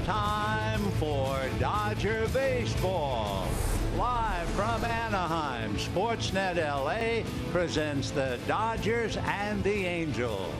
time for Dodger Baseball. Live from Anaheim, Sportsnet LA presents the Dodgers and the Angels.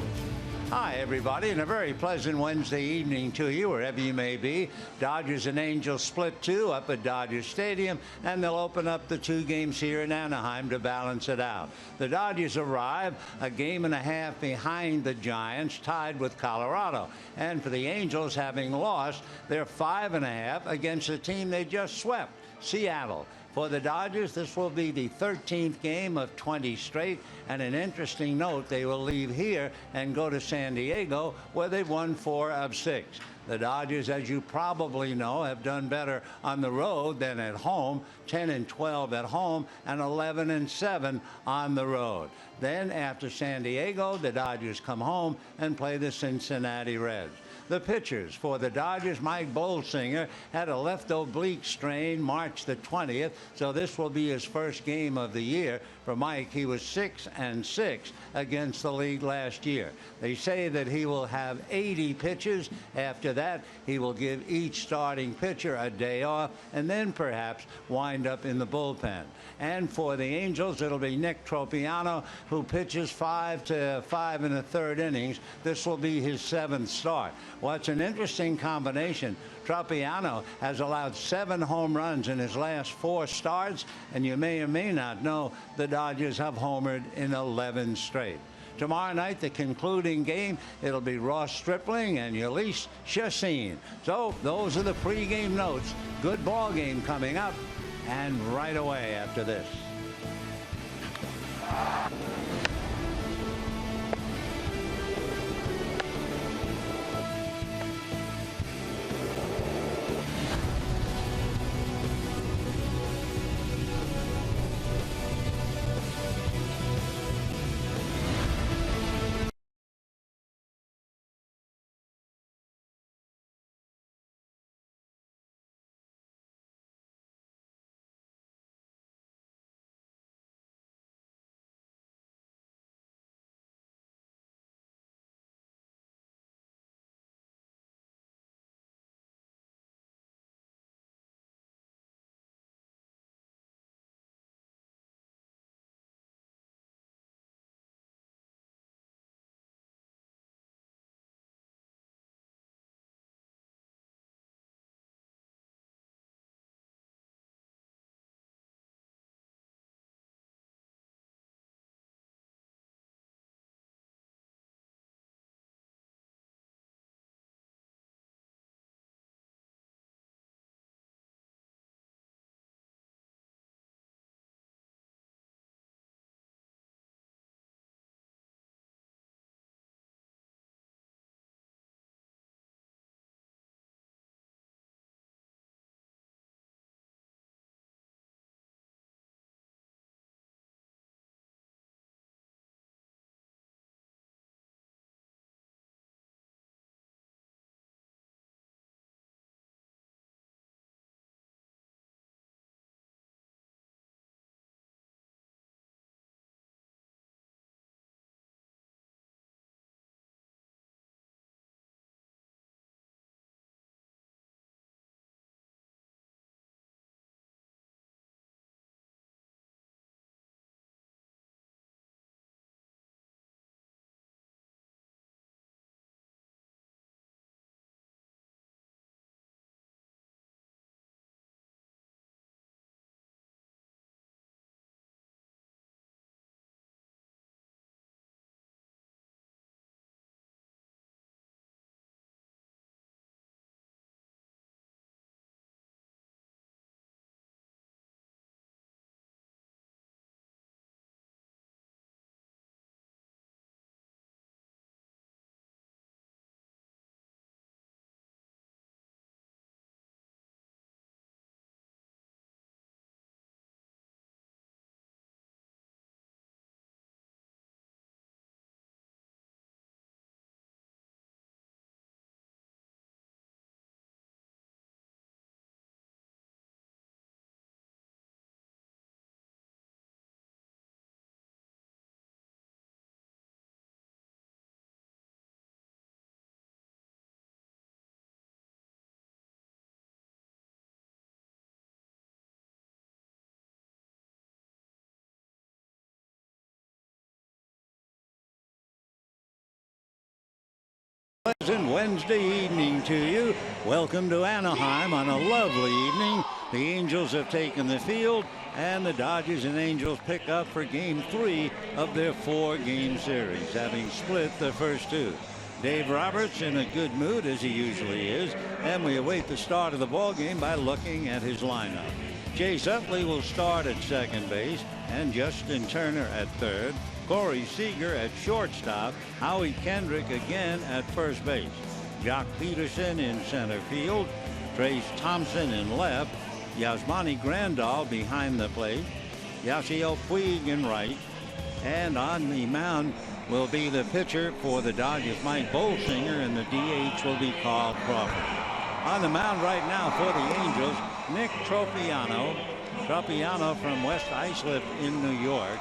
Hi, everybody, and a very pleasant Wednesday evening to you, wherever you may be. Dodgers and Angels split 2 up at Dodger Stadium, and they'll open up the 2 games here in Anaheim to balance it out. The Dodgers arrive a game and a half behind the Giants, tied with Colorado. And for the Angels, having lost, they're 5.5 against a team they just swept, Seattle. For the Dodgers, this will be the 13th game of 20 straight, and an interesting note, they will leave here and go to San Diego, where they've won 4 of 6. The Dodgers, as you probably know, have done better on the road than at home, 10-12 at home and 11-7 on the road. Then, after San Diego, the Dodgers come home and play the Cincinnati Reds. The pitchers for the Dodgers, Mike Bolsinger had a left oblique strain March the 20th, so this will be his first game of the year. For Mike, he was 6-6 against the league last year. They say that he will have 80 pitches. After that, he will give each starting pitcher a day off and then perhaps wind up in the bullpen. And for the Angels, it'll be Nick Tropiano, who pitches 5 to 5 1/3 innings. This will be his 7th start. Well, it's an interesting combination. Tropiano has allowed 7 home runs in his last 4 starts, and you may or may not know the Dodgers have homered in 11 straight. Tomorrow night, the concluding game, it'll be Ross Stripling and Ulysses Chassin. So those are the pregame notes. Good ball game coming up, and right away after this. Pleasant Wednesday evening to you. Welcome to Anaheim on a lovely evening. The Angels have taken the field, and the Dodgers and Angels pick up for Game 3 of their 4-game series, having split the first 2. Dave Roberts in a good mood, as he usually is, and we await the start of the ball game by looking at his lineup. Chase Utley will start at second base, and Justin Turner at third. Corey Seager at shortstop. Howie Kendrick again at first base. Jock Peterson in center field. Trace Thompson in left. Yasmani Grandal behind the plate. Yasiel Puig in right. And on the mound will be the pitcher for the Dodgers, Mike Bolsinger, and the DH will be Carl Crawford. On the mound right now for the Angels, Nick Tropiano. Tropiano from West Islip in New York.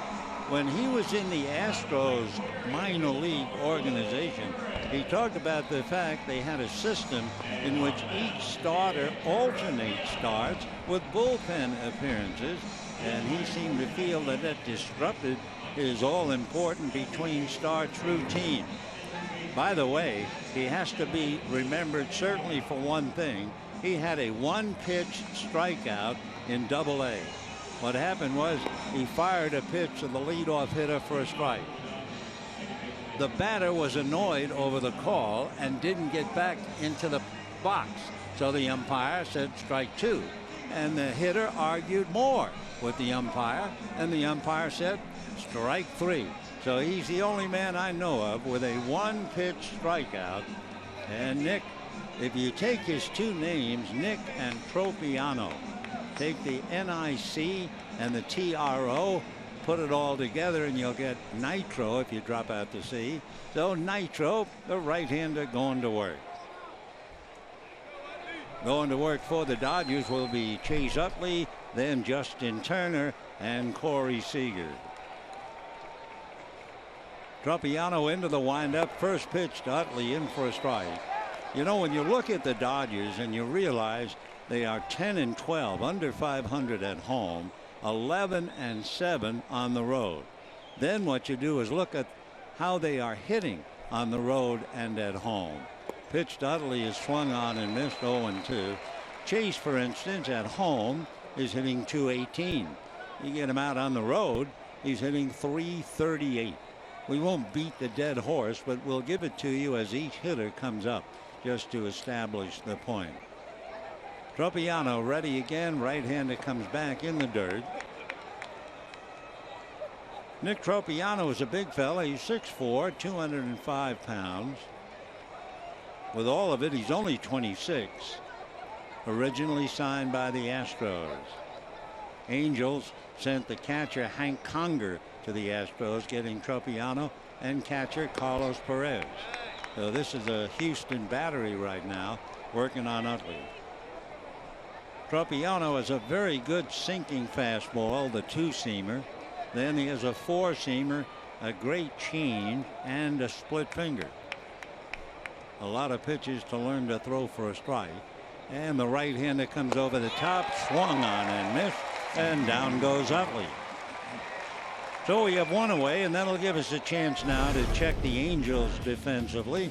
When he was in the Astros minor league organization, he talked about the fact they had a system in which each starter alternates starts with bullpen appearances, and he seemed to feel that that disrupted his all-important between starts routine. By the way, he has to be remembered certainly for one thing. He had a one-pitch strikeout in Double-A. What happened was he fired a pitch to the leadoff hitter for a strike. The batter was annoyed over the call and didn't get back into the box. So the umpire said strike 2. And the hitter argued more with the umpire, and the umpire said strike 3. So he's the only man I know of with a one-pitch strikeout. And Nick, if you take his two names, Nick and Tropiano, take the NIC and the TRO, put it all together, and you'll get Nitro if you drop out the C. So Nitro, the right-hander, going to work. Going to work for the Dodgers will be Chase Utley, then Justin Turner, and Corey Seager. Tropiano into the windup. First pitch to Utley, in for a strike. You know, when you look at the Dodgers and you realize they are 10-12, under 500 at home, 11-7 on the road. Then what you do is look at how they are hitting on the road and at home. Pitch to Utley is swung on and missed, 0-2. Chase, for instance, at home is hitting .218. You get him out on the road, he's hitting .338. We won't beat the dead horse, but we'll give it to you as each hitter comes up, just to establish the point. Tropiano ready again. Right-hander comes back in the dirt. Nick Tropiano is a big fella. He's 6'4", 205 pounds. With all of it, he's only 26. Originally signed by the Astros. Angels sent the catcher Hank Conger to the Astros, getting Tropiano, and catcher Carlos Perez. So this is a Houston battery right now, working on Utley. Tropiano has a very good sinking fastball, the two-seamer. Then he has a four-seamer, a great change, and a split finger. A lot of pitches to learn to throw for a strike. And the right-hander comes over the top, swung on and missed, and down goes Utley. So we have one away, and that'll give us a chance now to check the Angels defensively.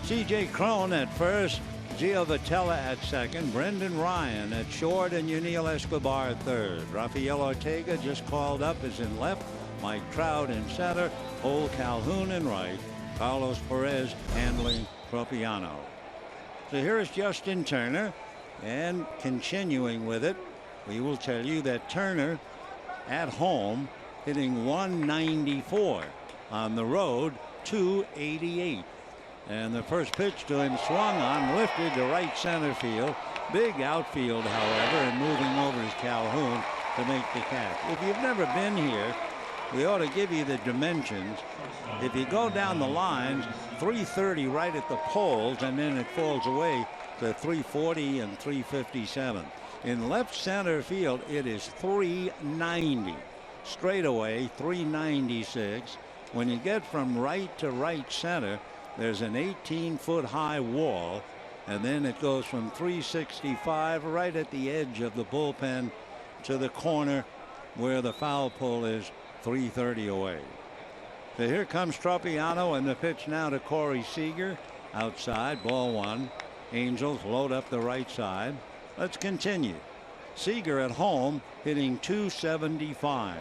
C.J. Cron at first. Gio Vitella at second, Brendan Ryan at short, and Yuniel Escobar at third. Rafael Ortega just called up is in left, Mike Trout in center, Cole Calhoun in right, Carlos Perez handling Tropiano. So here is Justin Turner, and continuing with it, we will tell you that Turner at home hitting .194, on the road .288. And the first pitch to him swung on, lifted to right center field. Big outfield, however, and moving over is Calhoun to make the catch. If you've never been here, we ought to give you the dimensions. If you go down the lines, 330 right at the poles, and then it falls away to 340 and 357. In left center field, it is 390. Straight away, 396. When you get from right to right center, there's an 18-foot high wall, and then it goes from 365 right at the edge of the bullpen to the corner where the foul pole is, 330 away. So here comes Tropiano, and the pitch now to Corey Seager. outside, ball one. Angels load up the right side. Let's continue. Seager at home hitting .275.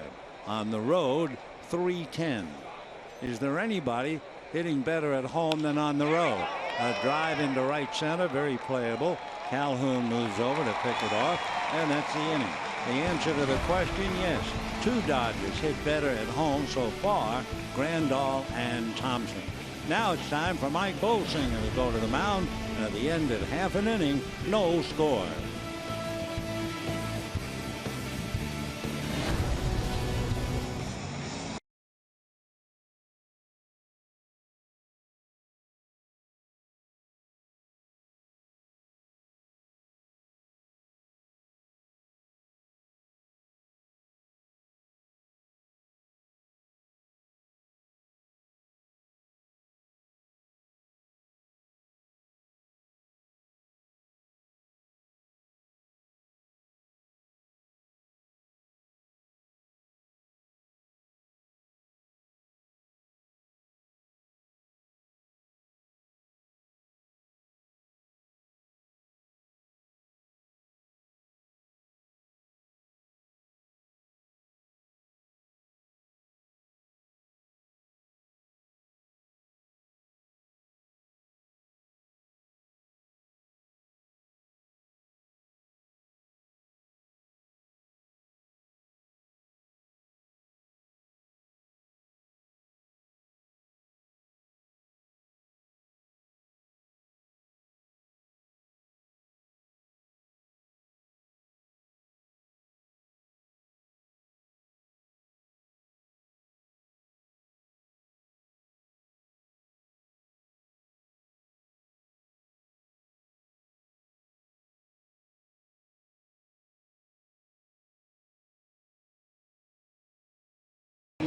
On the road, .310. Is there anybody hitting better at home than on the road? A drive into right center, very playable. Calhoun moves over to pick it off, and that's the inning. The answer to the question, yes. Two Dodgers hit better at home so far, Grandal and Thompson. Now it's time for Mike Bolsinger to go to the mound, and at the end of half an inning, no score.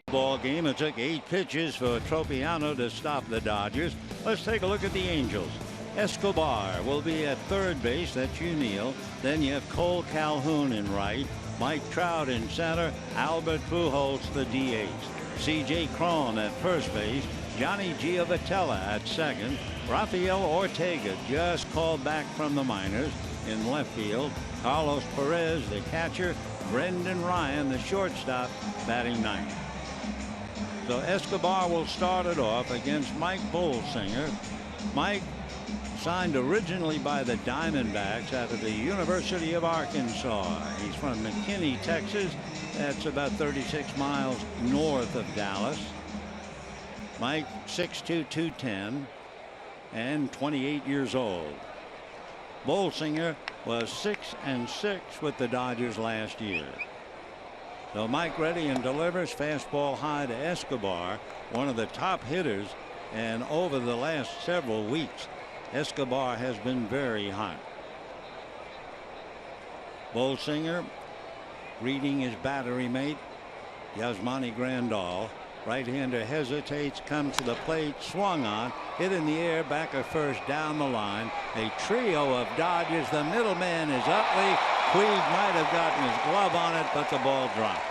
Ball game. It took 8 pitches for Tropiano to stop the Dodgers. Let's take a look at the Angels. Escobar will be at third base. That's Neal. Then you have Cole Calhoun in right. Mike Trout in center. Albert Pujols the DH. C.J. Cron at first base. Johnny Giovitella at second. Rafael Ortega just called back from the minors in left field. Carlos Perez the catcher. Brendan Ryan the shortstop batting ninth. So Escobar will start it off against Mike Bolsinger. Mike signed originally by the Diamondbacks out of the University of Arkansas. He's from McKinney, Texas. That's about 36 miles north of Dallas. Mike 6'2", 210 and 28 years old. Bolsinger was 6-6 with the Dodgers last year. So Mike ready and delivers. Fastball high to Escobar, one of the top hitters, and over the last several weeks Escobar has been very hot. Bolsinger reading his battery mate Yasmani Grandal. Right-hander hesitates, comes to the plate, swung on, hit in the air, back at first, down the line. A trio of Dodgers. The middleman is Utley. Puig might have gotten his glove on it, but the ball drops.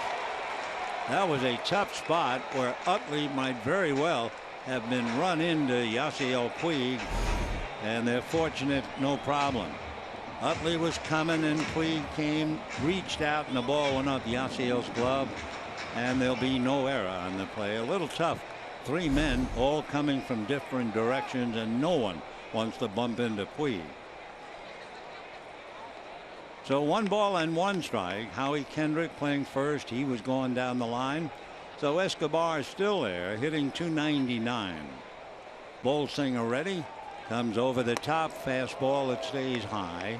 That was a tough spot where Utley might very well have been run into Yasiel Puig, and they're fortunate, no problem. Utley was coming and Puig came, reached out, and the ball went off Yasiel's glove, and there'll be no error on the play. A little tough. 3 men all coming from different directions, and no one wants to bump into Puig. So 1 ball and 1 strike. Howie Kendrick playing first. He was going down the line. So Escobar is still there, hitting .299. Bolsinger ready. Comes over the top. Fastball that stays high.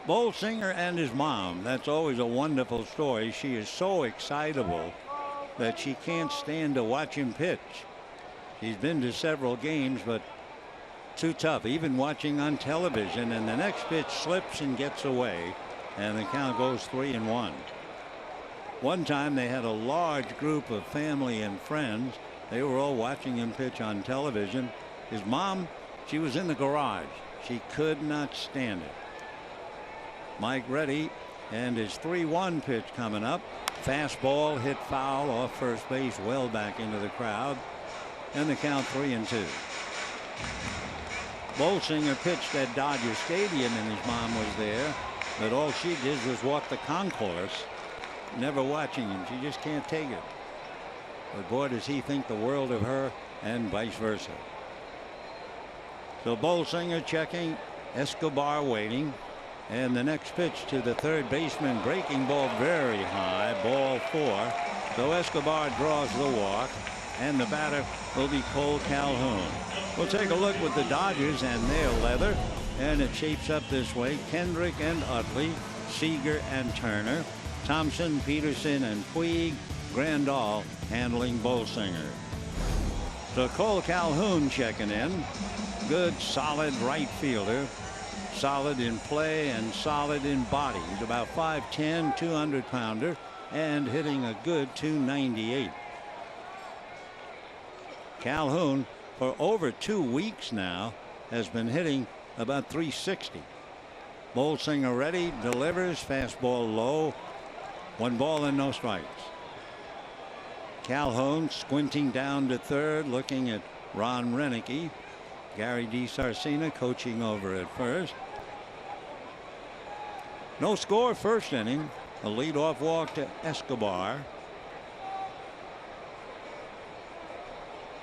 Bolsinger and his mom. That's always a wonderful story. She is so excitable that she can't stand to watch him pitch. She's been to several games, but too tough, even watching on television, and the next pitch slips and gets away, and the count goes 3-1. One time they had a large group of family and friends. They were all watching him pitch on television. His mom, she was in the garage. She could not stand it. Mike ready, and his 3-1 pitch coming up. Fastball hit foul off first base, well back into the crowd. and the count 3-2. Bolsinger pitched at Dodger Stadium and his mom was there, but all she did was walk the concourse, never watching him. She just can't take it. But boy, does he think the world of her, and vice versa. So Bolsinger checking, Escobar waiting, and the next pitch to the third baseman, breaking ball very high, ball 4. So Escobar draws the walk, and the batter will be Cole Calhoun. We'll take a look with the Dodgers and their leather, and it shapes up this way: Kendrick and Utley, Seager and Turner, Thompson, Peterson and Puig, Grandal handling Bolsinger. So Cole Calhoun checking in. Good, solid right fielder. Solid in play and solid in body. He's about 5'10", 200-pounder, and hitting a good .298. Calhoun, for over 2 weeks now, has been hitting about .360. Bolsinger ready, delivers, fastball low, 1 ball and no strikes. Calhoun squinting down to third, looking at Ron Renicky. Gary DiSarcina coaching over at first. No score first inning. A leadoff walk to Escobar.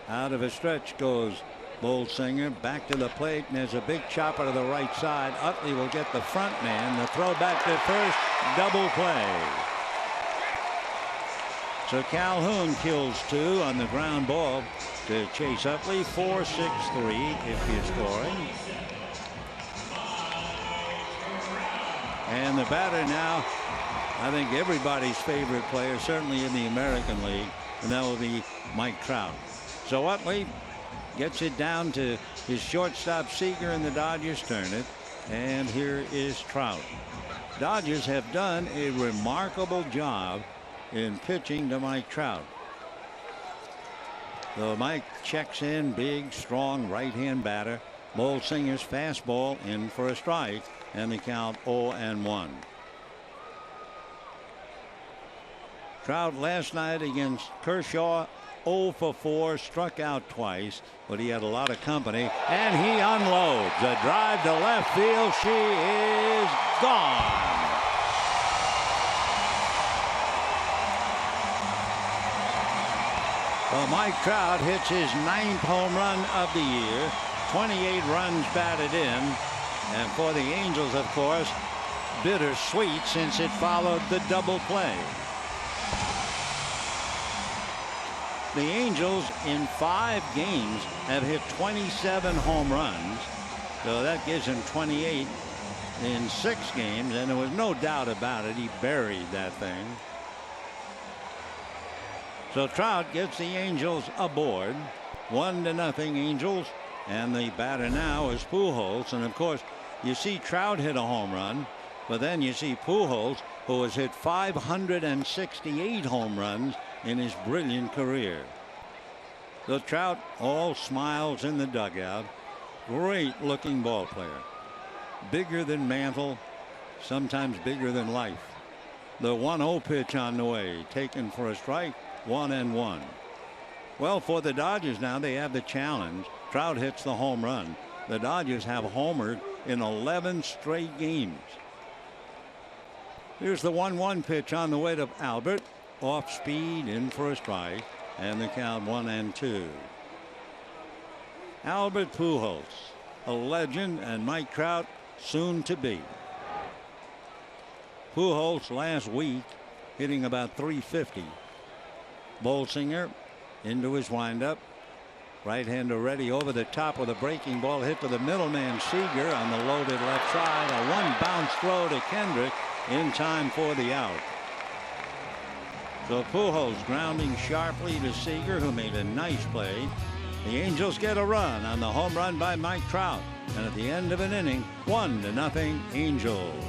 Out of a stretch goes Bolsinger, back to the plate, and there's a big chopper to the right side. Utley will get the front man. The throw back to first, double play. So Calhoun kills 2 on the ground ball to Chase Utley. 4-6-3 if you're scoring. And the batter now, I think everybody's favorite player, certainly in the American League, and that will be Mike Trout. So Utley gets it down to his shortstop Seager, and the Dodgers turn it. And here is Trout. Dodgers have done a remarkable job in pitching to Mike Trout. So Mike checks in, big, strong right-hand batter. Bolsinger's fastball in for a strike, and the count 0-1. Trout last night against Kershaw, 0 for 4, struck out twice, but he had a lot of company, and he unloads a drive to left field. She is gone. Well, Mike Trout hits his 9th home run of the year, 28 runs batted in, and for the Angels, of course, bittersweet since it followed the double play. The Angels in 5 games have hit 27 home runs, so that gives him 28 in 6 games, and there was no doubt about it, he buried that thing. So Trout gets the Angels aboard, 1-0 Angels, and the batter now is Pujols. And of course, you see Trout hit a home run, but then you see Pujols, who has hit 568 home runs in his brilliant career. So Trout all smiles in the dugout. Great looking ball player. Bigger than Mantle, sometimes bigger than life. The 1-0 pitch on the way, taken for a strike. 1-1. Well, for the Dodgers now, they have the challenge. Trout hits the home run. The Dodgers have homered in 11 straight games. Here's the 1-1 pitch on the way to Albert. Off speed, in for a strike, and the count 1-2. Albert Pujols, a legend, and Mike Trout, soon to be. Pujols last week hitting about .350. Bolsinger into his windup. Right-hander ready over the top with a breaking ball hit to the middleman Seager on the loaded left side. A 1-bounce throw to Kendrick in time for the out. So Pujols grounding sharply to Seager, who made a nice play. The Angels get a run on the home run by Mike Trout, and at the end of an inning, 1-0 Angels.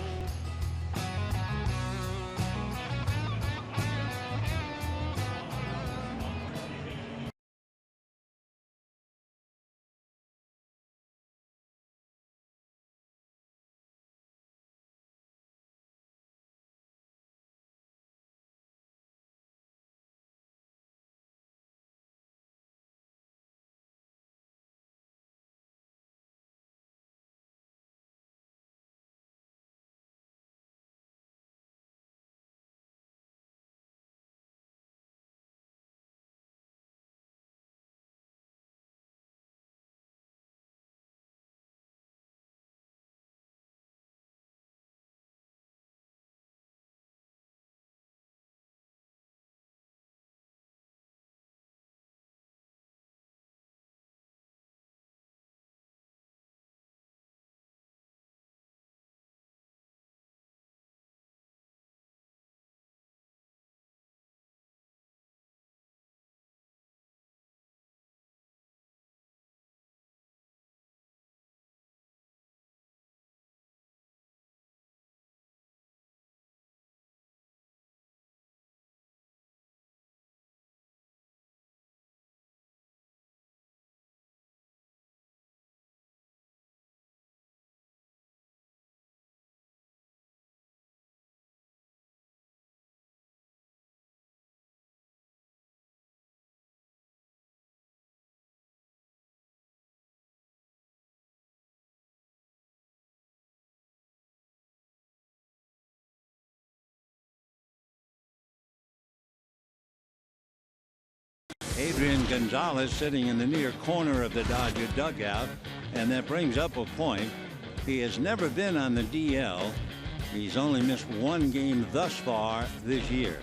Adrian Gonzalez sitting in the near corner of the Dodger dugout, and that brings up a point. He has never been on the DL. He's only missed one game thus far this year.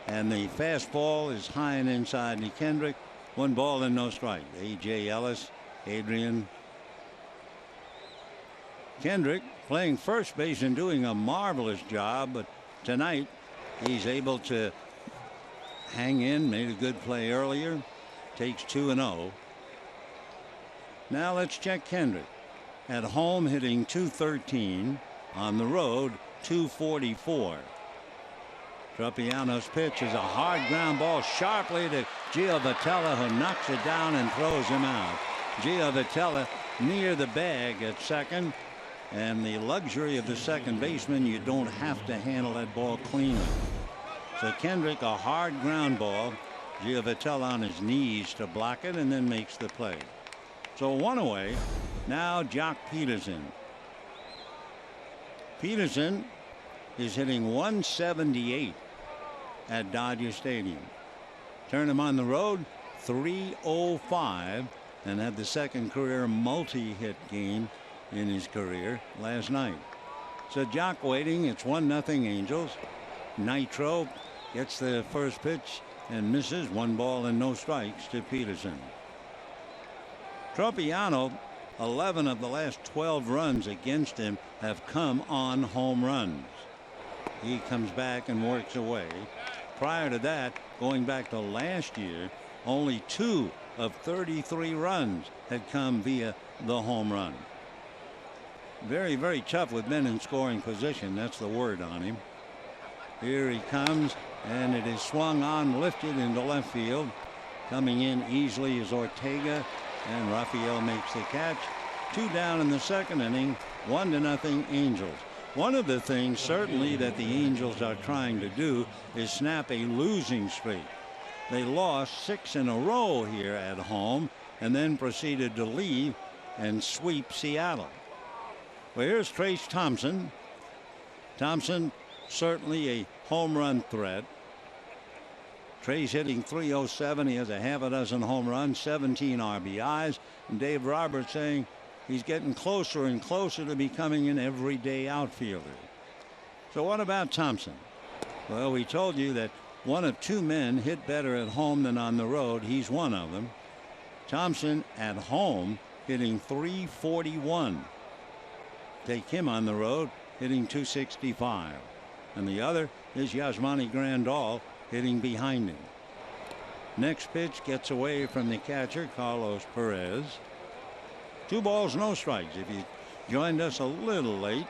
And the fastball is high and inside to Kendrick. 1 ball and no strike. A.J. Ellis, Adrian. Kendrick playing first base and doing a marvelous job, but tonight he's able to hang in. Made a good play earlier. Takes 2-0. Now let's check Kendrick. At home hitting .213. On the road .244. Tropiano's pitch is a hard ground ball sharply to Giovatelli, who knocks it down and throws him out. Giovatelli near the bag at second, and the luxury of the second baseman, you don't have to handle that ball cleanly. So Kendrick, a hard ground ball. Giovatelli on his knees to block it, and then makes the play. So 1 away. Now Jock Peterson. Peterson is hitting .178 at Dodger Stadium. Turn him on the road .305, and had the second career multi-hit game in his career last night. So Jock waiting. It's 1-0 Angels. Nitro gets the first pitch and misses. 1 ball and no strikes to Peterson. Tropiano, 11 of the last 12 runs against him have come on home runs. He comes back and works away. Prior to that, going back to last year, only 2 of 33 runs had come via the home run. Very, very tough with men in scoring position. That's the word on him. Here he comes, and it is swung on, lifted into left field. Coming in easily is Ortega, and Rafael makes the catch. 2 down in the second inning. 1-0 Angels. One of the things certainly that the Angels are trying to do is snap a losing streak. They lost 6 in a row here at home, and then proceeded to leave and sweep Seattle. Well, here's Trace Thompson. Thompson certainly a home run threat. Trace hitting .307. He has a half a dozen home runs, 17 RBIs, and Dave Roberts saying he's getting closer and closer to becoming an everyday outfielder. So what about Thompson? Well, we told you that one of 2 men hit better at home than on the road. He's one of them. Thompson at home hitting .341. Take him on the road hitting .265. And the other is Yasmani Grandal hitting behind him. Next pitch gets away from the catcher, Carlos Perez. 2 balls, no strikes. If you joined us a little late,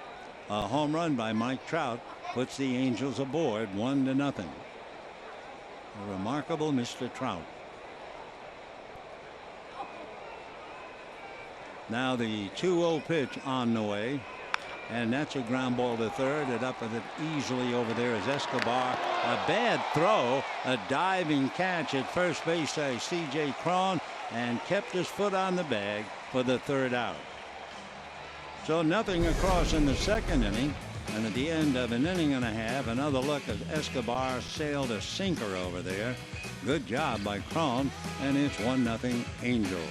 a home run by Mike Trout puts the Angels aboard 1-0. A remarkable Mr. Trout. Now the 2-0 pitch on the way, and that's a ground ball to third. And up with it easily over there is Escobar. A bad throw, a diving catch at first base by C.J. Cron, and kept his foot on the bag for the 3rd out. So nothing across in the second inning, and at the end of an inning and a half, another look as Escobar sailed a sinker over there. Good job by Cron, and it's 1-0 Angels.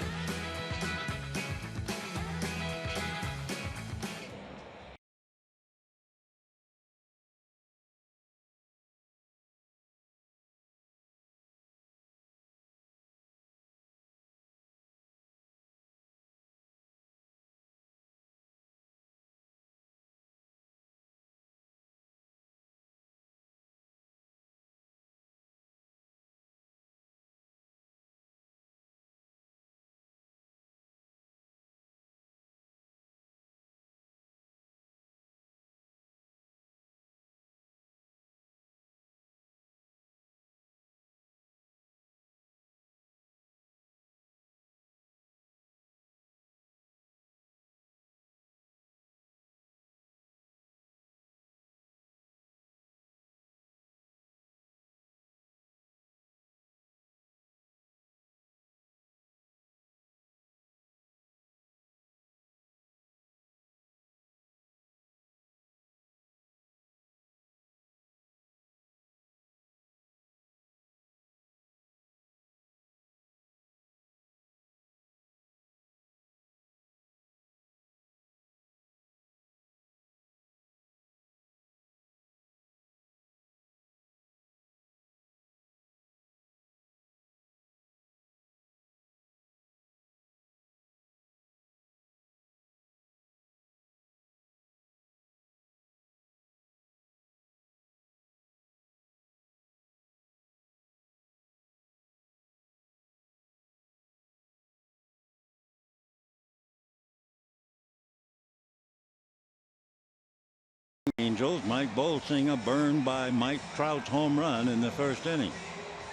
Angels. Mike Bolsinger burned by Mike Trout's home run in the first inning.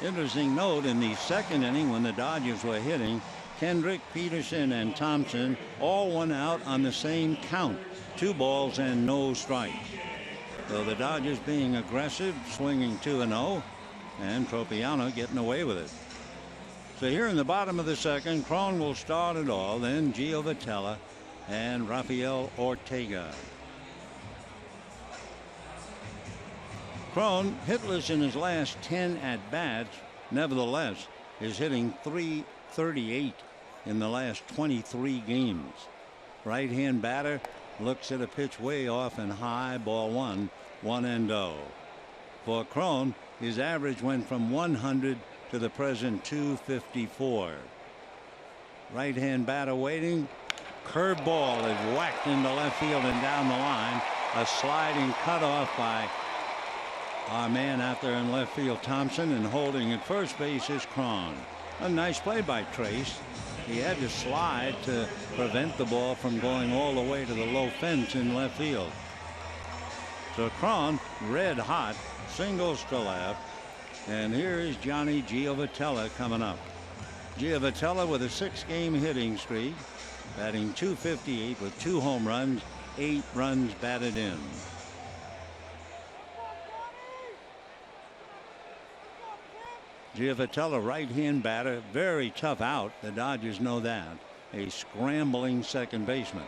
Interesting note, in the second inning when the Dodgers were hitting, Kendrick, Peterson, and Thompson all went out on the same count. 2 balls and no strikes. So the Dodgers being aggressive, swinging 2-0, and Tropiano getting away with it. So here in the bottom of the second, Cron will start it all, then Gio Vitella and Rafael Ortega. Cron hitless in his last 10 at-bats, nevertheless is hitting .338 in the last 23 games. Right-hand batter looks at a pitch way off and high, ball 1, 1-0. For Cron, his average went from 100 to the present 254. Right-hand batter waiting. Curveball is whacked into left field and down the line. A sliding cutoff by our man out there in left field, Thompson, and holding at first base is Cron. A nice play by Trace. He had to slide to prevent the ball from going all the way to the low fence in left field. So Cron red hot, singles to left, and here is Johnny Gio Vitella coming up. Gio Vitella with a 6-game hitting streak, batting .258 with 2 home runs, 8 runs batted in. Gio Vitella, right-hand batter, very tough out. The Dodgers know that. A scrambling second baseman.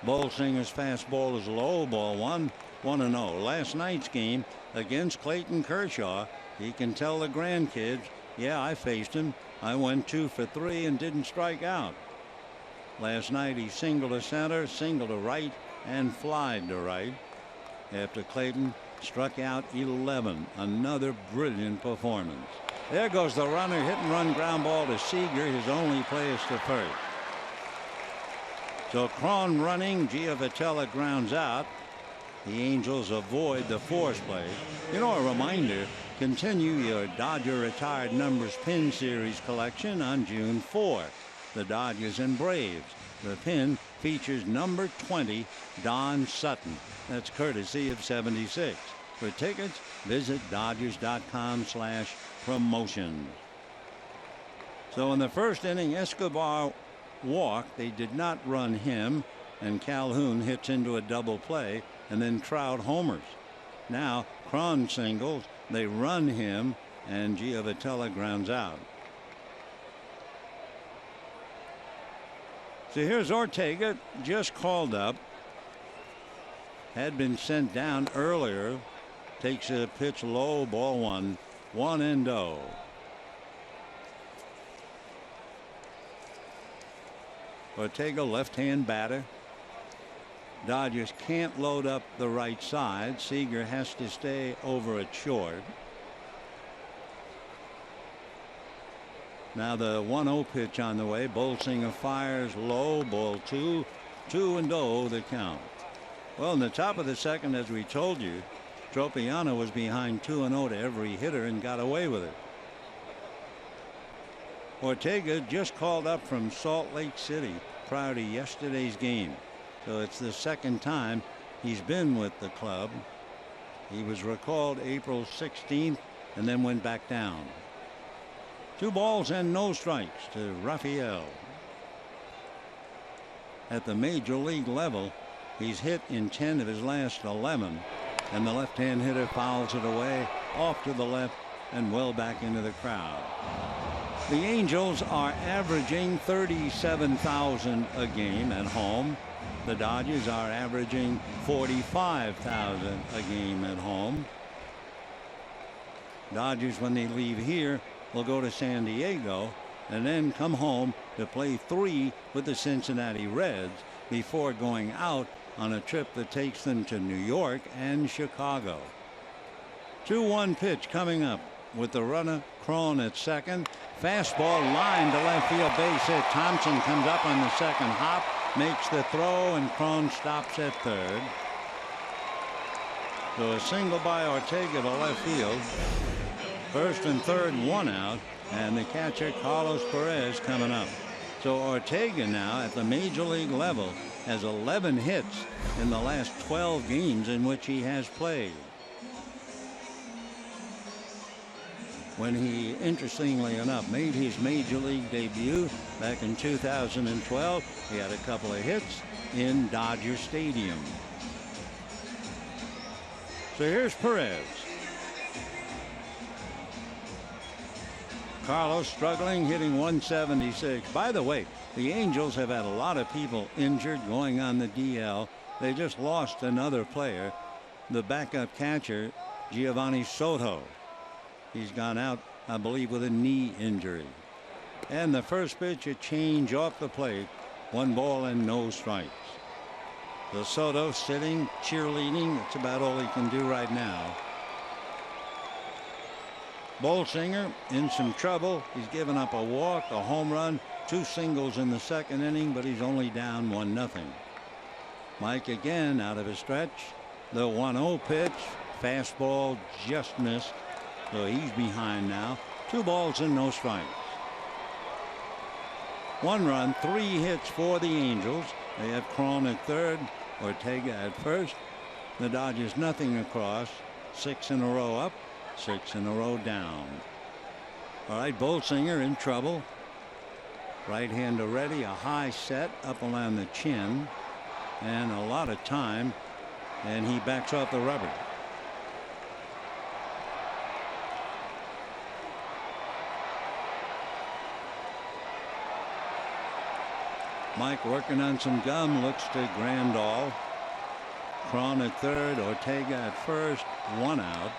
Bolsinger's fastball is low, ball 1, 1-0. Last night's game against Clayton Kershaw, he can tell the grandkids, yeah, I faced him. I went 2 for 3 and didn't strike out. Last night he singled to center, singled to right, and flied to right after Clayton struck out 11. Another brilliant performance. There goes the runner, hit and run ground ball to Seager. His only play is to first. So Cron running, Gio Vitella grounds out. The Angels avoid the force play. You know, a reminder, continue your Dodger retired numbers pin series collection on June 4. The Dodgers and Braves. The pin features number 20, Don Sutton. That's courtesy of 76. For tickets, visit Dodgers.com/promotions. So in the first inning, Escobar walked. They did not run him, and Calhoun hits into a double play, and then Trout homers. Now Cron singles. They run him, and Gio Vitella grounds out. So here's Ortega, just called up. Had been sent down earlier. Takes a pitch low, ball 1, 1-0. Ortega, left-hand batter. Dodgers can't load up the right side. Seager has to stay over at short. Now the 1-0 pitch on the way. Bolsinger fires low, ball 2, 2-0 the count. Well, in the top of the second, as we told you, Tropiano was behind 2-0 to every hitter and got away with it. Ortega just called up from Salt Lake City prior to yesterday's game. So it's the second time he's been with the club. He was recalled April 16th and then went back down. 2 balls and no strikes to Rafael. At the major league level, he's hit in 10 of his last 11. And the left-hand hitter fouls it away, off to the left and well back into the crowd. The Angels are averaging 37,000 a game at home. The Dodgers are averaging 45,000 a game at home. Dodgers, when they leave here, will go to San Diego and then come home to play 3 with the Cincinnati Reds before going out on a trip that takes them to New York and Chicago. 2-1 pitch coming up with the runner Cron at second. Fastball line to left field, base hit. Thompson comes up on the second hop, makes the throw, and Cron stops at third. So a single by Ortega to left field. First and third, 1 out, and the catcher Carlos Perez coming up. So Ortega now at the major league level has 11 hits in the last 12 games in which he has played. When he, interestingly enough, made his major league debut back in 2012, he had a couple of hits in Dodger Stadium. So here's Perez. Carlos struggling, hitting 176. By the way, the Angels have had a lot of people injured going on the DL. They just lost another player, the backup catcher, Giovanni Soto. He's gone out, I believe, with a knee injury. And the first pitch, a change off the plate. 1 ball and no strikes. The Soto sitting, cheerleading. That's about all he can do right now. Bolsinger in some trouble. He's given up a walk, a home run, 2 singles in the second inning, but he's only down 1-0. Mike again out of his stretch. The 1-0 pitch. Fastball just missed. So he's behind now. 2 balls and no strikes. 1 run, 3 hits for the Angels. They have Cron at third, Ortega at first. The Dodgers nothing across. 6 in a row up, 6 in a row down. All right, Bolsinger in trouble. Right hander ready, a high set up around the chin, and a lot of time, and he backs off the rubber. Mike working on some gum, looks to Grandal. Cron at third, Ortega at first, 1 out.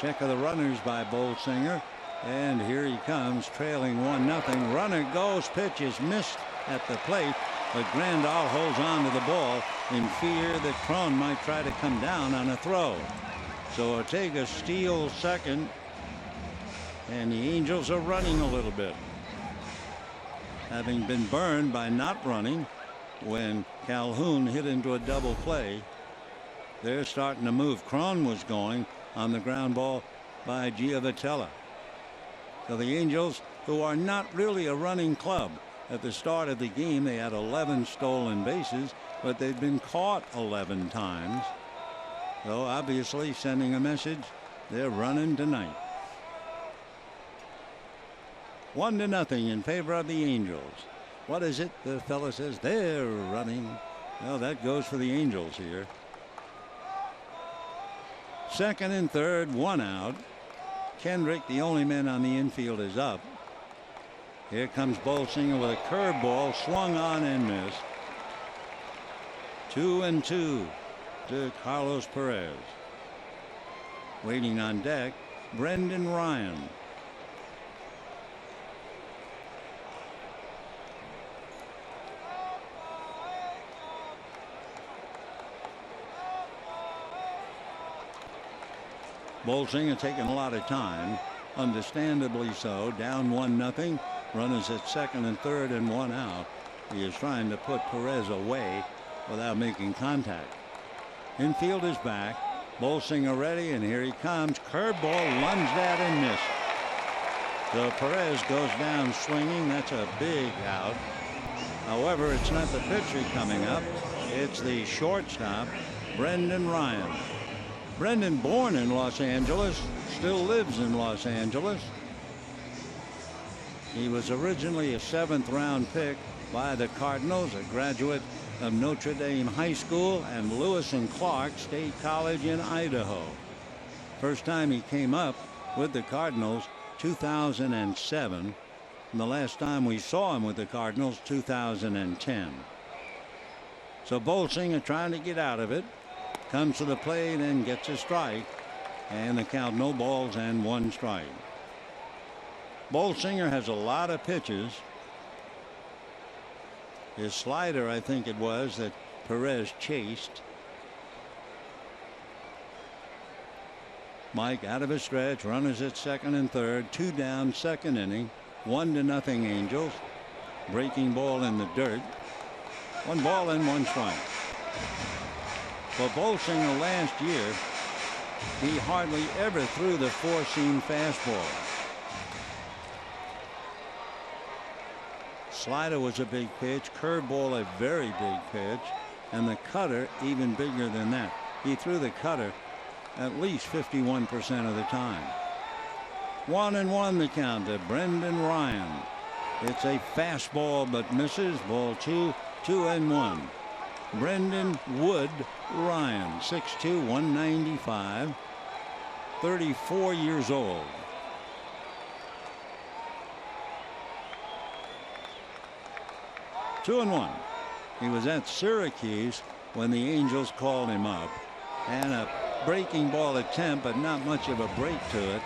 Check of the runners by Bolsinger, and here he comes, trailing 1-0. Runner goes, pitch is missed at the plate, but Grandal holds on to the ball in fear that Cron might try to come down on a throw. So Ortega steals second, and the Angels are running a little bit, having been burned by not running when Calhoun hit into a double play. They're starting to move. Cron was going on the ground ball by Giovitella. So the Angels, who are not really a running club, at the start of the game they had 11 stolen bases, but they've been caught 11 times. So obviously sending a message, they're running tonight. 1-0 in favor of the Angels. What is it? The fella says they're running. Well, that goes for the Angels here. Second and third, 1 out. Kendrick, the only man on the infield, is up. Here comes Bolsinger with a curveball, swung on and missed. 2-2 to Carlos Perez. Waiting on deck, Brendan Ryan. Bolsinger taking a lot of time, understandably so. Down 1-0. Runners at second and third and 1 out. He is trying to put Perez away without making contact. Infield is back. Bolsinger ready, and here he comes. Curveball, lunged at and missed. So Perez goes down swinging. That's a big out. However, it's not the pitcher coming up. It's the shortstop, Brendan Ryan. Brendan, born in Los Angeles, still lives in Los Angeles. He was originally a 7th round pick by the Cardinals, a graduate of Notre Dame High School and Lewis and Clark State College in Idaho. First time he came up with the Cardinals, 2007. And the last time we saw him with the Cardinals, 2010. So Bolsinger trying to get out of it. Comes to the plate and gets a strike, and the count, no balls and 1 strike. Bolsinger has a lot of pitches. His slider, I think it was, that Perez chased. Mike out of his stretch, runners at second and third, 2 down, second inning, 1-0 Angels. Breaking ball in the dirt. 1 ball and 1 strike. For Bolsinger last year, he hardly ever threw the 4-seam fastball. Slider was a big pitch, curveball a very big pitch, and the cutter even bigger than that. He threw the cutter at least 51% of the time. 1-1 the count to Brendan Ryan. It's a fastball but misses. Ball 2, 2-1. Brendan Wood Ryan, 6'2", 195, 34 years old. Two and one. He was at Syracuse when the Angels called him up, and a breaking ball attempt, but not much of a break to it,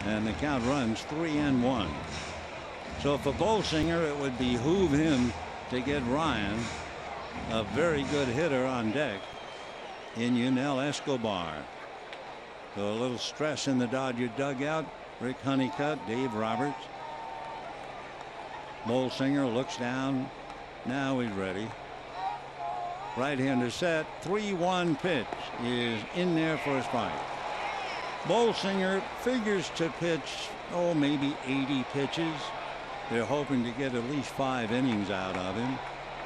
and the count runs 3-1. So for Bolsinger, it would behoove him to get Ryan, a very good hitter, on deck in Yunel Escobar. So a little stress in the Dodger dugout. Rick Honeycutt, Dave Roberts. Bolsinger looks down. Now he's ready. Right-hander set. 3-1 pitch is in there for a strike. Bolsinger figures to pitch, maybe 80 pitches. They're hoping to get at least 5 innings out of him.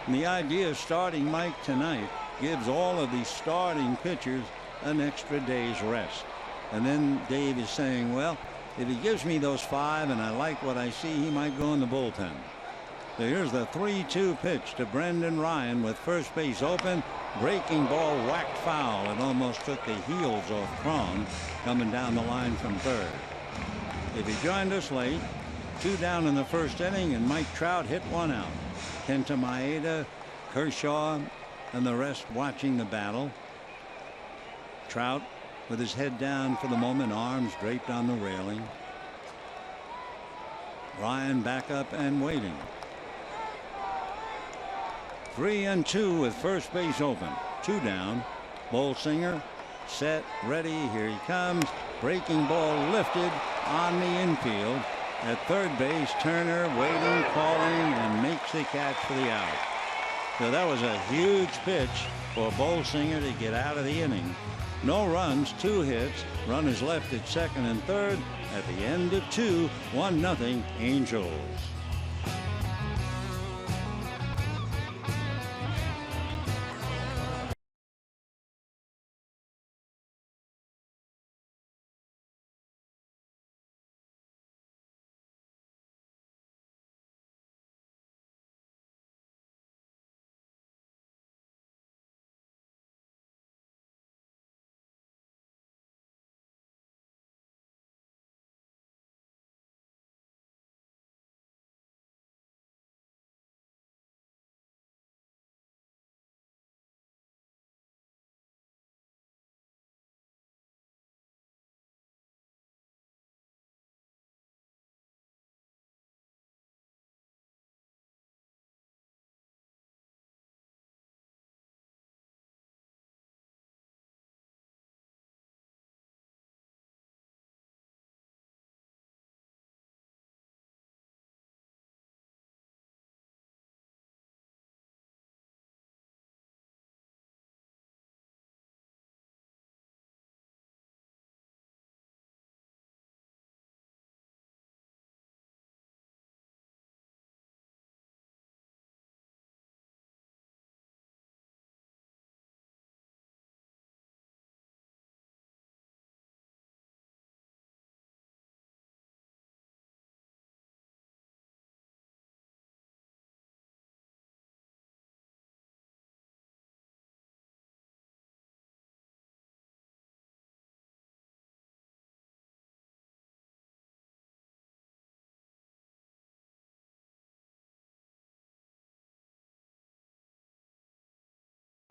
And the idea of starting Mike tonight gives all of these starting pitchers an extra day's rest. And then Dave is saying, well, if he gives me those 5 and I like what I see, he might go in the bullpen. So here's the 3-2 pitch to Brendan Ryan with first base open. Breaking ball whacked foul. It almost took the heels off Cron coming down the line from third. If he joined us late, 2 down in the first inning, and Mike Trout hit 1 out. Kenta Maeda, Kershaw, and the rest watching the battle. Trout with his head down for the moment, arms draped on the railing. Ryan back up and waiting. 3-2 with first base open. 2 down. Bolsinger set, ready. Here he comes. Breaking ball lifted on the infield. At third base, Turner waiting, calling, and makes the catch for the out. So that was a huge pitch for Bolsinger to get out of the inning. No runs, 2 hits. Runners left at second and third. At the end of 2, 1-0 Angels.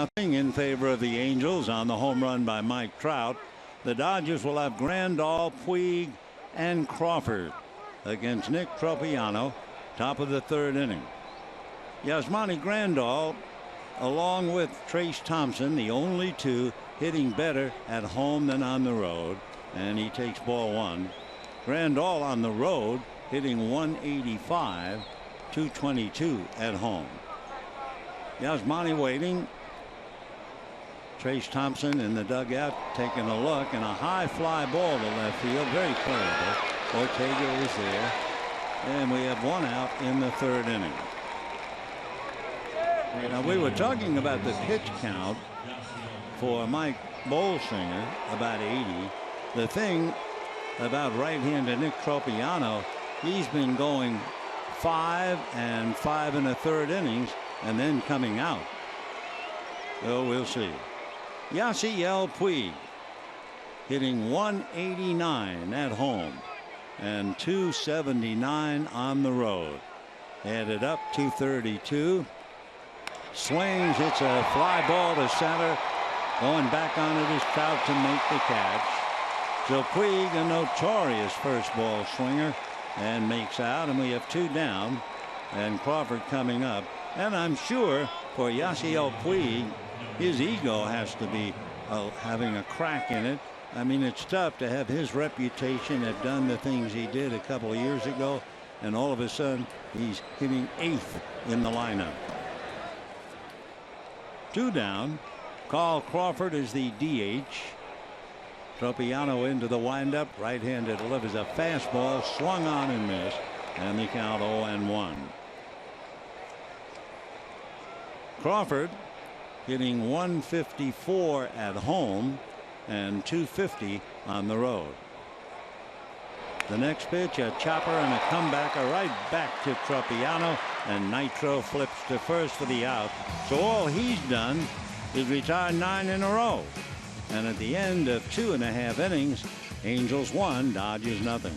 Nothing in favor of the Angels on the home run by Mike Trout. The Dodgers will have Grandal, Puig, and Crawford against Nick Tropiano, top of the third inning. Yasmani Grandal, along with Trace Thompson, the only 2 hitting better at home than on the road, and he takes ball 1. Grandal on the road hitting 185, 222 at home. Yasmani waiting. Trace Thompson in the dugout taking a look, and a high fly ball to left field, very playable. Ortega is there, and we have 1 out in the third inning. Now, we were talking about the pitch count for Mike Bolsinger, about 80. The thing about right-hander Nick Tropiano, he's been going 5 and 5 1/3 innings and then coming out. So we'll see. Yasiel Puig hitting 189 at home and 279 on the road. Added up 232. Swings, hits a fly ball to center. Going back on it is Trout to make the catch. So Puig, a notorious first ball swinger, and makes out, and we have 2 down. And Crawford coming up. And I'm sure for Yasiel Puig, his ego has to be having a crack in it. I mean, it's tough to have his reputation, have done the things he did a couple of years ago, and all of a sudden he's hitting 8th in the lineup. 2 down. Carl Crawford is the DH. Tropiano into the windup. Right-handed delivers a fastball, swung on and missed, and the count 0-1. Crawford hitting 154 at home and 250 on the road. The next pitch, a chopper and a comebacker right back to Tropiano, and Nitro flips to first for the out. So all he's done is retire 9 in a row. And at the end of 2.5 innings, Angels 1, Dodgers nothing.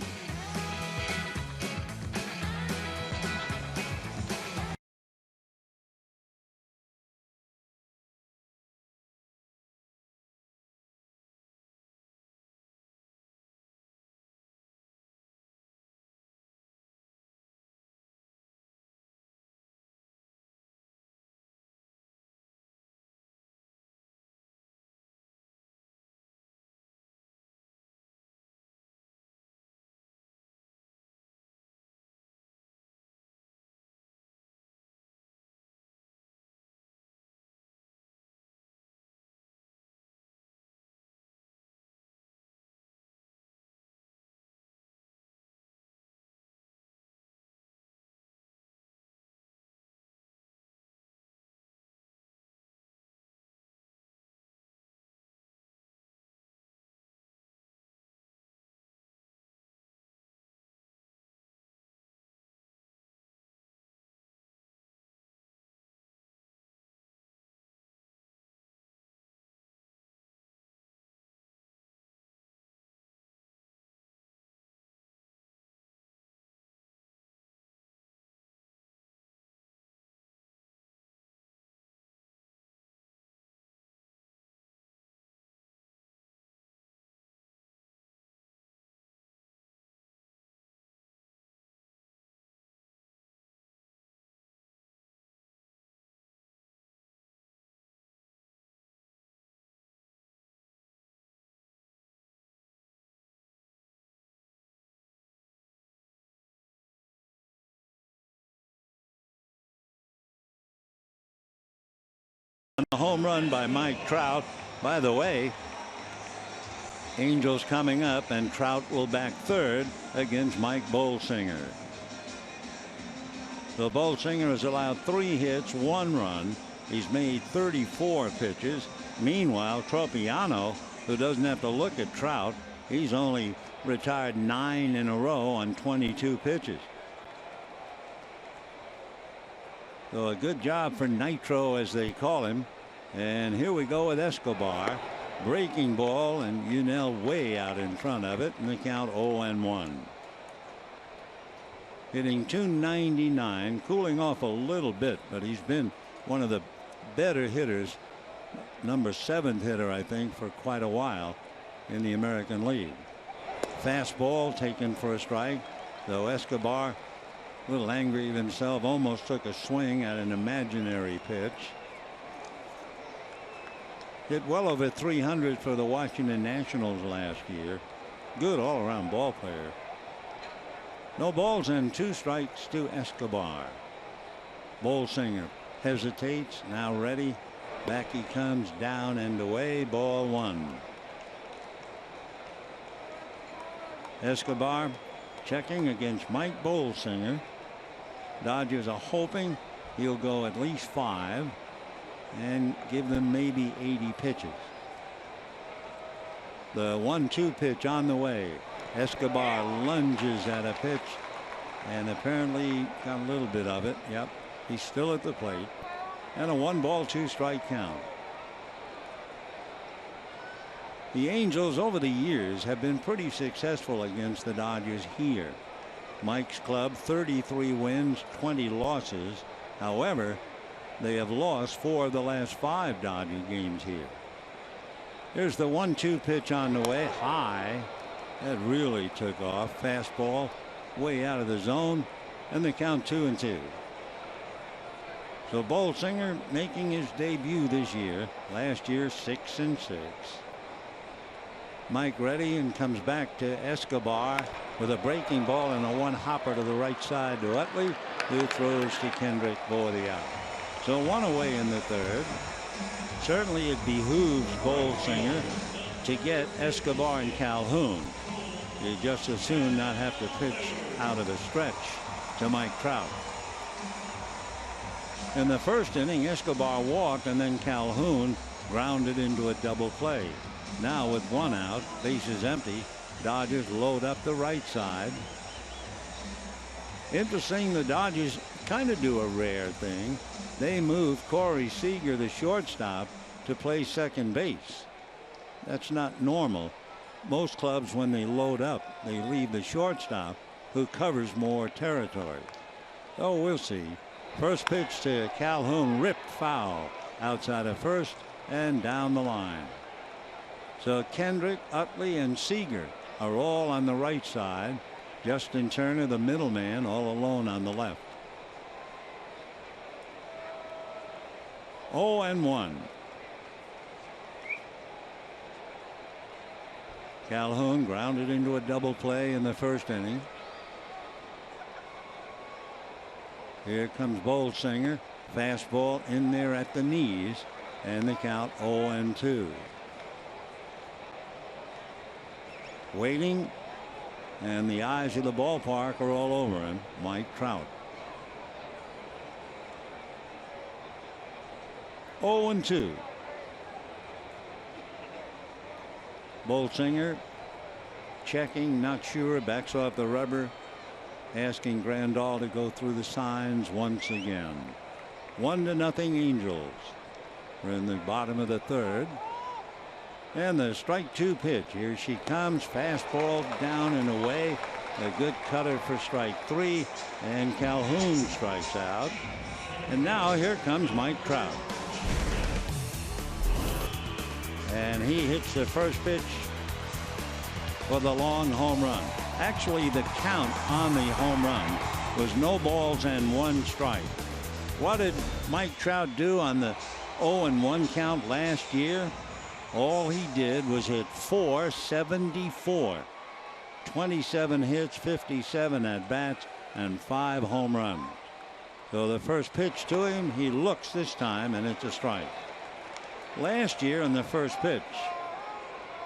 A home run by Mike Trout. By the way, Angels coming up, and Trout will back third against Mike Bolsinger. So Bolsinger has allowed 3 hits, 1 run. He's made 34 pitches. Meanwhile, Tropiano, who doesn't have to look at Trout, he's only retired 9 in a row on 22 pitches. So a good job for Nitro, as they call him. And here we go with Escobar. Breaking ball, and Yunel way out in front of it, and the count 0-1. Hitting 299, cooling off a little bit, but he's been one of the better hitters, number 7th hitter, I think, for quite a while in the American League. Fastball taken for a strike, though Escobar, a little angry of himself, almost took a swing at an imaginary pitch. Hit well over 300 for the Washington Nationals last year. Good all-around ball player. No balls and 2 strikes to Escobar. Bolsinger hesitates, now ready. Back he comes, down and away. Ball 1. Escobar checking against Mike Bolsinger. Dodgers are hoping he'll go at least 5 and give them maybe 80 pitches. The 1-2 pitch on the way. Escobar lunges at a pitch and apparently got a little bit of it. Yep, he's still at the plate. And a 1-ball 2-strike count. The Angels over the years have been pretty successful against the Dodgers here. Mike's club 33 wins, 20 losses. However, they have lost 4 of the last 5 Dodger games here. Here's the 1-2 pitch on the way. High. That really took off. Fastball way out of the zone. And the count 2-2. So Bolsinger making his debut this year. Last year 6-6. Mike ready and comes back to Escobar with a breaking ball and a 1-hopper to the right side to Utley, who throws to Kendrick for the out. So 1 away in the 3rd. Certainly it behooves Bolsinger to get Escobar and Calhoun. You just as soon not have to pitch out of the stretch to Mike Trout. In the 1st inning, Escobar walked and then Calhoun grounded into a double play. Now with 1 out, bases empty, Dodgers load up the right side. Interesting, the Dodgers kind of do a rare thing. They move Corey Seager, the shortstop, to play second base. That's not normal. Most clubs, when they load up, they leave the shortstop, who covers more territory. Oh, we'll see. First pitch to Calhoun, ripped foul outside of first and down the line. So Kendrick, Utley, and Seager are all on the right side. Justin Turner, the middleman, all alone on the left. 0-1. Calhoun grounded into a double play in the 1st inning. Here comes Bolsinger. Fastball in there at the knees, and the count 0-2. Waiting, and the eyes of the ballpark are all over him. Mike Trout. 0-2. Bolsinger checking, not sure, backs off the rubber, asking Grandal to go through the signs once again. 1-0 Angels. We're in the bottom of the 3rd. And the strike 2 pitch. Here she comes. Fastball down and away. A good cutter for strike 3. And Calhoun strikes out. And now here comes Mike Trout. And he hits the first pitch for the long home run. Actually, the count on the home run was no balls and 1 strike. What did Mike Trout do on the 0-1 count last year? All he did was hit .474. 27 hits, 57 at bats, and 5 home runs. So the first pitch to him, he looks this time, and it's a strike. Last year on the first pitch,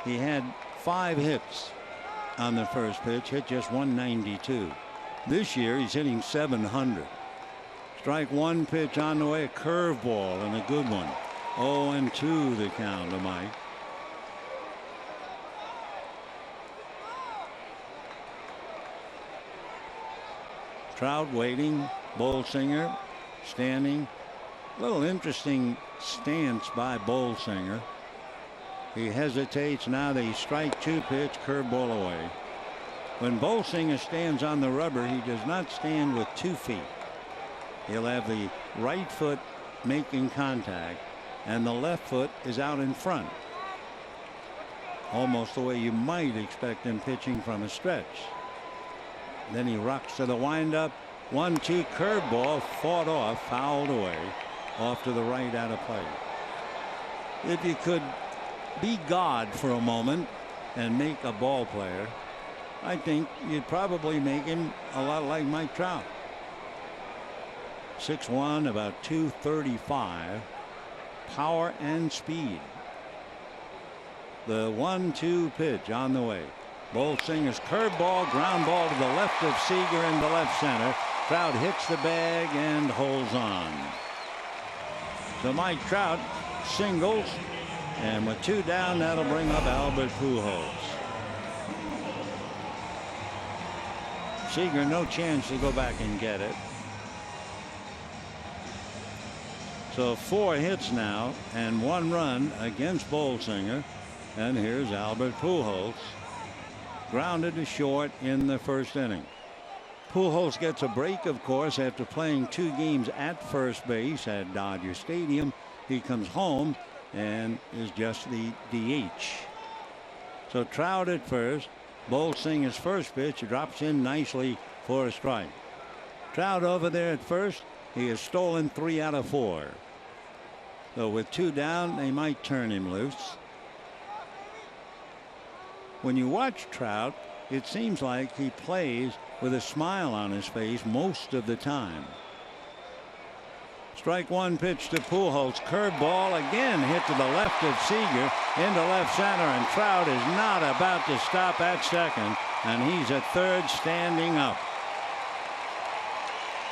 he had 5 hits on the first pitch, hit just 192. This year he's hitting .700. Strike 1 pitch on the way, a curveball and a good one. 0-2 the count to Mike. Trout waiting, Bolsinger standing. A little interesting stance by Bolsinger. He hesitates. Now the strike 2 pitch, curveball away. When Bolsinger stands on the rubber, he does not stand with 2 feet. He'll have the right foot making contact, and the left foot is out in front. Almost the way you might expect him pitching from a stretch. Then he rocks to the windup. 1-2 curveball, fought off, fouled away, off to the right out of play. If you could be God for a moment and make a ball player, I think you'd probably make him a lot like Mike Trout. 6'1", about 235, power and speed. The 1-2 pitch on the way. Bolsinger's curveball, ground ball to the left of Seager into left center. Trout hits the bag and holds on. So Mike Trout singles, and with 2 down, that'll bring up Albert Pujols. Seager no chance to go back and get it. So 4 hits now and 1 run against Bolsinger. And here's Albert Pujols, grounded to short in the first inning. Pujols gets a break, of course, after playing 2 games at first base at Dodger Stadium. He comes home and is just the DH. So Trout at first. Bolsinger's first pitch drops in nicely for a strike. Trout over there at first. He has stolen 3 out of 4. So with 2 down, they might turn him loose. When you watch Trout, it seems like he plays with a smile on his face most of the time. Strike 1 pitch to Pujols. Curveball again hit to the left of Seager into left center, and Trout is not about to stop at second, and he's at third standing up.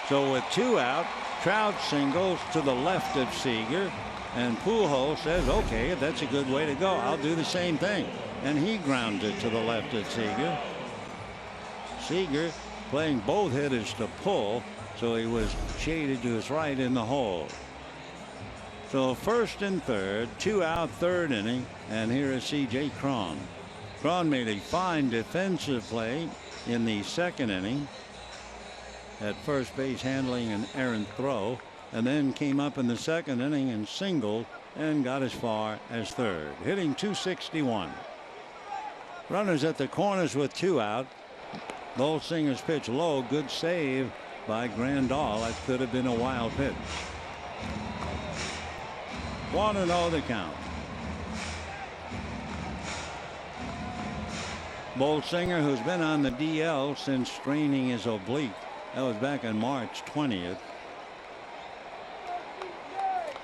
So with 2 out, Trout singles to the left of Seager, and Pujols says, okay, that's a good way to go. I'll do the same thing. And he grounded to the left of Seager. Seager playing both hitters to pull, so he was shaded to his right in the hole. So first and third, 2 out, third inning, and here is C.J. Cron. Cron made a fine defensive play in the second inning at first base, handling an errant throw, and then came up in the second inning and singled and got as far as third, hitting .261. Runners at the corners with 2 out. Bolsinger's pitch low. Good save by Grandal. That could have been a wild pitch. 1-0 the count. Bolsinger, who's been on the DL since straining his oblique. That was back on March 20th.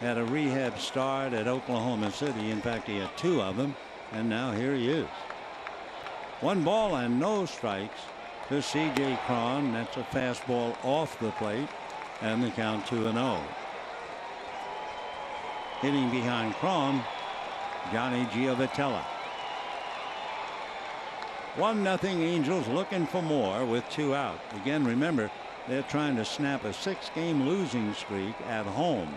Had a rehab start at Oklahoma City. In fact, he had 2 of them. And now here he is. 1 ball and no strikes to C.J. Cron. That's a fastball off the plate, and the count 2-0. Hitting behind Cron, Johnny Giovitella. 1-0 Angels, looking for more with 2 out. Again, remember, they're trying to snap a 6-game losing streak at home.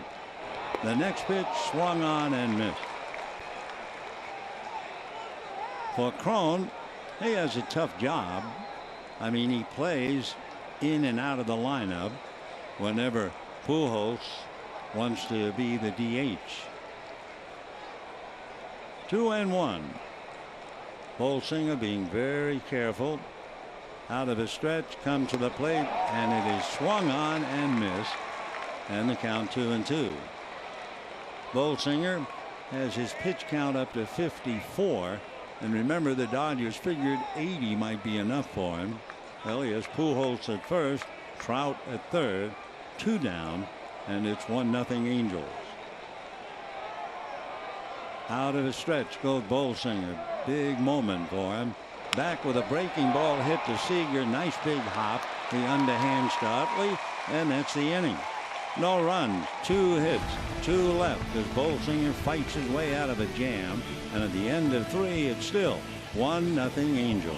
The next pitch swung on and missed. For Cron, he has a tough job. I mean, he plays in and out of the lineup whenever Pujols wants to be the DH. 2-1. Bolsinger being very careful. Out of his stretch, comes to the plate, and it is swung on and missed, and the count 2-2. Bolsinger has his pitch count up to 54. And remember, the Dodgers figured 80 might be enough for him. Well, he has Pujols at first, Trout at third, 2 down, and it's 1-0 Angels. Out of his stretch goes Bolsinger. Big moment for him. Back with a breaking ball hit to Seager. Nice big hop. The underhand to Utley, and that's the inning. No runs, 2 hits, 2 left as Bolsinger fights his way out of a jam. And at the end of 3, it's still 1-0 Angels.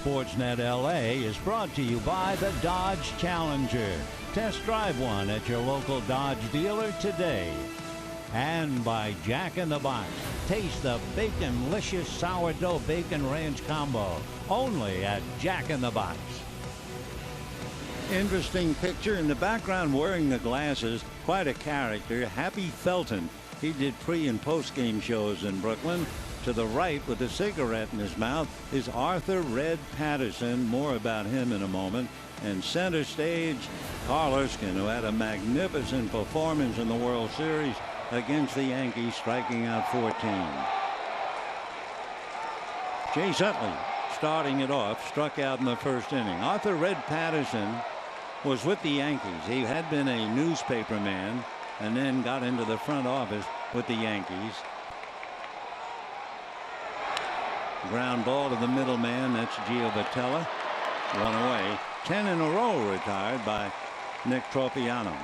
Sportsnet LA is brought to you by the Dodge Challenger. Test drive one at your local Dodge dealer today. And by Jack in the Box. Taste the Bacon-licious sourdough bacon ranch combo. Only at Jack in the Box. Interesting picture in the background wearing the glasses. Quite a character. Happy Felton. He did pre- and post-game shows in Brooklyn. To the right with a cigarette in his mouth is Arthur Red Patterson. More about him in a moment. And center stage, Carl Erskine, who had a magnificent performance in the World Series against the Yankees, striking out 14. Chase Utley starting it off, struck out in the first inning. Arthur Red Patterson was with the Yankees. He had been a newspaper man and then got into the front office with the Yankees. Ground ball to the middleman. That's Gio Vitella. One away. 10 in a row retired by Nick Tropiano.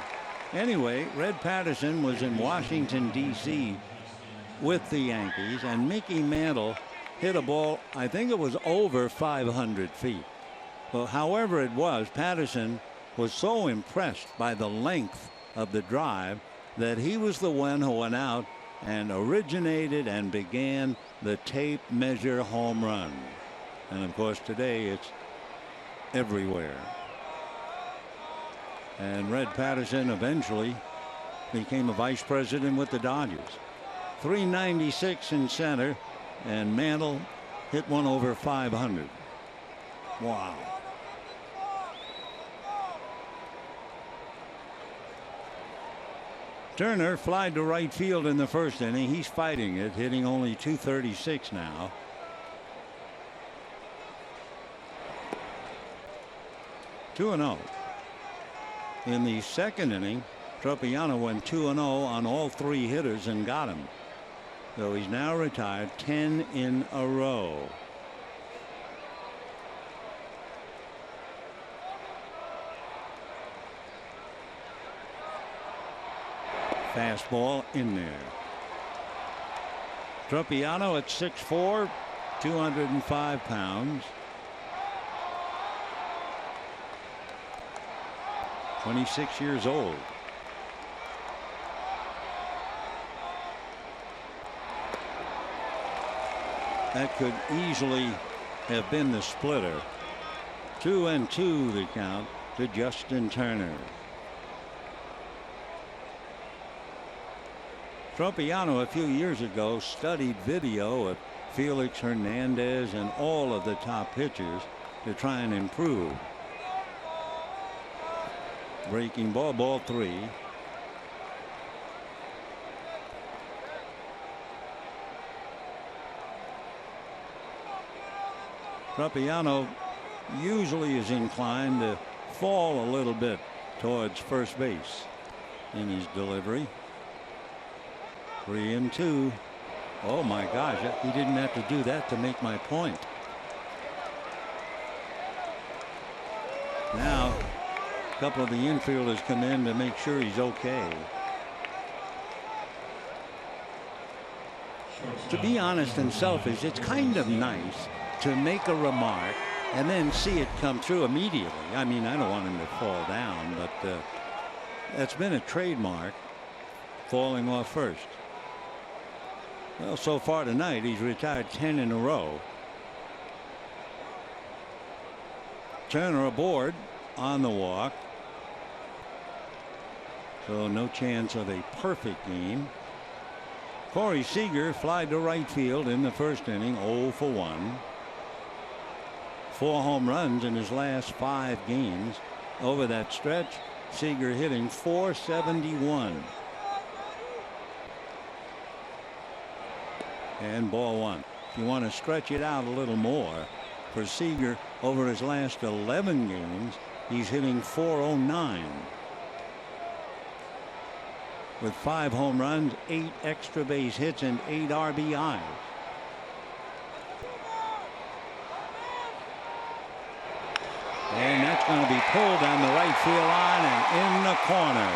Anyway, Red Patterson was in Washington, D.C. with the Yankees, and Mickey Mantle hit a ball, I think it was over 500 feet. Well, however it was, Patterson was so impressed by the length of the drive that he was the one who went out and originated and began the tape measure home run. And of course today it's everywhere. And Red Patterson eventually became a vice president with the Dodgers. 396 in center, and Mantle hit one over 500. Wow. Turner flied to right field in the first inning. He's fighting it, hitting only .236 now. Two and 0. In the second inning, Tropiano went 2-0 on all three hitters and got him. So he's now retired 10 in a row. Fastball in there. Tropiano at 6'4", 205 pounds. 26 years old. That could easily have been the splitter. 2-2 the count to Justin Turner. Tropiano a few years ago studied video of Felix Hernandez and all of the top pitchers to try and improve. Breaking ball, ball 3. Tropiano usually is inclined to fall a little bit towards first base in his delivery. 3-2. Oh my gosh, he didn't have to do that to make my point. Now a couple of the infielders come in to make sure he's okay. To be honest and selfish, it's kind of nice to make a remark and then see it come through immediately. I mean, I don't want him to fall down, but that's been a trademark, falling off first. Well, so far tonight he's retired 10 in a row. Turner aboard on the walk. So no chance of a perfect game. Corey Seager flied to right field in the first inning, 0 for 1. 4 home runs in his last 5 games. Over that stretch, Seager hitting .471. And ball 1. If you want to stretch it out a little more, for Seager over his last 11 games, he's hitting .409. With 5 home runs, 8 extra base hits, and 8 RBIs. And that's going to be pulled down the right field line and in the corner.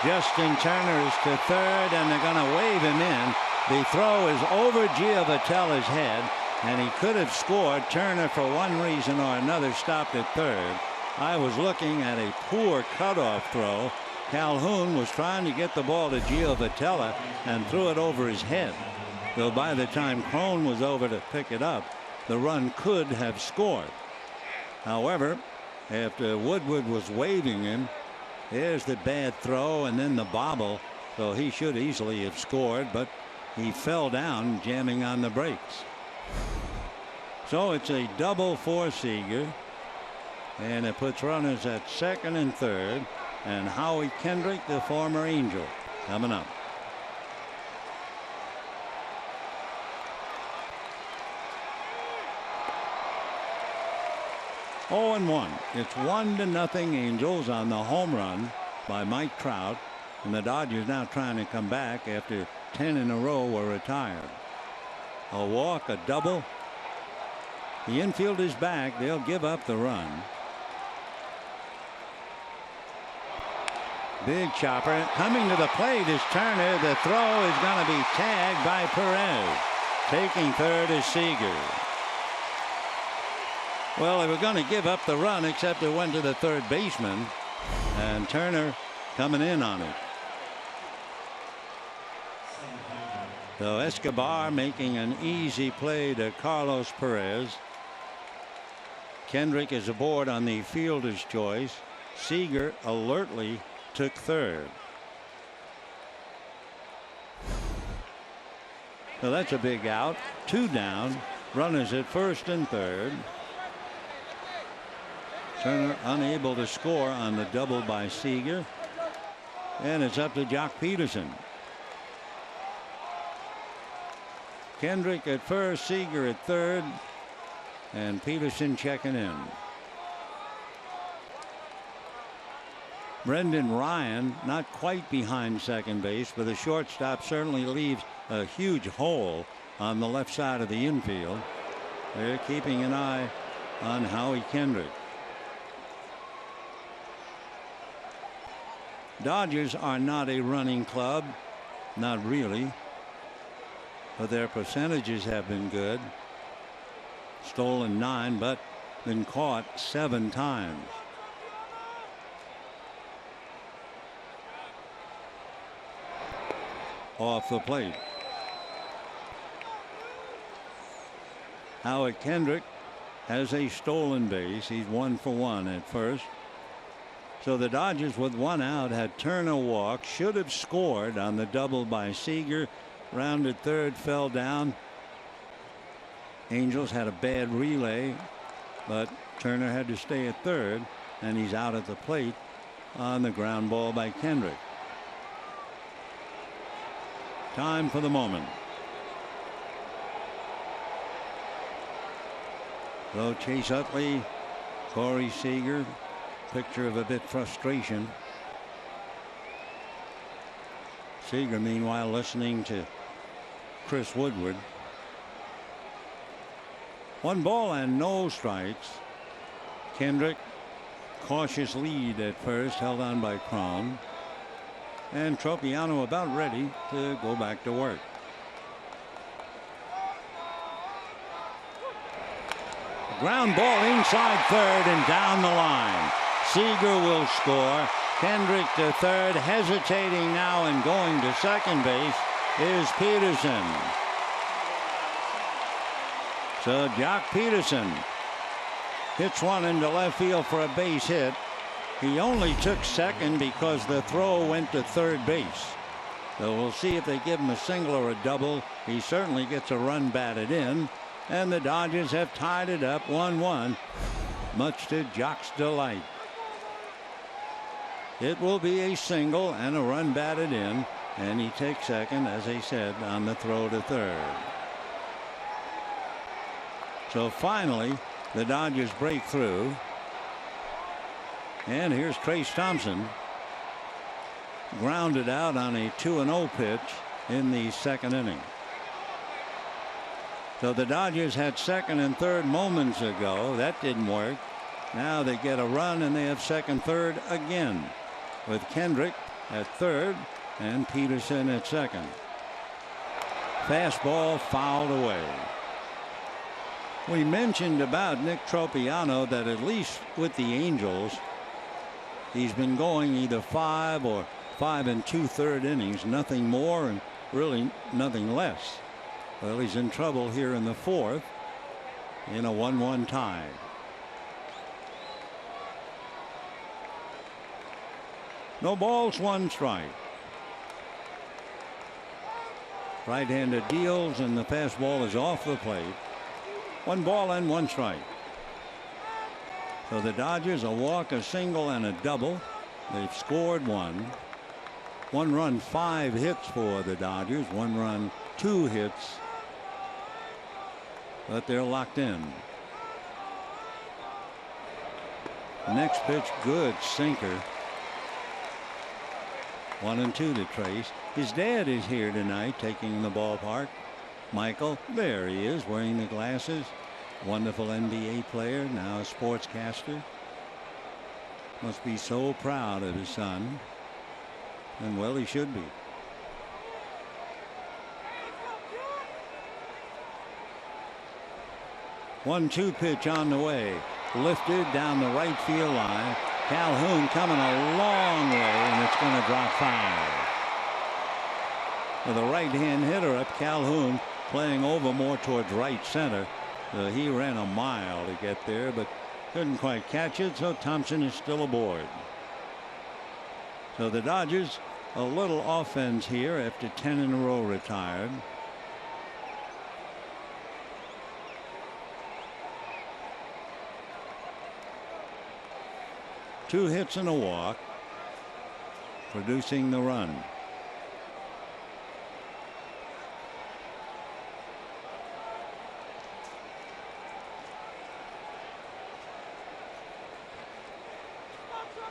Justin Turner is to third, and they're going to wave him in. The throw is over Gio Vitella's head. and he could have scored. Turner, for one reason or another, stopped at third. I was looking at a poor cutoff throw. Calhoun was trying to get the ball to Gio Vitella and threw it over his head. So by the time Cron was over to pick it up, the run could have scored. However, after Woodward was waving him, there's the bad throw and then the bobble. So he should easily have scored, but he fell down jamming on the brakes. So it's a double for Seager, and it puts runners at second and third, and Howie Kendrick, the former Angel, coming up. Oh, and 1. It's 1-0 Angels on the home run by Mike Trout, and the Dodgers now trying to come back after 10 in a row were retired. A walk, a double. The infield is back. They'll give up the run. Big chopper coming to the plate is Turner. The throw is going to be tagged by Perez. Taking third is Seager. Well, they were going to give up the run, except it went to the third baseman, and Turner coming in on it. So Escobar making an easy play to Carlos Perez. Kendrick is aboard on the fielder's choice. Seager alertly took third. So that's a big out. 2 down. Runners at first and third. Turner unable to score on the double by Seager. And it's up to Jock Peterson. Kendrick at first, Seager at third, and Peterson checking in. Brendan Ryan not quite behind second base, but the shortstop certainly leaves a huge hole on the left side of the infield. They're keeping an eye on Howie Kendrick. Dodgers are not a running club, not really, but their percentages have been good. Stolen 9, but been caught 7 times. Off the plate. Howard Kendrick has a stolen base. He's 1 for 1 at first. So the Dodgers, with 1 out, had Turner walk, should have scored on the double by Seager. Rounded third, fell down. Angels had a bad relay, but Turner had to stay at third, and he's out at the plate on the ground ball by Kendrick. Time for the moment. So Chase Utley, Corey Seager, picture of a bit frustration. Seager, meanwhile, listening to Chris Woodward. 1 ball and no strikes. Kendrick, cautious lead at first, held on by Cron. And Tropiano about ready to go back to work. Ground ball inside third and down the line. Seager will score. Kendrick to third, hesitating now and going to second base is Peterson. So Jock Peterson hits one into left field for a base hit. He only took second because the throw went to third base. So we'll see if they give him a single or a double. He certainly gets a run batted in, and the Dodgers have tied it up 1-1, much to Jock's delight. It will be a single and a run batted in, and he takes second, as I said, on the throw to third. So finally the Dodgers break through, and here's Trace Thompson, grounded out on a 2-0 pitch in the second inning. So the Dodgers had second and third moments ago. That didn't work. Now they get a run, and they have second, third again, with Kendrick at third and Peterson at second. Fastball fouled away. We mentioned about Nick Tropiano that at least with the Angels, he's been going either 5 or 5 2/3 innings, nothing more and really nothing less. Well, he's in trouble here in the 4th in a 1-1 tie. No balls, 1 strike. Right-hander deals and the fastball is off the plate. 1 ball and 1 strike. So the Dodgers a walk, a single and a double. They've scored 1. 1 run, 5 hits for the Dodgers. 1 run, 2 hits. But they're locked in. Next pitch, good sinker. 1-2 to Trace. His dad is here tonight taking the ballpark. Michael, there he is wearing the glasses. Wonderful NBA player, now a sportscaster. Must be so proud of his son. And well, he should be. One-two pitch on the way. Lifted down the right field line. Calhoun coming a long way, and it's going to drop foul. With a right-hand hitter up, Calhoun playing over more towards right center. He ran a mile to get there, but couldn't quite catch it, so Thompson is still aboard. So the Dodgers a little offense here after 10 in a row retired. Two hits and a walk, producing the run.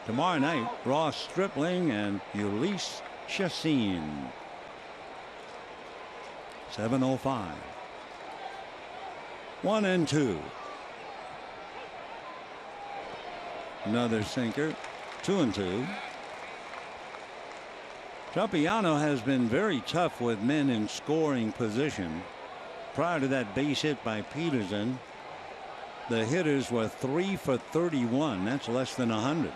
Tomorrow night, Ross Stripling and Ulysses Chassin. 7:05. 1-2. Another sinker. 2-2. Tropiano has been very tough with men in scoring position. Prior to that base hit by Peterson, the hitters were 3 for 31. That's less than 100.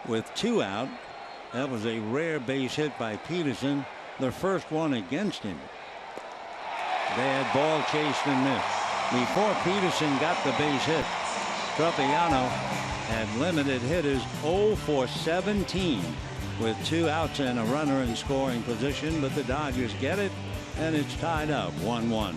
With 2 out, that was a rare base hit by Peterson, the first one against him. Bad ball chased and missed. Before Peterson got the base hit, Tropiano had limited hitters 0 for 17 with 2 outs and a runner in scoring position, but the Dodgers get it and it's tied up 1-1.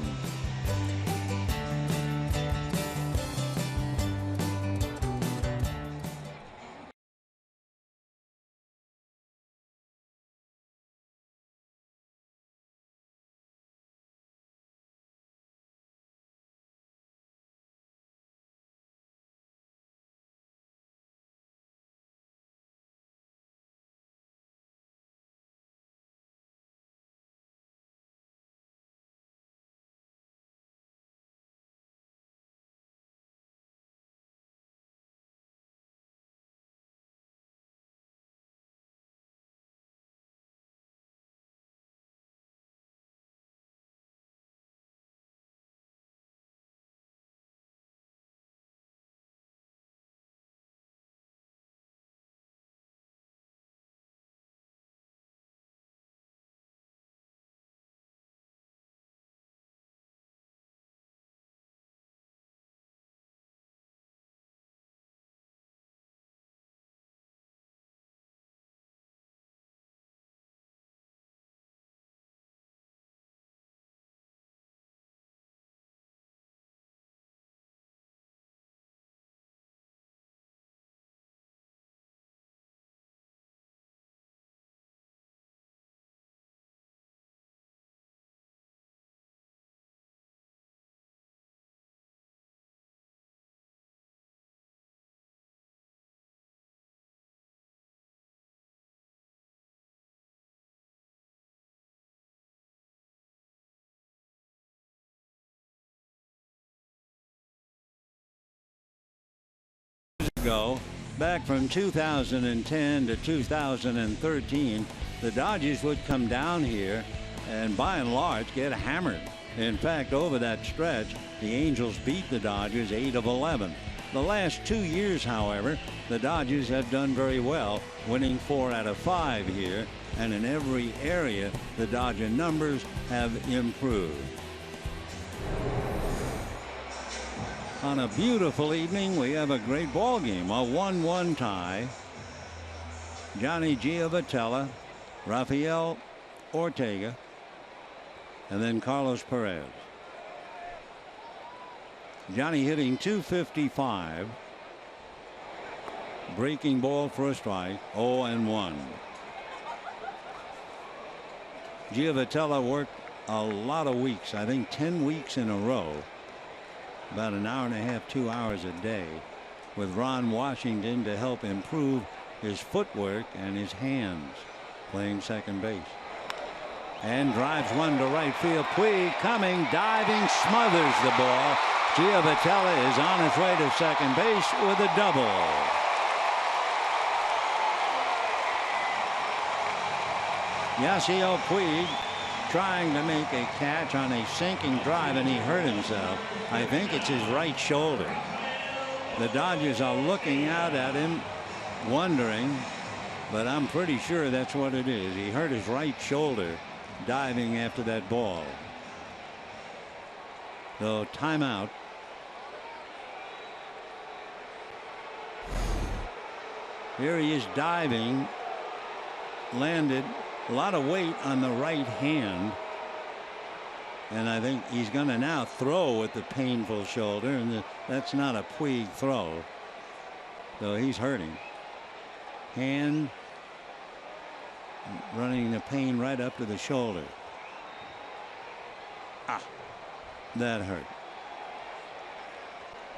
Ago, back from 2010 to 2013, the Dodgers would come down here and by and large get hammered. In fact, over that stretch, the Angels beat the Dodgers 8 of 11. The last 2 years, however, the Dodgers have done very well, winning 4 out of 5 here, and in every area, the Dodger numbers have improved. On a beautiful evening, we have a great ball game, a 1-1 tie. Johnny Giovatella, Rafael Ortega, and then Carlos Perez. Johnny hitting .255. Breaking ball for a strike, 0-1. Giovatella worked a lot of weeks, I think 10 weeks in a row, about an hour and a half, 2 hours a day, with Ron Washington to help improve his footwork and his hands playing second base. And drives one to right field. Puig coming, diving, smothers the ball. Giovatella is on his way to second base with a double. Yasiel Puig trying to make a catch on a sinking drive, and he hurt himself. I think it's his right shoulder. The Dodgers are looking out at him, wondering, but I'm pretty sure that's what it is. He hurt his right shoulder diving after that ball. So timeout. Here he is diving, landed a lot of weight on the right hand, and I think he's going to now throw with the painful shoulder, and that's not a Puig throw, so he's hurting. Hand running the pain right up to the shoulder. Ah, that hurt.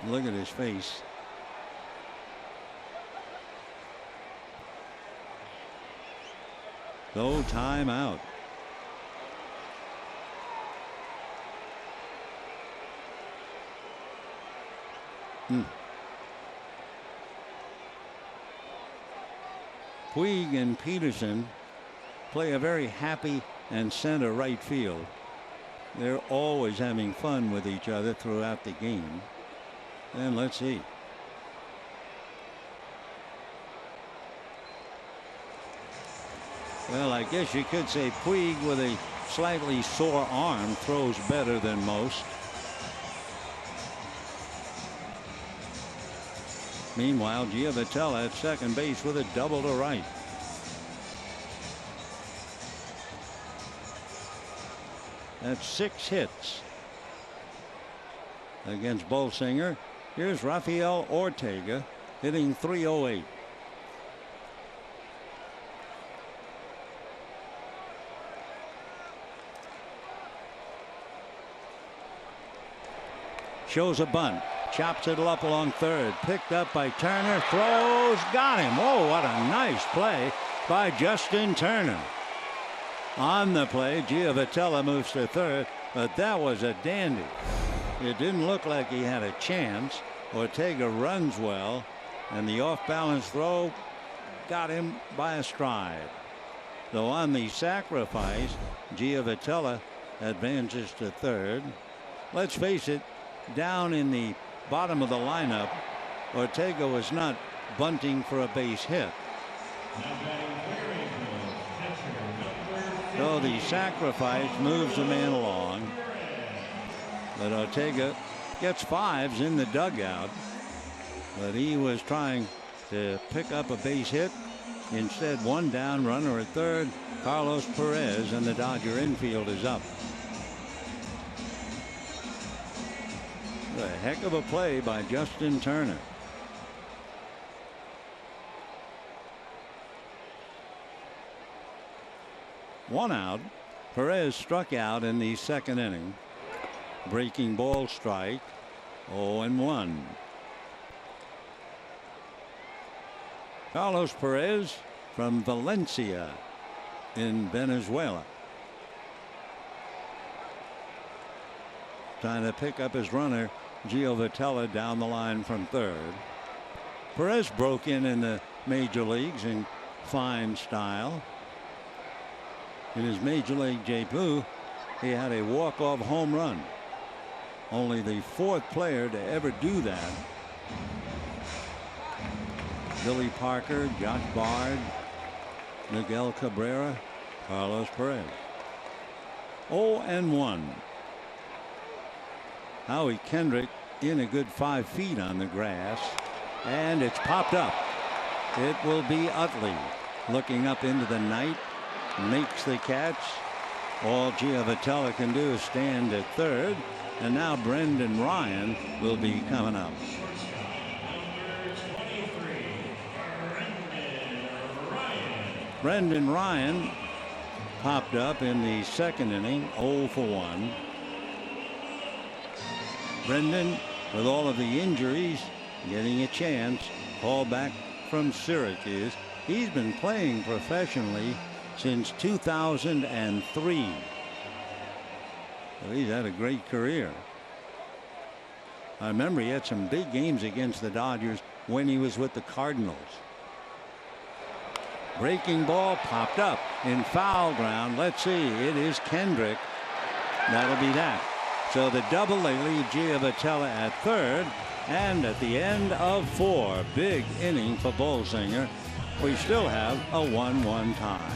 Look at his face. So timeout. Puig and Peterson play a very happy and center right field. They're always having fun with each other throughout the game. And let's see. Well, I guess you could say Puig with a slightly sore arm throws better than most. Meanwhile, Giovatella at second base with a double to right. That's 6 hits against Bolsinger. Here's Rafael Ortega hitting .308. Shows a bunt, chops it up along third, picked up by Turner, throws, got him. Oh, what a nice play by Justin Turner. On the play, Giovatella moves to third, but that was a dandy. It didn't look like he had a chance. Ortega runs well, and the off-balance throw got him by a stride. So on the sacrifice, Giovatella advances to third. Let's face it, down in the bottom of the lineup, Ortega was not bunting for a base hit. So the sacrifice moves the man along, but Ortega gets 5s in the dugout, but he was trying to pick up a base hit. Instead, one down, runner at third, Carlos Perez, and the Dodger infield is up. A heck of a play by Justin Turner. One out. Perez struck out in the second inning. Breaking ball strike. 0-1. Carlos Perez from Valencia in Venezuela. Trying to pick up his runner, Giovatella, down the line from third. Perez broke in the major leagues in fine style. In his major league debut, he had a walk-off home run. Only the 4th player to ever do that. Billy Parker, Josh Bard, Miguel Cabrera, Carlos Perez. 0-1. Howie Kendrick in a good 5 feet on the grass, and it's popped up. It will be Utley looking up into the night, makes the catch. All Giovatelli can do is stand at third, and now Brendan Ryan will be coming up. Brendan Ryan popped up in the 2nd inning, 0 for 1. Brendan, with all of the injuries, getting a chance. Called back from Syracuse. He's been playing professionally since 2003. So he's had a great career. I remember he had some big games against the Dodgers when he was with the Cardinals. Breaking ball popped up in foul ground. Let's see. It is Kendrick. That'll be that. So the double, they leave Giovatelli at third. And at the end of 4, big inning for Bolsinger. We still have a 1-1 tie.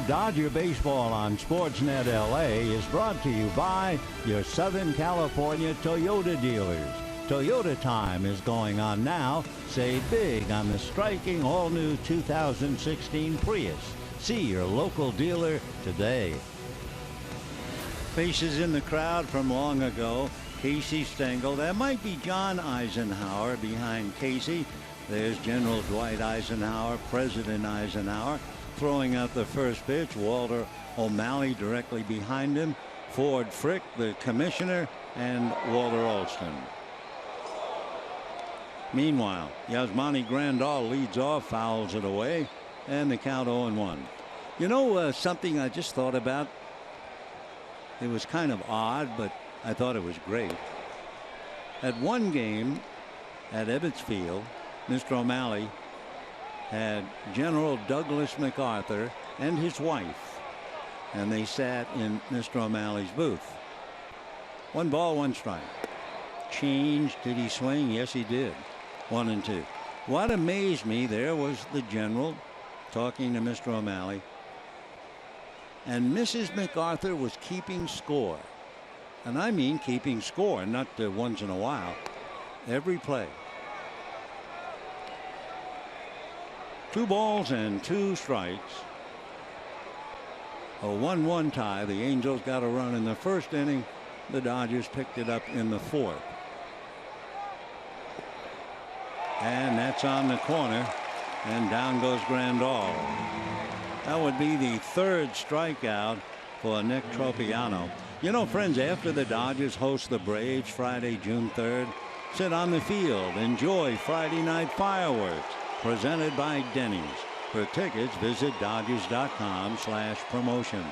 Dodger Baseball on Sportsnet LA is brought to you by your Southern California Toyota dealers. Toyota time is going on now. Save big on the striking all-new 2016 Prius. See your local dealer today. Faces in the crowd from long ago. Casey Stengel. That might be John Eisenhower behind Casey. There's General Dwight Eisenhower, President Eisenhower, throwing out the first pitch. Walter O'Malley directly behind him. Ford Frick, the commissioner, and Walter Alston. Meanwhile, Yasmani Grandal leads off, fouls it away, and the count 0-1. You know, something I just thought about. It was kind of odd, but I thought it was great. At one game at Ebbets Field, Mr. O'Malley had General Douglas MacArthur and his wife, and they sat in Mr. O'Malley's booth. 1 ball, 1 strike. Changed. Did he swing? Yes, he did. 1-2. What amazed me there was the general talking to Mr. O'Malley, and Mrs. MacArthur was keeping score. And I mean keeping score, not once in a while. Every play. 2 balls and 2 strikes. A 1-1 tie. The Angels got a run in the first inning. The Dodgers picked it up in the 4th. And that's on the corner. And down goes Grandal. That would be the 3rd strikeout for Nick Tropiano. You know, friends, after the Dodgers host the Braves Friday, June 3rd, sit on the field, enjoy Friday night fireworks, presented by Denny's. For tickets, visit Dodgers.com/promotions.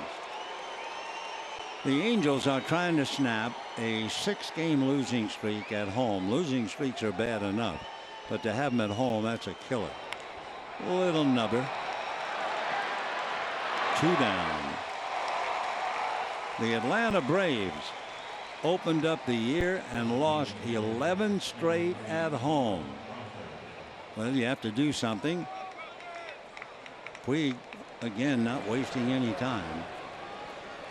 The Angels are trying to snap a 6-game losing streak at home. Losing streaks are bad enough, but to have them at home, that's a killer. Little nubber. 2 down. The Atlanta Braves opened up the year and lost 11 straight at home. Well, you have to do something. Puig again not wasting any time.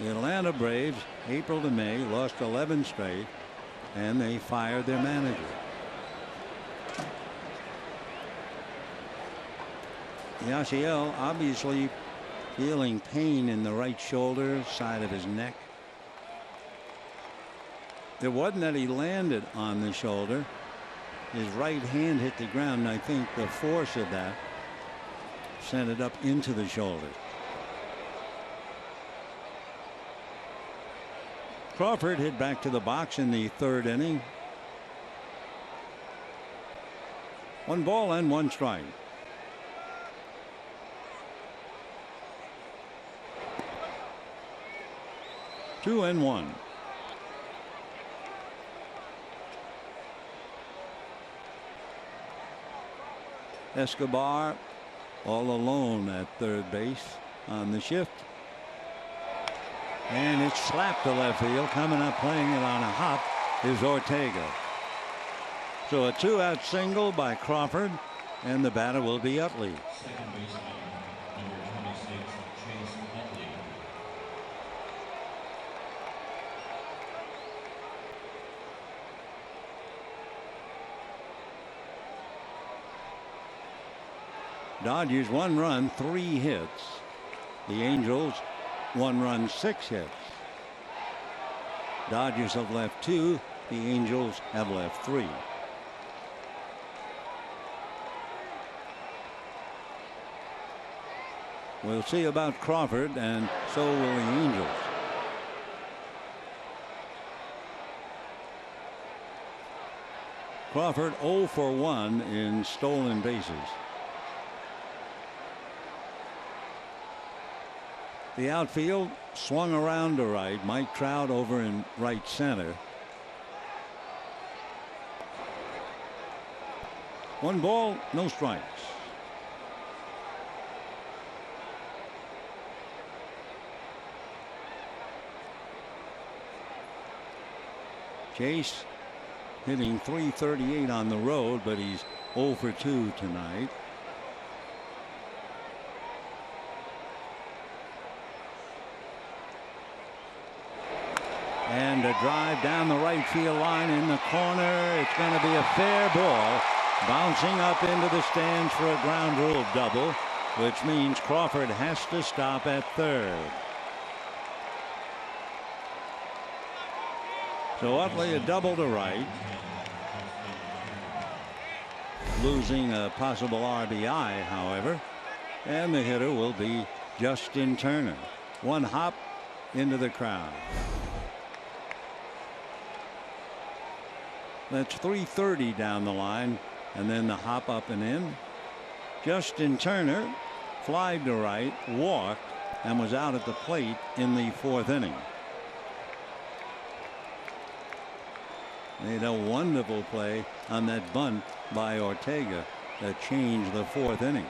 The Atlanta Braves, April to May, lost 11 straight, and they fired their manager. Yasiel obviously feeling pain in the right shoulder side of his neck. It wasn't that he landed on the shoulder. His right hand hit the ground, and I think the force of that sent it up into the shoulder. Crawford hit back to the box in the 3rd inning. 1 ball and 1 strike. Two and one. Escobar all alone at 3rd base on the shift. And it's slapped to left field. Coming up playing it on a hop is Ortega. So a 2-out single by Crawford, and the batter will be Utley. Second baseman, number 26, Chase Utley. Dodgers 1 run, 3 hits. The Angels 1 run, 6 hits. Dodgers have left 2. The Angels have left 3. We'll see about Crawford, and so will the Angels. Crawford 0 for 1 in stolen bases. The outfield swung around to right. Mike Trout over in right center. 1 ball, no strikes. Chase hitting .338 on the road, but he's 0 for 2 tonight. And a drive down the right field line in the corner. It's going to be a fair ball. Bouncing up into the stands for a ground rule double, which means Crawford has to stop at 3rd. So Utley a double to right. Losing a possible RBI, however. And the hitter will be Justin Turner. 1 hop into the crowd. That's .330 down the line, and then the hop up and in. Justin Turner flied to right, walked, and was out at the plate in the 4th inning. Made a wonderful play on that bunt by Ortega that changed the 4th inning.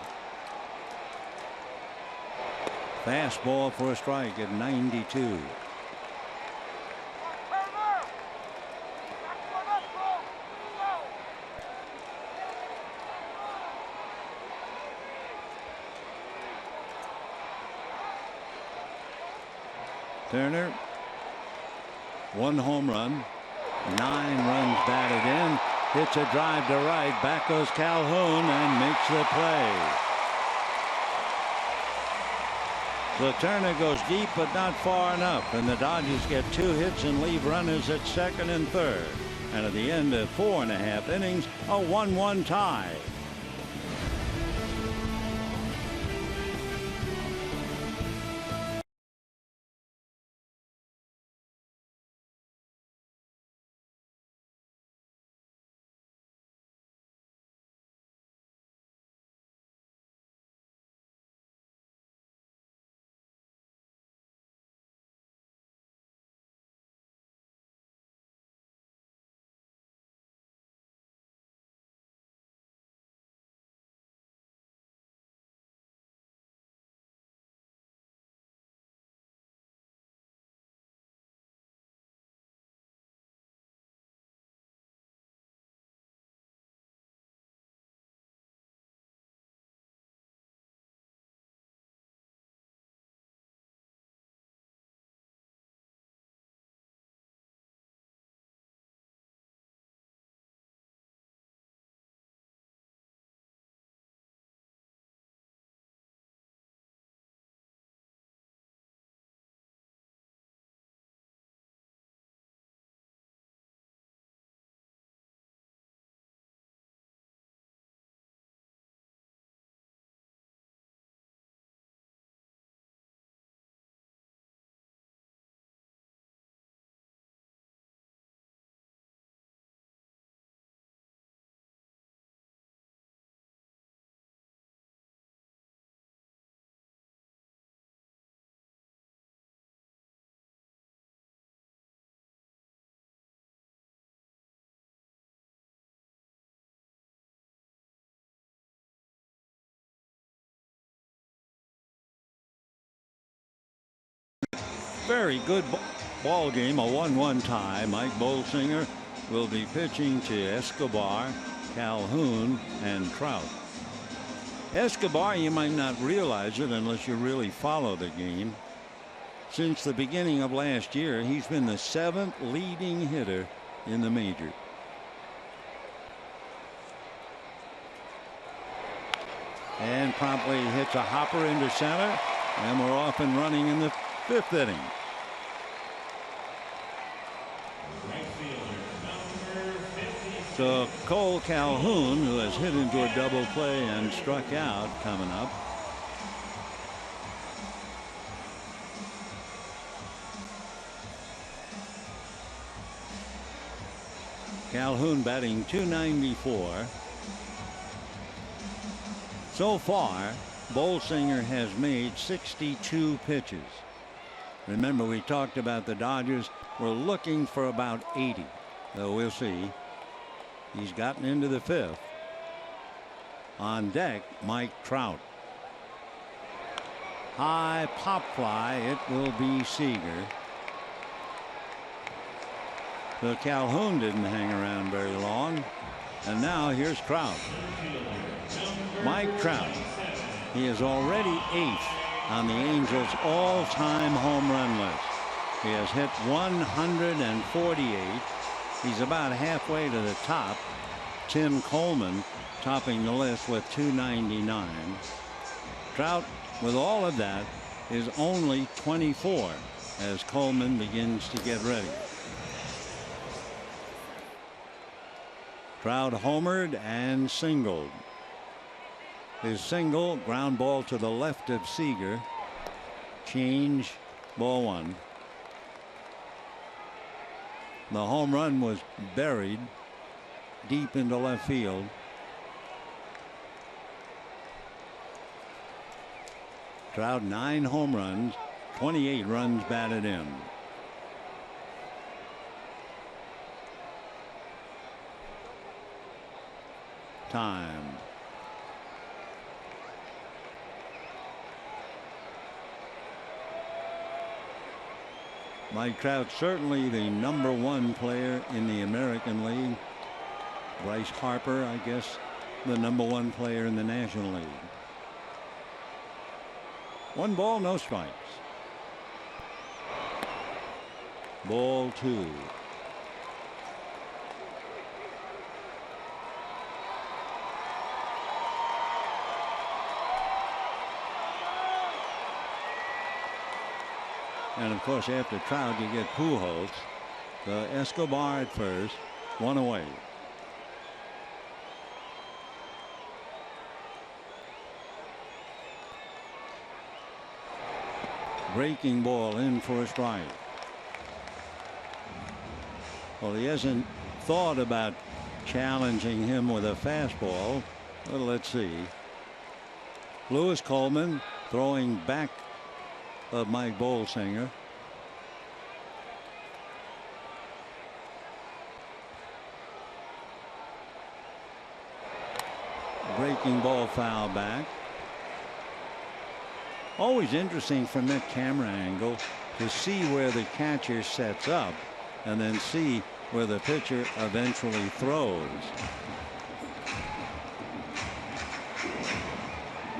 Fastball for a strike at 92. Turner, 1 home run, 9 runs batted in, hits a drive to right, back goes Calhoun and makes the play. So Turner goes deep but not far enough, and the Dodgers get 2 hits and leave runners at 2nd and 3rd. And at the end of 4.5 innings, a 1-1 tie. Very good ball game, a 1-1 tie. Mike Bolsinger will be pitching to Escobar, Calhoun, and Trout. Escobar, you might not realize it unless you really follow the game. Since the beginning of last year, he's been the 7th leading hitter in the major. And promptly hits a hopper into center, and we're off and running in the 5th inning. So Cole Calhoun, who has hit into a double play and struck out, coming up. Calhoun batting .294. So far, Bolsinger has made 62 pitches. Remember, we talked about the Dodgers were looking for about 80. So we'll see. He's gotten into the 5th. On deck, Mike Trout. High pop fly. It will be Seager. So Calhoun didn't hang around very long. And now here's Trout. Mike Trout. He is already 8th on the Angels all-time home run list. He has hit 148. He's about halfway to the top. Tim Coleman topping the list with 299. Trout, with all of that, is only 24 as Coleman begins to get ready. Trout homered and singled. His single, ground ball to the left of Seager. Change, ball 1. The home run was buried deep into left field. Trout 9 home runs, 28 runs batted in. Time. Mike Trout certainly the #1 player in the American League. Bryce Harper, I guess, the #1 player in the National League. 1 ball, no strikes. Ball 2. And of course, after Trout, you get Pujols. So Escobar at first, 1 away. Breaking ball in for a strike. Well, he hasn't thought about challenging him with a fastball. Well, let's see. Lewis Coleman throwing back of Mike Bolsinger. Breaking ball foul back. Always interesting from that camera angle to see where the catcher sets up and then see where the pitcher eventually throws.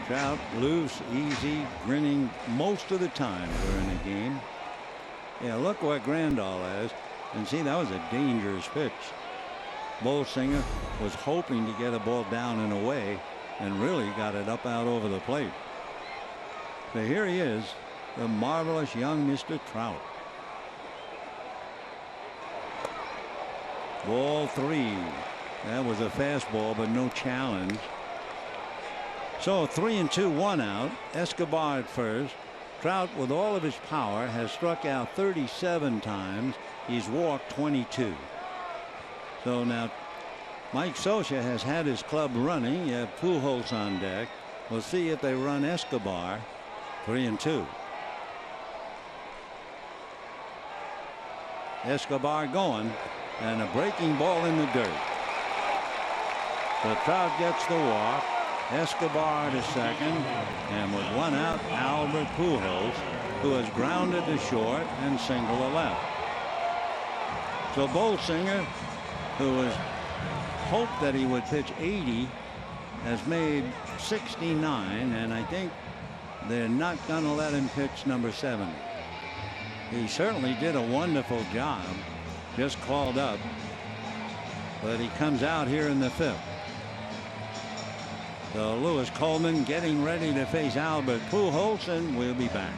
Trout loose, easy, grinning most of the time during the game. Yeah, look what Grandal has. And see, that was a dangerous pitch. Bolsinger was hoping to get a ball down and away and really got it up out over the plate. So here he is, the marvelous young Mr. Trout. Ball 3. That was a fastball, but no challenge. So 3-2, 1 out. Escobar at first. Trout, with all of his power, has struck out 37 times. He's walked 22. So now Mike Scioscia has had his club running. You have Pujols on deck. We'll see if they run Escobar. 3-2. Escobar going, and a breaking ball in the dirt. So Trout gets the walk. Escobar to second, and with one out, Albert Pujols, who has grounded to short and single to left. So Bolsinger, who was hoped that he would pitch 80, has made 69, and I think they're not going to let him pitch number 70. He certainly did a wonderful job, just called up, but he comes out here in the 5th. So Lewis Coleman getting ready to face Albert Pujols, and we'll be back.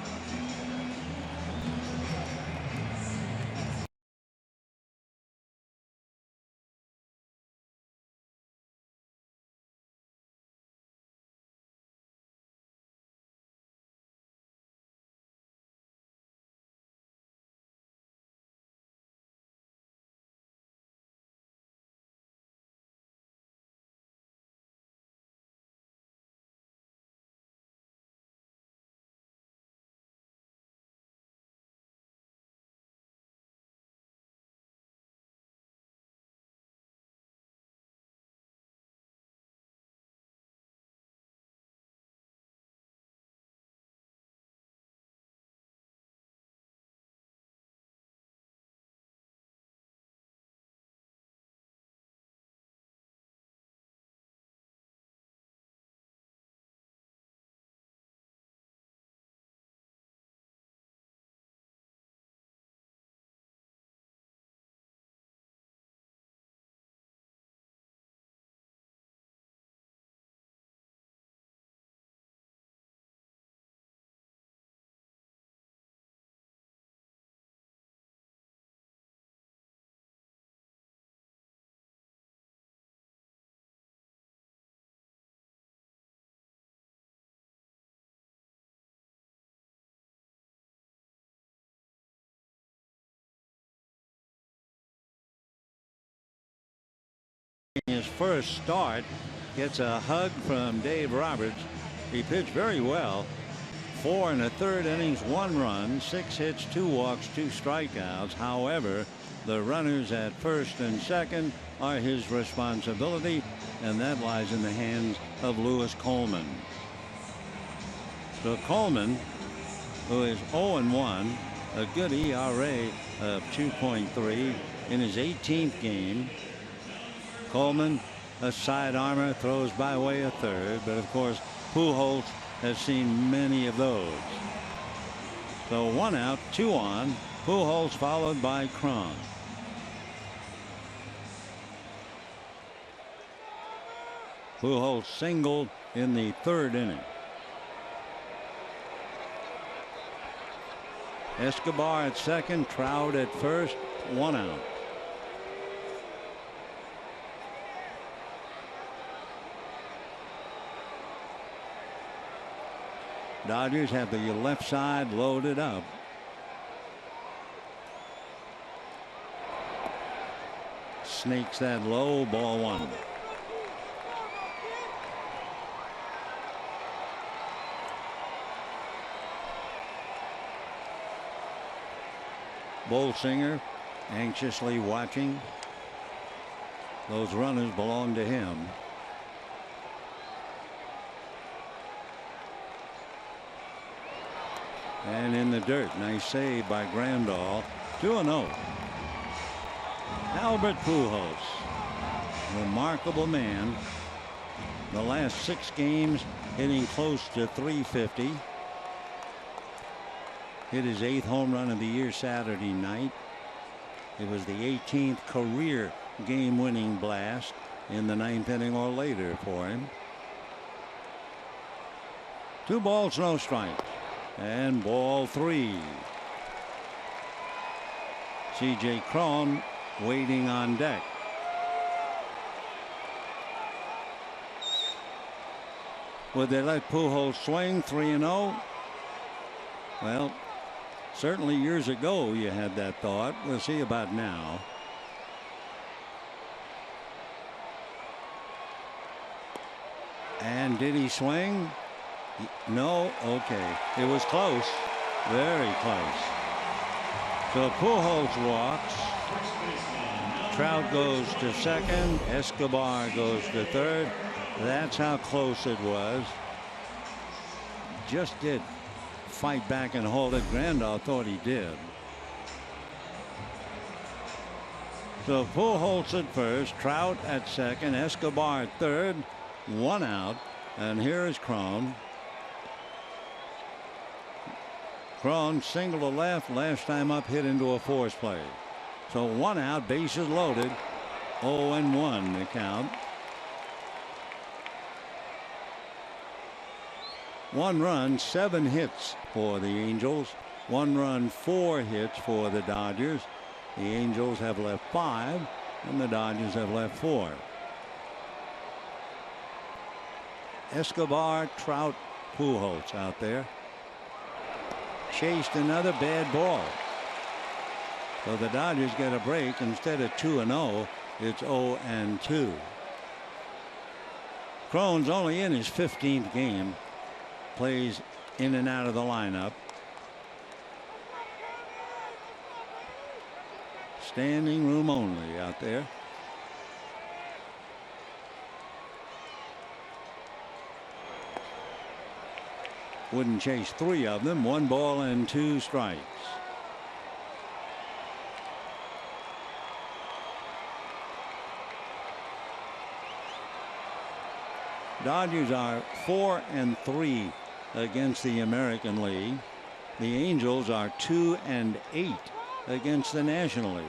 His first start, gets a hug from Dave Roberts. He pitched very well. 4 1/3 innings, 1 run, 6 hits, 2 walks, 2 strikeouts. However, the runners at first and second are his responsibility, and that lies in the hands of Lewis Coleman. So Coleman, who is 0-1, a good ERA of 2.3 in his 18th game. Coleman, a side armor, throws by way of third, but of course Pujols has seen many of those. So 1 out, 2 on. Pujols followed by Cron. Pujols singled in the 3rd inning. Escobar at second, Trout at first, 1 out. Dodgers have the left side loaded up. Sneaks that low, ball 1. Bolsinger anxiously watching. Those runners belong to him. And in the dirt, nice save by Grandal. 2-0. Albert Pujols, remarkable man. The last 6 games hitting close to .350. Hit his 8th home run of the year Saturday night. It was the 18th career game-winning blast in the 9th inning or later for him. 2 balls, no strikes. And ball 3. C.J. Cron waiting on deck. Would they let Pujols swing? 3-0? Well, certainly years ago you had that thought. We'll see about now. And did he swing? No. Okay. It was close. Very close. So Pujols walks. Trout goes to second. Escobar goes to third. That's how close it was. Just did fight back and hold it. Grandal thought he did. So Pujols at first, Trout at second, Escobar at third, 1 out, and here is Cron. Cron single to left, last time up, hit into a force play. So 1 out, bases loaded, 0-1 the count. 1 run, 7 hits for the Angels. 1 run, 4 hits for the Dodgers. The Angels have left 5 and the Dodgers have left 4. Escobar, Trout, Pujols out there. Chased another bad ball. So the Dodgers get a break. Instead of 2-0, it's 0-2. Cron's only in his 15th game. Plays in and out of the lineup. Standing room only out there. Wouldn't chase 3 of them. 1 ball and 2 strikes. Dodgers are 4-3 against the American League. The Angels are 2-8 against the National League.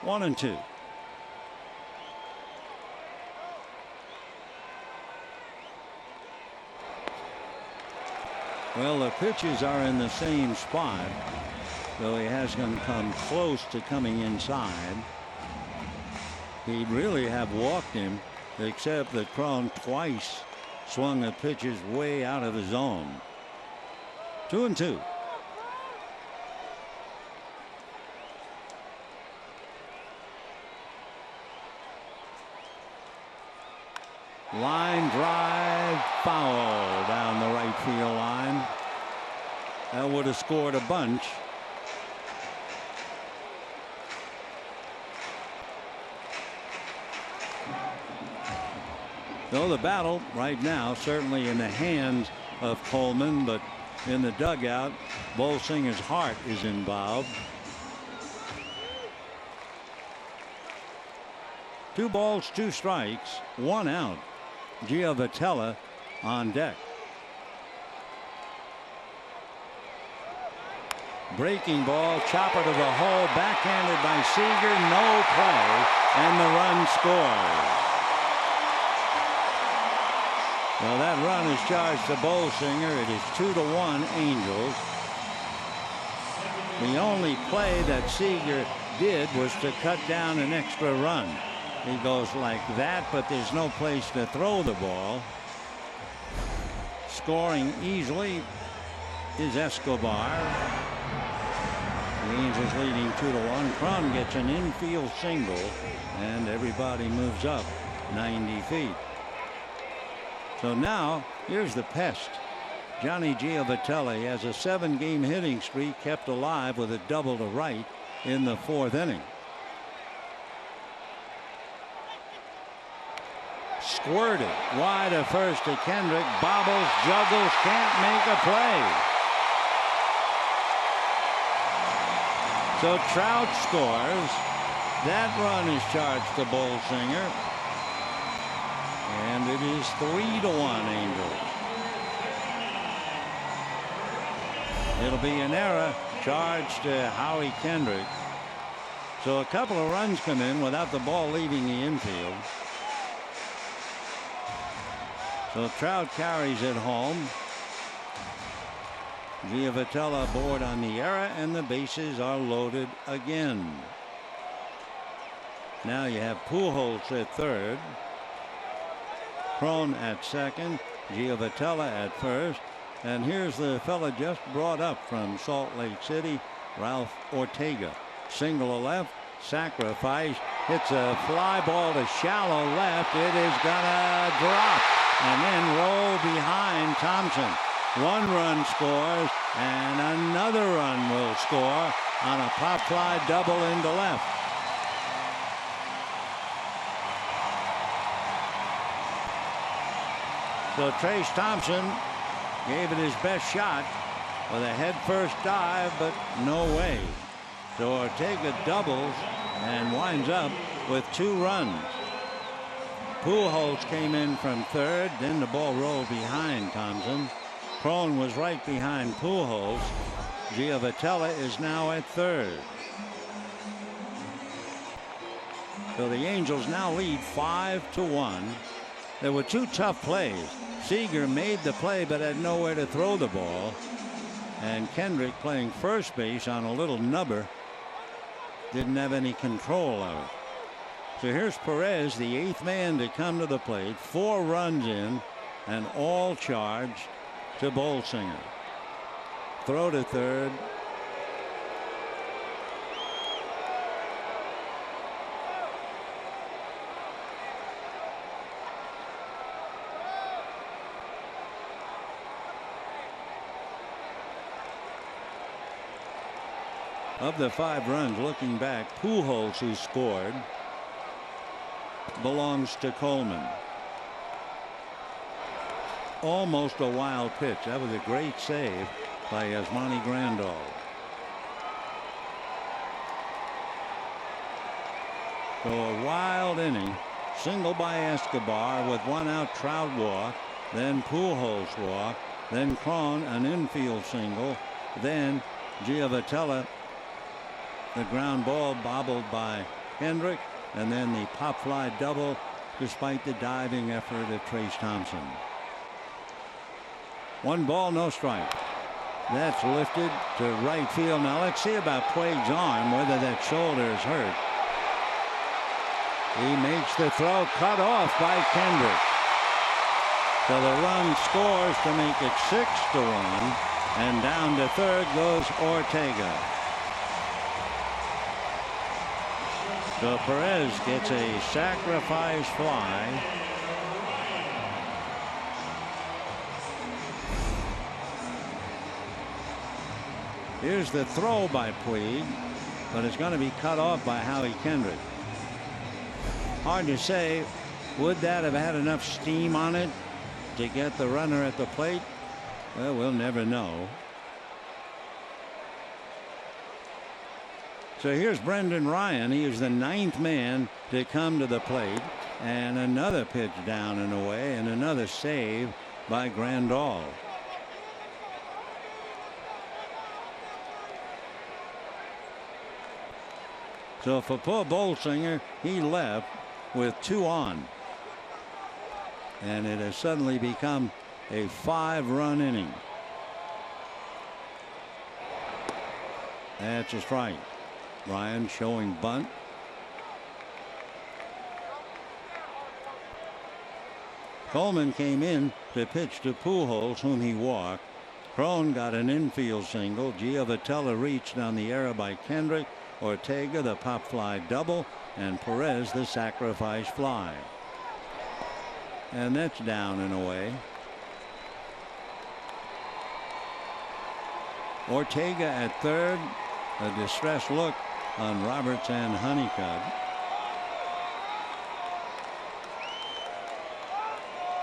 1-2. Well, the pitches are in the same spot, though he hasn't come close to coming inside. He'd really have walked him, except that Cron twice swung the pitches way out of the zone. 2-2. Line drive, foul down the right field line. That would have scored a bunch. So the battle right now certainly in the hands of Coleman, but in the dugout, Bolsinger's heart is involved. 2 balls, 2 strikes, 1 out. Giovatelli on deck. Breaking ball, chopper to the hole, backhanded by Seager, no play, and the run scores. Well, that run is charged to Bolsinger. It is 2-1 Angels. The only play that Seager did was to cut down an extra run. He goes like that, but there's no place to throw the ball. Scoring easily is Escobar. The Angels leading 2-1. Cron gets an infield single, and everybody moves up 90 feet. So now here's the pest. Johnny Giovatelli has a 7-game hitting streak kept alive with a double to right in the 4th inning. Squirted wide of first to Kendrick. Bobbles, juggles, can't make a play. So Trout scores. That run is charged to Bolsinger. And it is 3-1 Angels. It'll be an error charged to Howie Kendrick. So a couple of runs come in without the ball leaving the infield. So Trout carries it home. Giovatelli aboard on the error, and the bases are loaded again. Now you have Pujols at third. Cron at second. Giovatelli at first. And here's the fella just brought up from Salt Lake City, Ralph Ortega. Single to left, sacrifice, hits a fly ball to shallow left. It is gonna drop and then roll behind Thompson. 1 run scores, and another run will score on a pop fly double into left. So Trace Thompson gave it his best shot with a head-first dive, but no way. So Ortega doubles and winds up with 2 runs. Pujols came in from third, then the ball rolled behind Thompson. Cron was right behind Pujols. Giovitella is now at third. So the Angels now lead 5-1. There were 2 tough plays. Seager made the play but had nowhere to throw the ball. And Kendrick, playing first base on a little nubber, didn't have any control of it. So here's Perez, the 8th man to come to the plate. 4 runs in and all charged to Bolsinger. Throw to third. Of the 5 runs, looking back, Pujols, who scored, belongs to Coleman. Almost a wild pitch. That was a great save by Yasmani Grandal. So a wild inning. Single by Escobar with 1 out. Trout walk, then Pujols walk, then Cron an infield single, then Giovitella the ground ball bobbled by Kendrick, and then the pop fly double despite the diving effort of Trace Thompson. 1 ball, no strike. That's lifted to right field. Now let's see about Puig's arm, whether that shoulder is hurt. He makes the throw, cut off by Kendrick. So the run scores to make it 6-1, and down to third goes Ortega. So Perez gets a sacrifice fly. Here's the throw by Puig, but it's going to be cut off by Howie Kendrick. Hard to say. Would that have had enough steam on it to get the runner at the plate? Well, we'll never know. So here's Brendan Ryan. He is the 9th man to come to the plate, and another pitch down and away, and another save by Grandal. So for poor Bolsinger, he left with 2 on, and it has suddenly become a 5-run inning. That's a strike. Ryan showing bunt. Coleman came in to pitch to Pujols, whom he walked. Cron got an infield single. Giovitella reached on the error by Kendrick. Ortega the pop fly double, and Perez the sacrifice fly. And that's down and away. Ortega at third. A distressed look on Roberts and Honeycutt.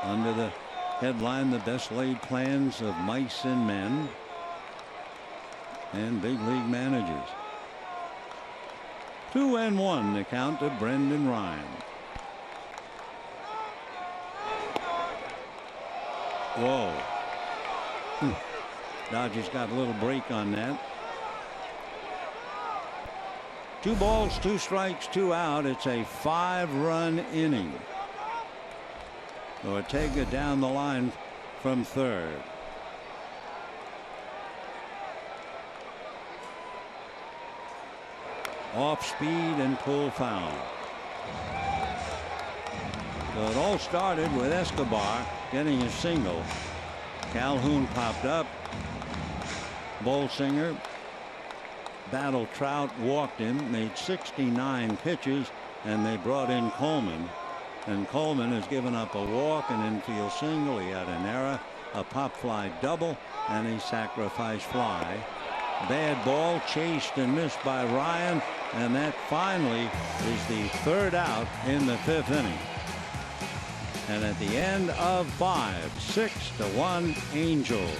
Under the headline, the best laid plans of mice and men and big league managers. 2-1 the count to Brendan Ryan. Whoa. Dodgers got a little break on that. 2 balls, 2 strikes, 2 out. It's a 5-run inning. Ortega down the line from third. Off speed and pull foul. So it all started with Escobar getting a single. Calhoun popped up. Bolsinger battled Trout, walked him, made 69 pitches, and they brought in Coleman. And Coleman has given up a walk, an infield single. He had an error, a pop fly double, and a sacrifice fly. Bad ball, chased and missed by Ryan, and that finally is the 3rd out in the 5th inning. And at the end of 5, 6-1 Angels.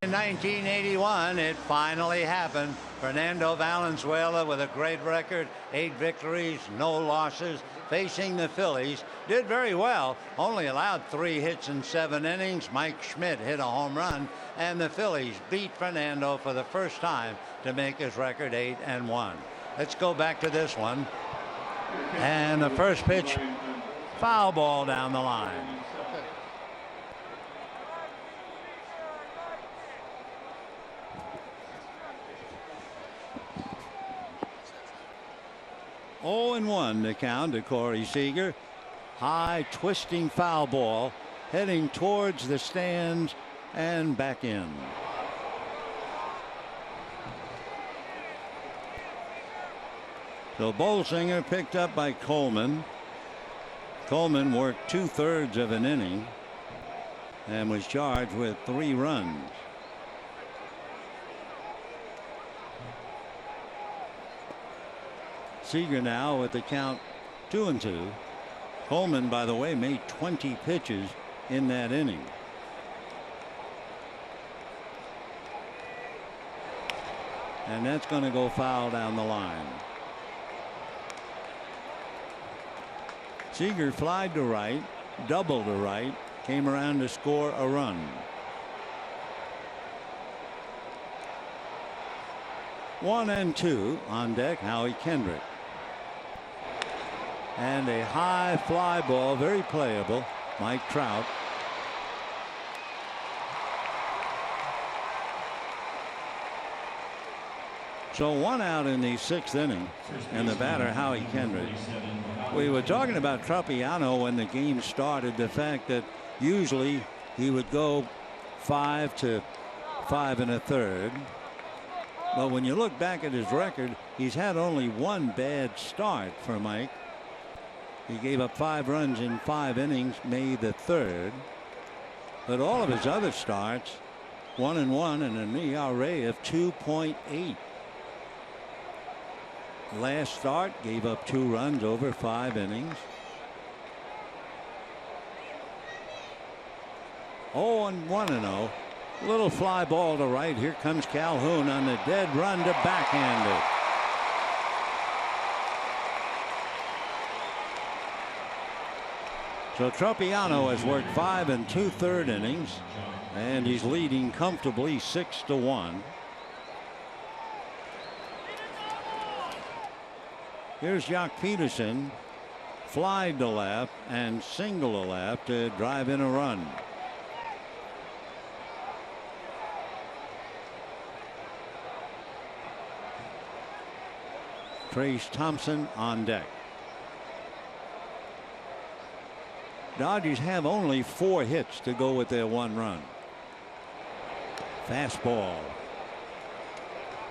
In 1981, it finally happened. Fernando Valenzuela, with a great record, 8 victories, no losses, facing the Phillies, did very well. Only allowed 3 hits in 7 innings. Mike Schmidt hit a home run, and the Phillies beat Fernando for the first time to make his record 8-1. Let's go back to this one. And the first pitch, foul ball down the line. Oh, and 1 to count to Corey Seager. High twisting foul ball heading towards the stands and back in. So Bolsinger picked up by Coleman. Coleman worked 2/3 of an inning and was charged with 3 runs. Seager now with the count 2-2. Coleman, by the way, made 20 pitches in that inning. And that's going to go foul down the line. Seager flied to right, doubled to right, came around to score a run. One and 2 on deck, Howie Kendrick. And a high fly ball, very playable, Mike Trout. So 1 out in the 6th inning, and the batter Howie Kendrick. We were talking about Tropiano when the game started, the fact that usually he would go 5 to 5 1/3. But when you look back at his record, he's had only 1 bad start for Mike. He gave up 5 runs in 5 innings, May the 3rd. But all of his other starts, 1-1 and an ERA of 2.8. Last start gave up 2 runs over 5 innings. 0-1-0. Little fly ball to right. Here comes Calhoun on the dead run to backhand it. So Tropiano has worked 5 2/3 innings, and he's leading comfortably 6-1. Here's Jock Peterson, flied to left and single to left to drive in a run. Trace Thompson on deck. Dodgers have only 4 hits to go with their 1 run. Fastball.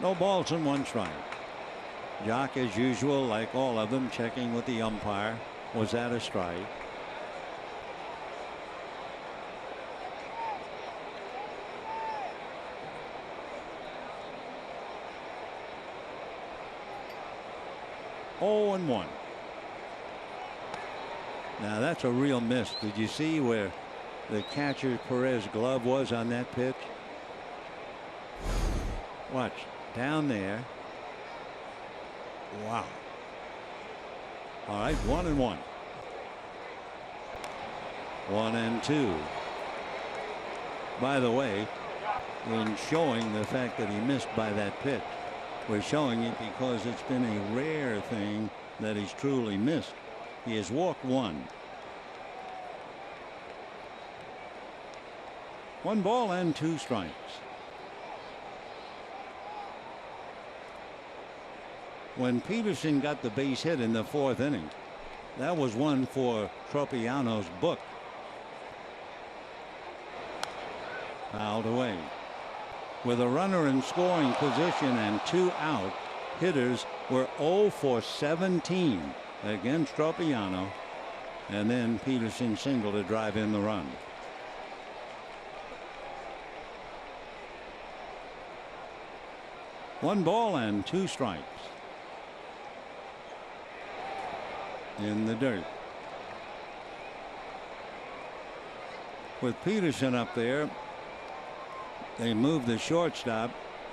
No balls and 1 strike. Jock, as usual, like all of them, checking with the umpire. Was that a strike? Oh, and 1. Now that's a real miss. Did you see where the catcher Perez glove was on that pitch? Watch down there. Wow. All right, 1 and 1. 1 and 2. By the way, in showing the fact that he missed by that pitch, we're showing it because it's been a rare thing that he's truly missed. He has walked 1. 1 ball and 2 strikes. When Peterson got the base hit in the 4th inning, that was one for Tropiano's book. Fouled away. With a runner in scoring position and 2 out, hitters were 0 for 17 against Tropiano, and then Peterson singled to drive in the run. One ball and 2 strikes. In the dirt. With Peterson up there, they moved the shortstop,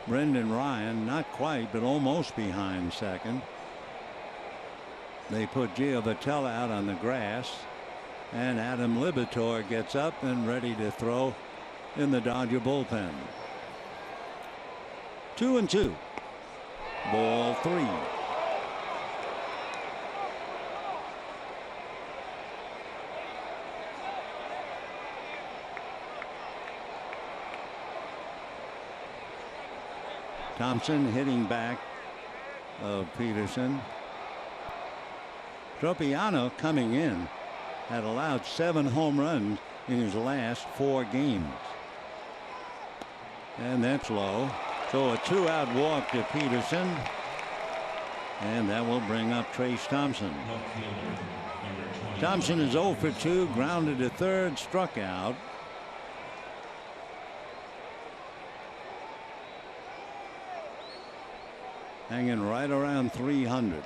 Brendan Ryan, not quite, but almost behind second. They put Gio Vitella out on the grass, and Adam Libator gets up and ready to throw in the Dodger bullpen. 2 and 2. Ball 3. Thompson hitting back of Peterson. Tropiano coming in had allowed 7 home runs in his last 4 games. And that's low. So a 2-out walk to Peterson. And that will bring up Trace Thompson. Thompson is 0 for 2, grounded to third, struck out. Hanging right around 300.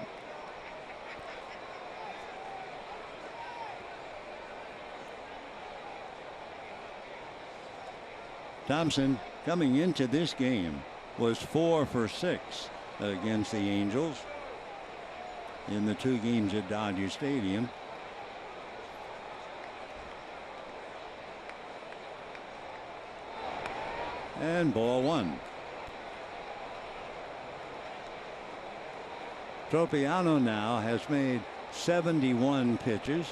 Thompson, coming into this game, was 4 for 6 against the Angels in the 2 games at Dodger Stadium. And ball 1. Tropiano now has made 71 pitches,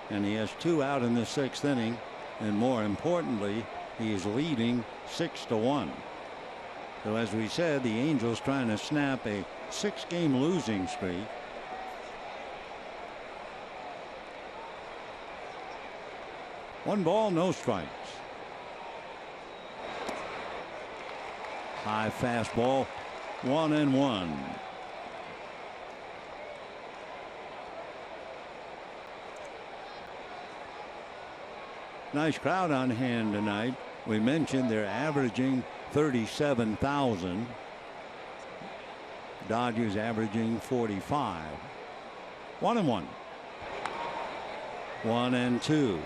and he has 2 out in the 6th inning, and more importantly, he is leading 6-1. So as we said, the Angels trying to snap a 6-game losing streak. One ball, no strikes. High fastball, 1-1. Nice crowd on hand tonight. We mentioned they're averaging 37,000. Dodgers averaging 45. 1-1. 1-2.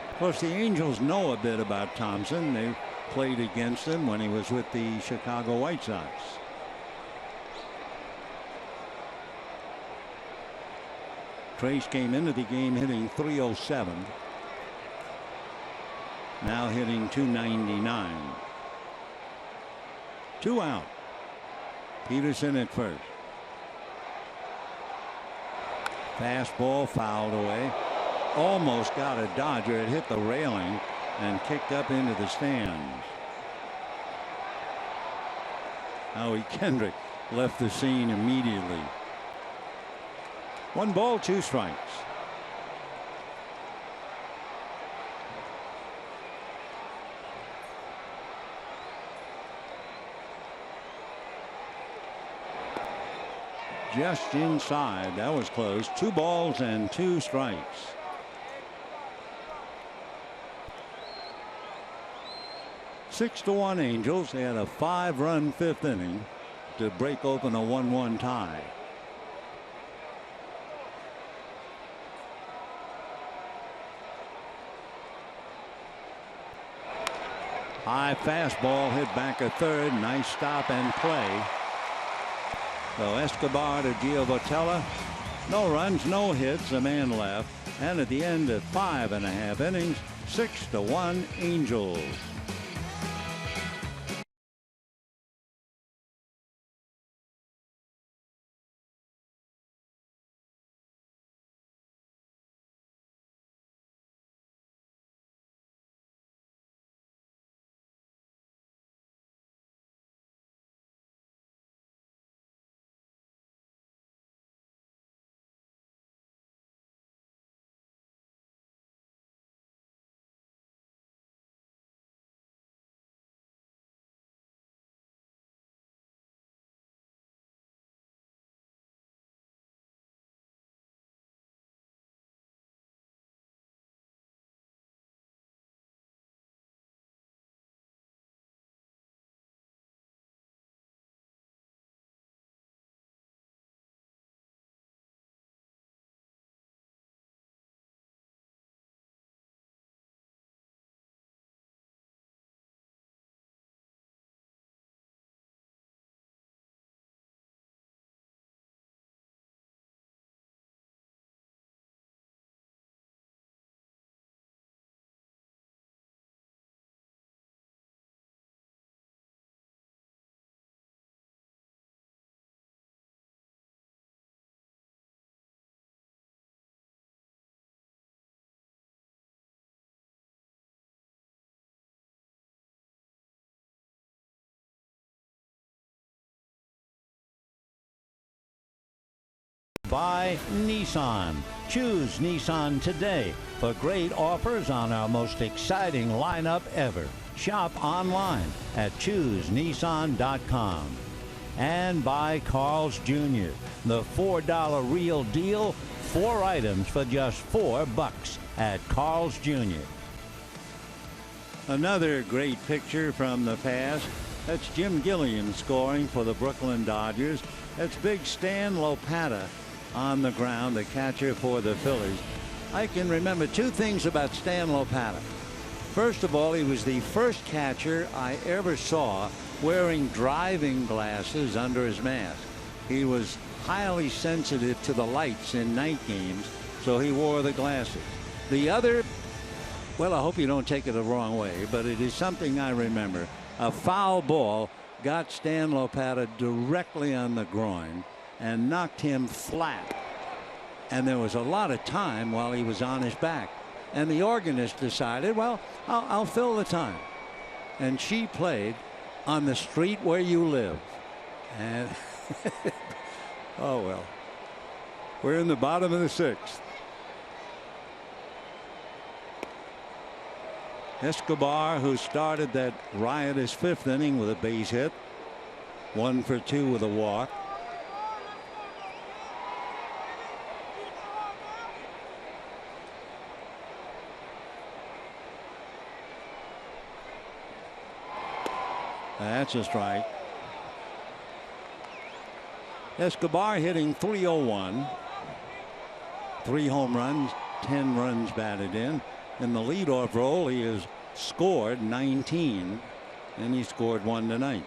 Of course, the Angels know a bit about Thompson. They played against him when he was with the Chicago White Sox. Trace came into the game hitting .307. Now hitting .299. 2 out. Peterson at first. Fastball fouled away. Almost got a Dodger. It hit the railing and kicked up into the stands. Howie Kendrick left the scene immediately. 1 ball, 2 strikes. Just inside. That was close. 2 balls and 2 strikes. Six to 1 Angels. They had a 5-run 5th inning to break open a 1-1 tie. High fastball hit back a third. Nice stop and play. So Escobar to Giovotella. No runs, no hits, a man left. And at the end of 5.5 innings, 6 to 1 Angels. By Nissan. Choose Nissan today for great offers on our most exciting lineup ever. Shop online at choosenissan.com. And by Carl's Jr., the $4 real deal, 4 items for just $4 at Carl's Jr. Another great picture from the past. That's Jim Gilliam scoring for the Brooklyn Dodgers. That's big Stan Lopata on the ground, the catcher for the Phillies. I can remember 2 things about Stan Lopata. First of all, he was the first catcher I ever saw wearing driving glasses under his mask. He was highly sensitive to the lights in night games, so he wore the glasses. The other, well, I hope you don't take it the wrong way, but it is something I remember. A foul ball got Stan Lopata directly on the groin and knocked him flat. And there was a lot of time while he was on his back. And the organist decided, well, I'll fill the time. And she played On the Street Where You Live. And oh, well, we're in the bottom of the 6th. Escobar, who started that riotous 5th inning with a base hit, 1 for 2 with a walk. That's a strike. Escobar hitting .301. 3 home runs, 10 runs batted in. In the leadoff role, he has scored 19, and he scored 1 tonight.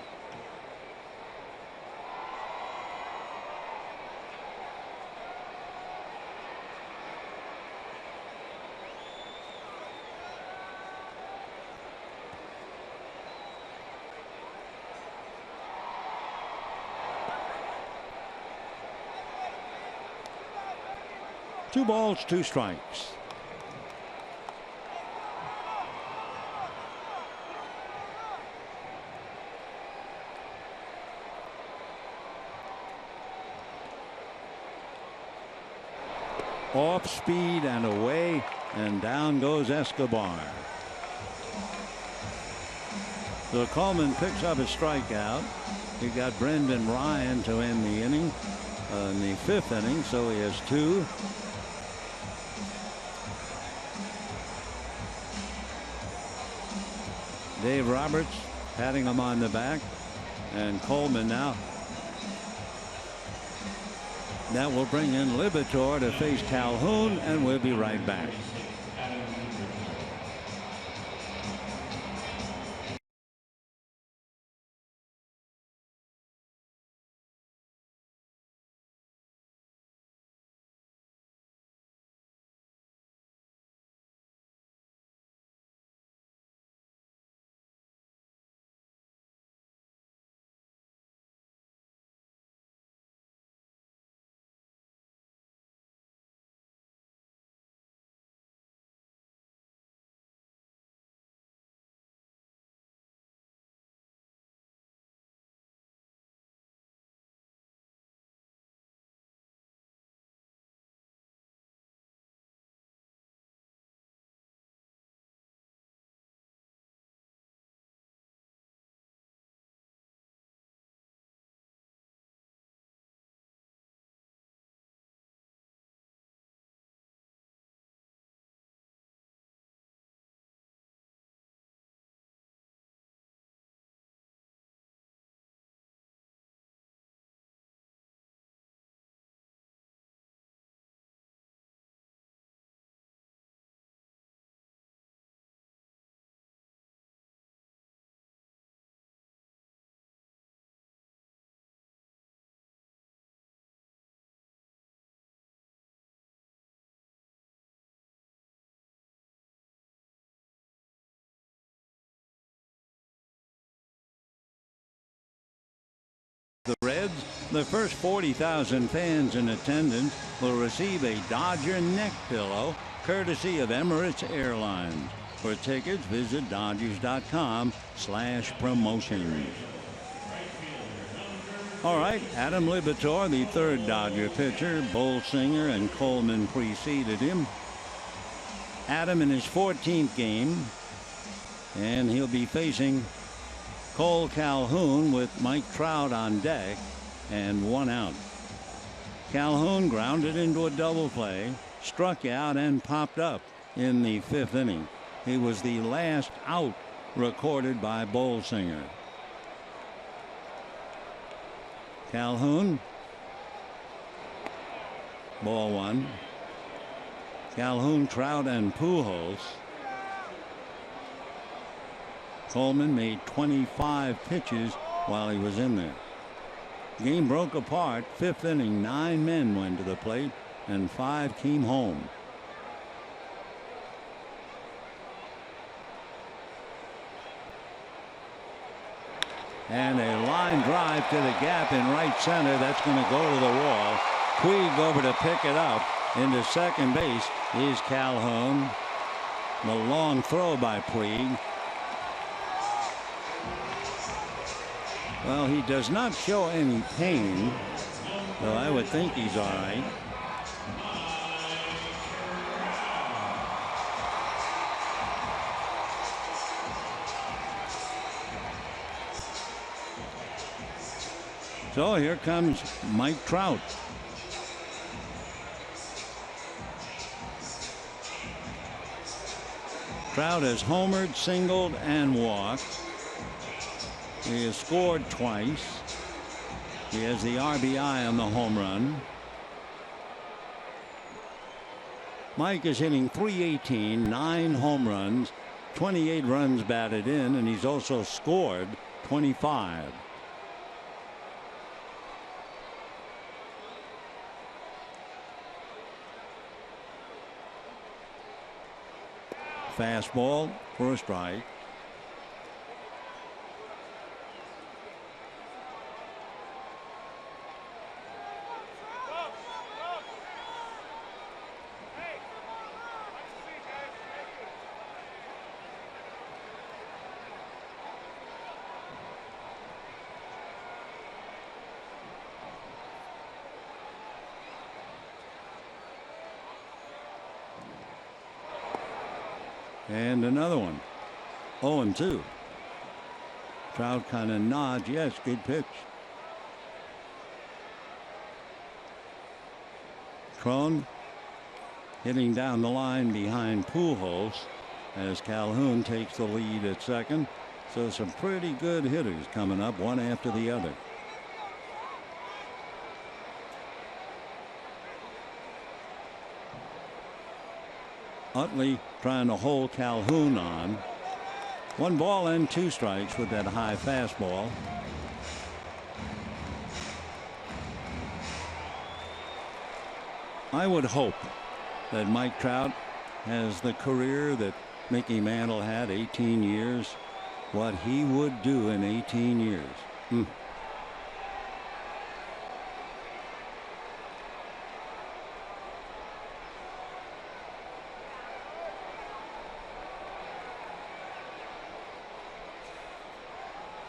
Two balls, 2 strikes. Off speed and away, and down goes Escobar. So Coleman picks up a strikeout. He got Brendan Ryan to end the inning in the 5th inning, so he has 2. Dave Roberts patting him on the back, and Coleman now. That will bring in Libator to face Calhoun, and we'll be right back. The Reds, the first 40,000 fans in attendance will receive a Dodger neck pillow courtesy of Emirates Airlines. For tickets, visit Dodgers.com/promotions. All right, Adam Libator, the 3rd Dodger pitcher. Bolsinger and Coleman preceded him. Adam in his 14th game, and he'll be facing Cole Calhoun with Mike Trout on deck and 1 out. Calhoun grounded into a double play, struck out, and popped up in the 5th inning. He was the last out recorded by Bolsinger. Calhoun, ball 1. Calhoun, Trout, and Pujols. Coleman made 25 pitches while he was in there. Game broke apart. 5th inning, 9 men went to the plate and 5 came home. And a line drive to the gap in right center. That's going to go to the wall. Puig over to pick it up. Into second base is Calhoun. The long throw by Puig. Well, he does not show any pain, though I would think he's all right. So here comes Mike Trout. Trout has homered, singled, and walked. He has scored twice. He has the RBI on the home run. Mike is hitting .318, 9 home runs, 28 runs batted in, and he's also scored 25. Fastball for a strike. And another one. 0-2. Trout kind of nods. Yes, good pitch. Cron hitting down the line behind Pujols as Calhoun takes the lead at second. So some pretty good hitters coming up, one after the other. Utley trying to hold Calhoun on. 1 ball and 2 strikes with that high fastball. I would hope that Mike Trout has the career that Mickey Mantle had, 18 years. What he would do in 18 years.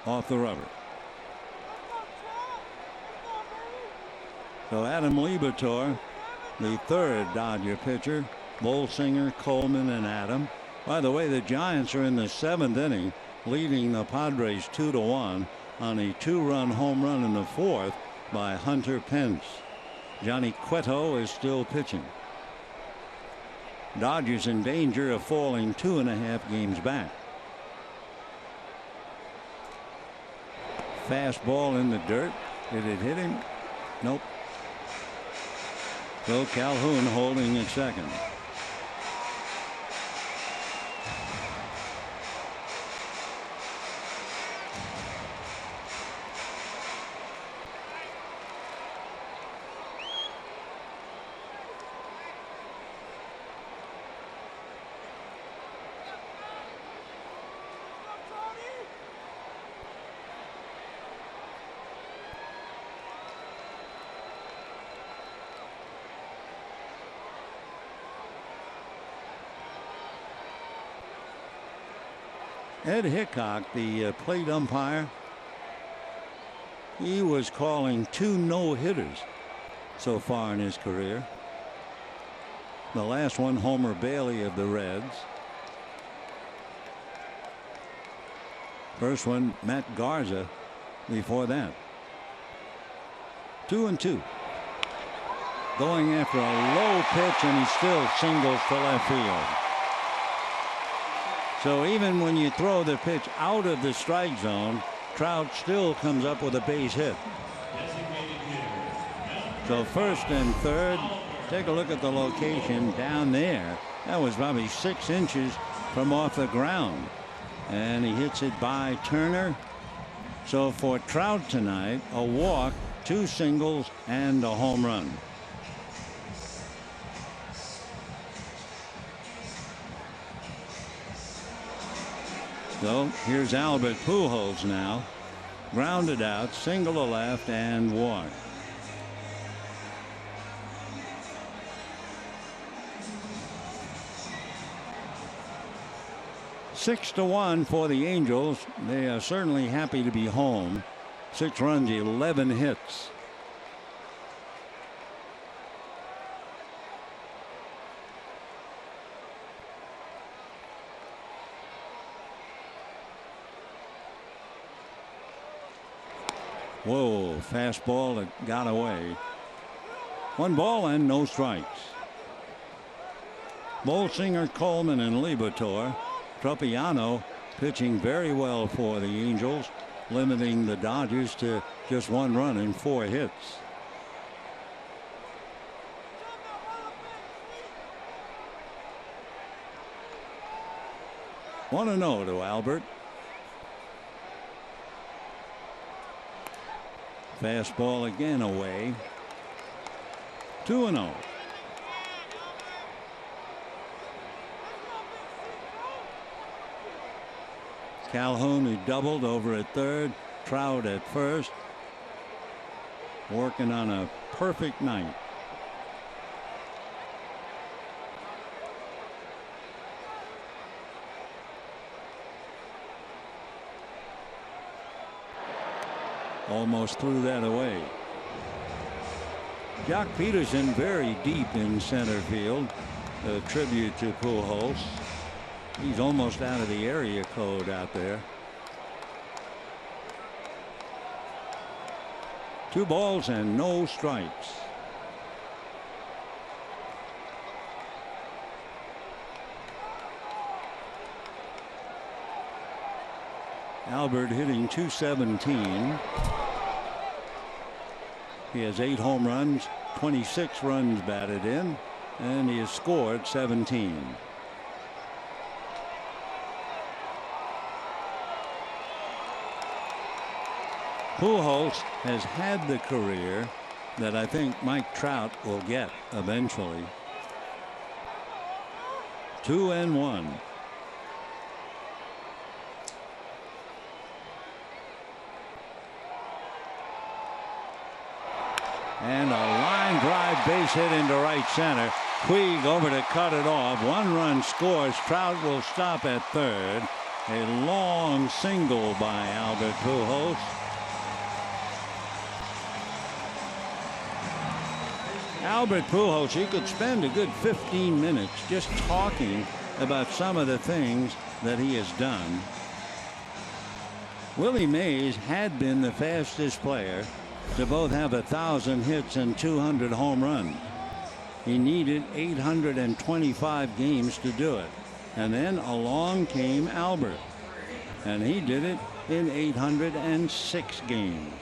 Off the rubber. So Adam Liebertor, the third Dodger pitcher. Bolsinger, Coleman, and Adam. By the way, the Giants are in the 7th inning, leading the Padres 2-1 on a 2-run home run in the 4th by Hunter Pence. Johnny Cueto is still pitching. Dodgers in danger of falling 2.5 games back. Fastball in the dirt. Did it hit him? Nope. So Calhoun holding at second. Ed Hickok, the plate umpire, he was calling 2 no-hitters so far in his career. The last one, Homer Bailey of the Reds. First one, Matt Garza before that. 2-2. Going after a low pitch, and he still singles to left field. So even when you throw the pitch out of the strike zone, Trout still comes up with a base hit. So first and third, take a look at the location down there. That was probably 6 inches from off the ground. And he hits it by Turner. So for Trout tonight, a walk, 2 singles, and a home run. So here's Albert Pujols now. Grounded out, single to left, and walk. Six to 1 for the Angels. They are certainly happy to be home. 6 runs, 11 hits. Whoa, fastball that got away. 1 ball and no strikes. Bolsinger, Coleman, and Liebertor. Tropiano pitching very well for the Angels, limiting the Dodgers to just 1 run and 4 hits. One and 0 to Albert. Fastball again away. 2-0. Calhoun, who doubled over at third. Trout at first. Working on a perfect night. Almost threw that away. Jock Peterson very deep in center field. A tribute to Pujols. He's almost out of the area code out there. 2 balls and no strikes. Albert hitting .217. He has 8 home runs, 26 runs batted in, and he has scored 17. Pujols has had the career that I think Mike Trout will get eventually. 2-1. And a line drive base hit into right center. Puig over to cut it off. 1 run scores. Trout will stop at third. A long single by Albert Pujols. Albert Pujols, he could spend a good 15 minutes just talking about some of the things that he has done. Willie Mays had been the fastest player to both have 1,000 hits and 200 home runs. He needed 825 games to do it. And then along came Albert, and he did it in 806 games.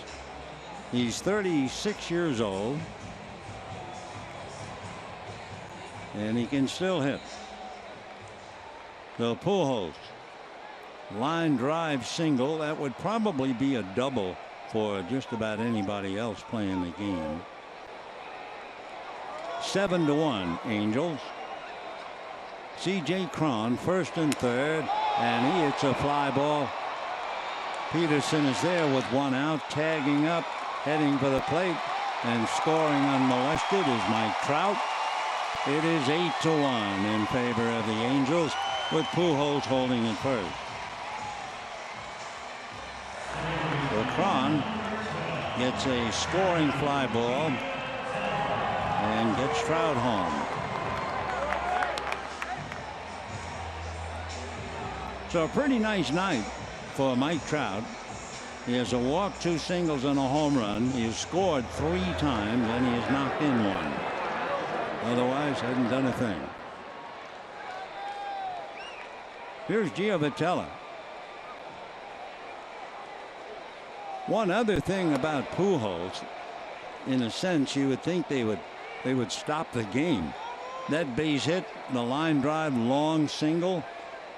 He's 36 years old, and he can still hit. So Pujols, line drive single, that would probably be a double for just about anybody else playing the game. 7-1 Angels. C.J. Cron first and third, and he hits a fly ball. Peterson is there with 1 out, tagging up, heading for the plate, and scoring unmolested is Mike Trout. It is 8-1 in favor of the Angels, with Pujols holding it first. So Cron gets a scoring fly ball and gets Trout home. So a pretty nice night for Mike Trout. He has a walk, 2 singles, and a home run. He has scored 3 times, and he has knocked in 1. Otherwise, hadn't done a thing. Here's Gio Vitella. One other thing about Pujols, in a sense, you would think they would stop the game. That base hit, the line drive long single,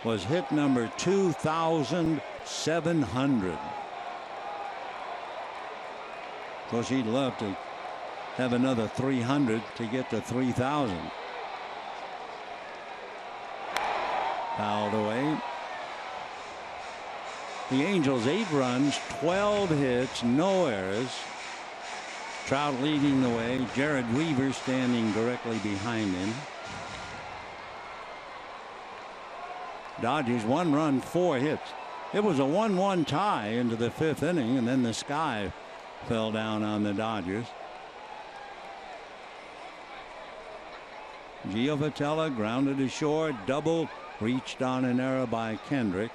was hit number 2,700. Of course, he'd love to have another 300 to get to 3,000. Fouled away. The Angels 8 runs, 12 hits, no errors. Trout leading the way. Jared Weaver standing directly behind him. Dodgers 1 run, 4 hits. It was a 1-1 tie into the 5th inning, and then the sky fell down on the Dodgers. Gio Vitella grounded ashore, double, reached on an error by Kendrick.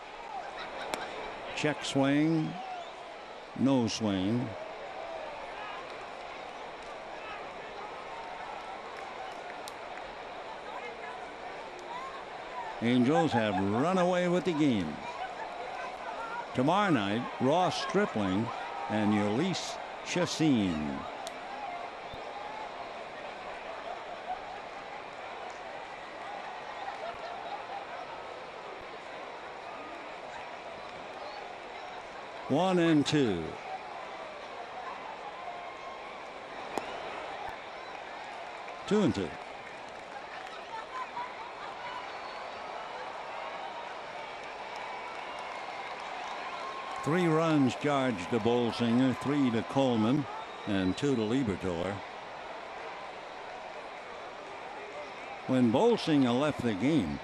Check swing, no swing. Angels have run away with the game. Tomorrow night, Ross Stripling and Ulysses Chassin. One and two. Two and two. Three runs charged to Bolsinger, 3 to Coleman, and 2 to Liberatore. When Bolsinger left the game,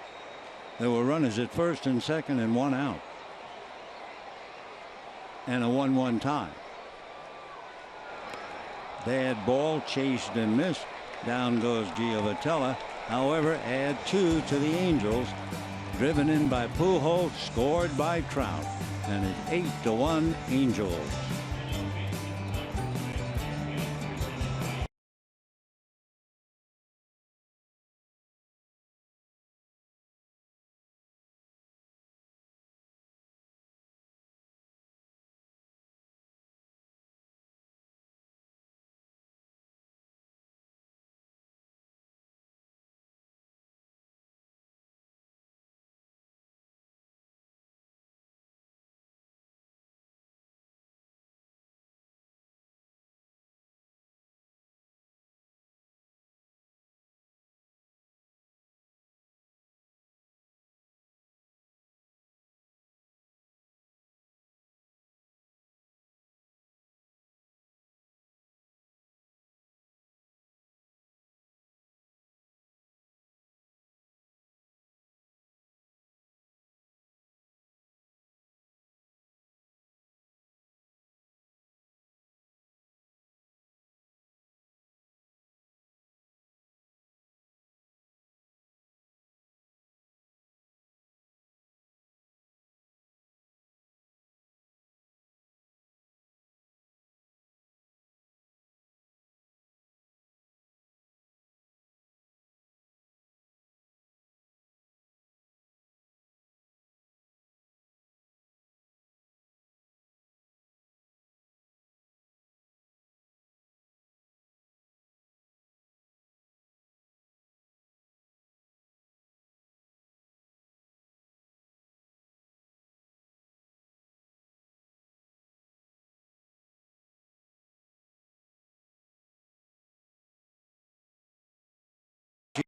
there were runners at first and second and 1 out. And a 1-1 tie. Bad ball, chased and missed. Down goes Gio Vitella. However, add 2 to the Angels. driven in by Pujols, scored by Trout, and it's 8-1 Angels.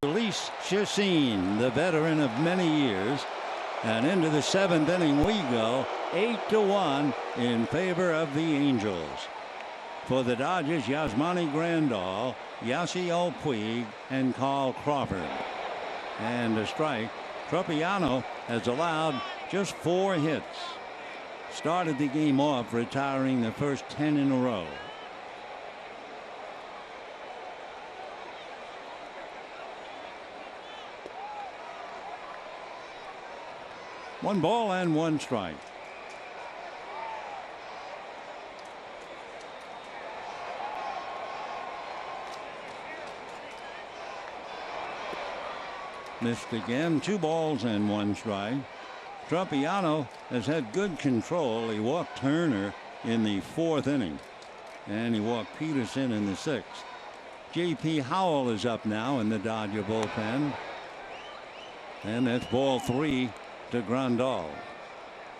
Jhoulys Chacin, the veteran of many years, and into the 7th inning we go. 8-1 in favor of the Angels. For the Dodgers, Yasmani Grandal, Yasiel Puig, and Carl Crawford. And a strike. Tropiano has allowed just 4 hits. Started the game off retiring the first 10 in a row. One ball and 1 strike. Missed again. 2 balls and 1 strike. Tropiano has had good control. He walked Turner in the 4th inning, and he walked Peterson in the 6th. J.P. Howell is up now in the Dodger bullpen, and that's ball 3 to Grandal.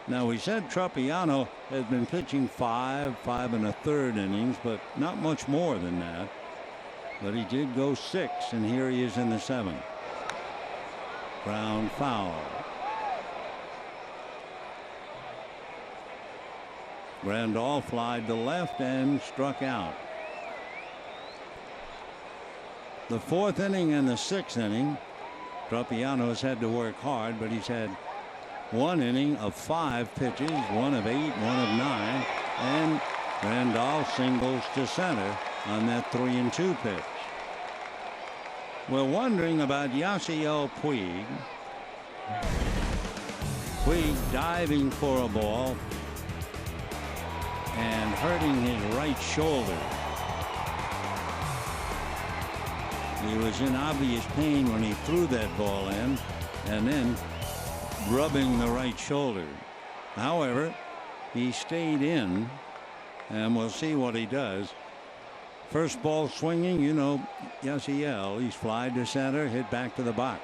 Now, we said Tropiano has been pitching 5 1/3 innings, but not much more than that. But he did go 6, and here he is in the 7th. Ground foul. Grandal flied to left and struck out. The 4th inning and the 6th inning, Tropiano has had to work hard, but he's had 1 inning of 5 pitches, 1 of 8, 1 of 9, and Grandal singles to center on that 3-2 pitch. We're wondering about Yasiel Puig. Puig diving for a ball and hurting his right shoulder. He was in obvious pain when he threw that ball in, and then rubbing the right shoulder. However, he stayed in, and we'll see what he does. First ball swinging, you know, Yasiel, he's flied to center, hit back to the box.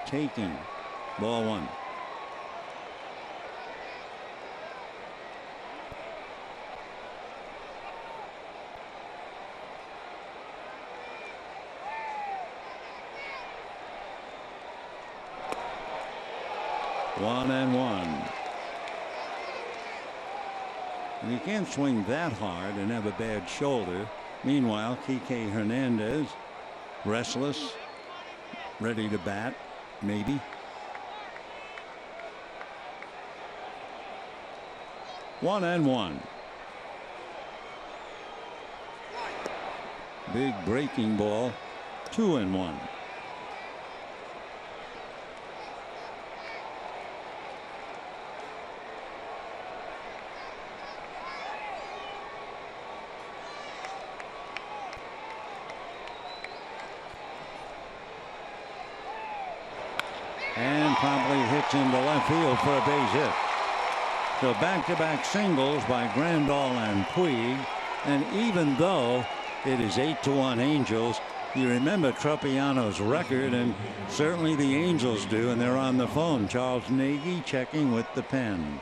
Taken. Ball 1. One and 1. And you can't swing that hard and have a bad shoulder. Meanwhile, Kike Hernandez, restless, ready to bat, maybe. One and 1. Big breaking ball. 2 and 1. field for a base hit. So back-to-back singles by Grandal and Puig. And even though it is 8-1 Angels, you remember Tropiano's record, and certainly the Angels do, and they're on the phone. Charles Nagy checking with the pen.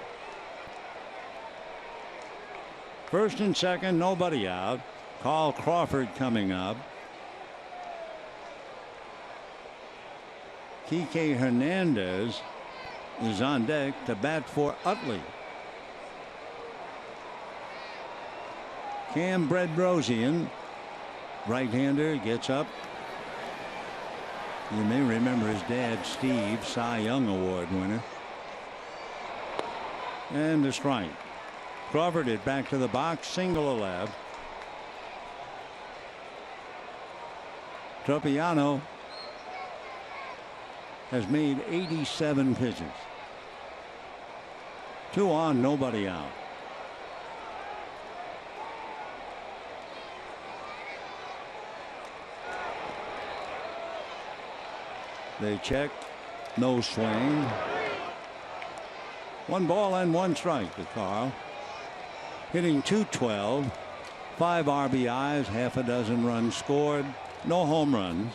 First and second, nobody out. Carl Crawford coming up. Kike Hernandez is on deck to bat for Utley. Cam Bedrosian, right-hander, gets up. You may remember his dad, Steve, Cy Young Award winner. And a strike. Crawford it back to the box, single left. Tropiano has made 87 pitches. 2 on, nobody out. They check, no swing. 1 ball and 1 strike to Carl. Hitting .212, 5 RBIs, half a dozen runs scored, no home runs.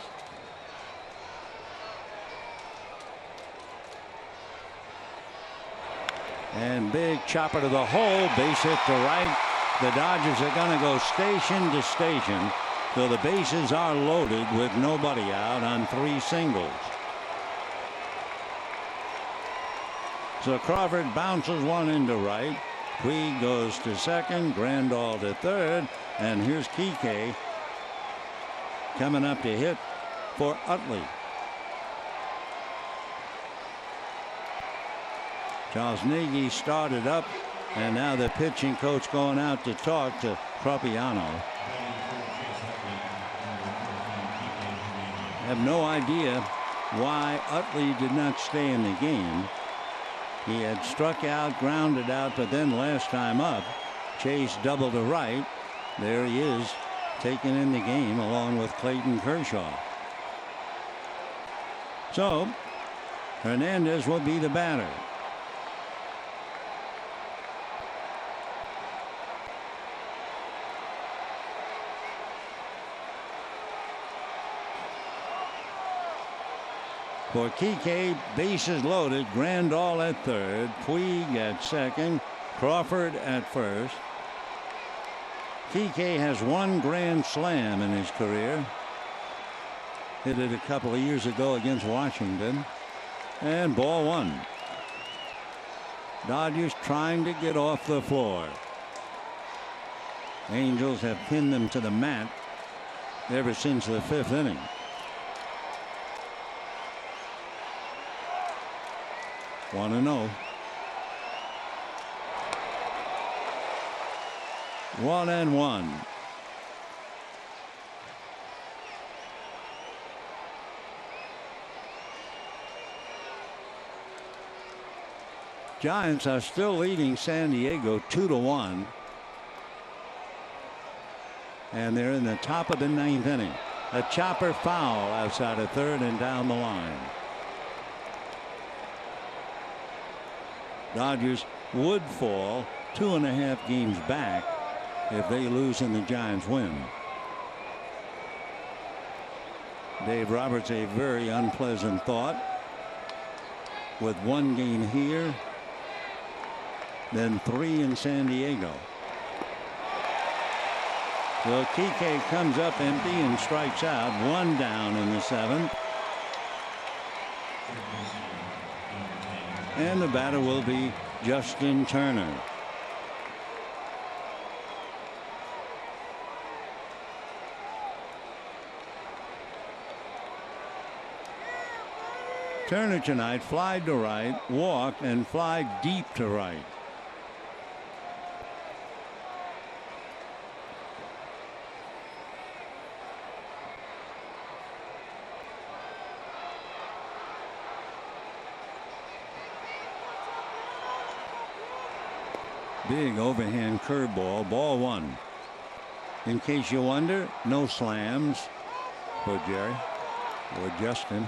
And big chopper to the hole, base hit to right. The Dodgers are going to go station to station. So the bases are loaded with nobody out on 3 singles. So Crawford bounces one into right. Puig goes to second, Grandal to third, and here's Kike coming up to hit for Utley. Charles Nagy started up, and now the pitching coach going out to talk to Tropiano. Have no idea why Utley did not stay in the game. He had struck out, grounded out, but then last time up, Chase double to right. There he is, taken in the game along with Clayton Kershaw. So Hernandez will be the batter. For Kike, bases loaded. Grandal at third, Puig at second, Crawford at first. Kike has 1 grand slam in his career. Hit it a couple of years ago against Washington. And ball 1. Dodgers trying to get off the floor. Angels have pinned them to the mat ever since the 5th inning. One and 0. 1-1. Giants are still leading San Diego 2-1. And they're in the top of the 9th inning. A chopper foul outside of third and down the line. Dodgers would fall 2.5 games back if they lose and the Giants win. Dave Roberts, a very unpleasant thought. With 1 game here, then 3 in San Diego. So Kike comes up empty and strikes out. 1 down in the 7th. And the batter will be Justin Turner. Turner tonight flied to right, walked, and fly deep to right. Big overhand curveball, ball 1. In case you wonder, no slams for Jerry or Justin.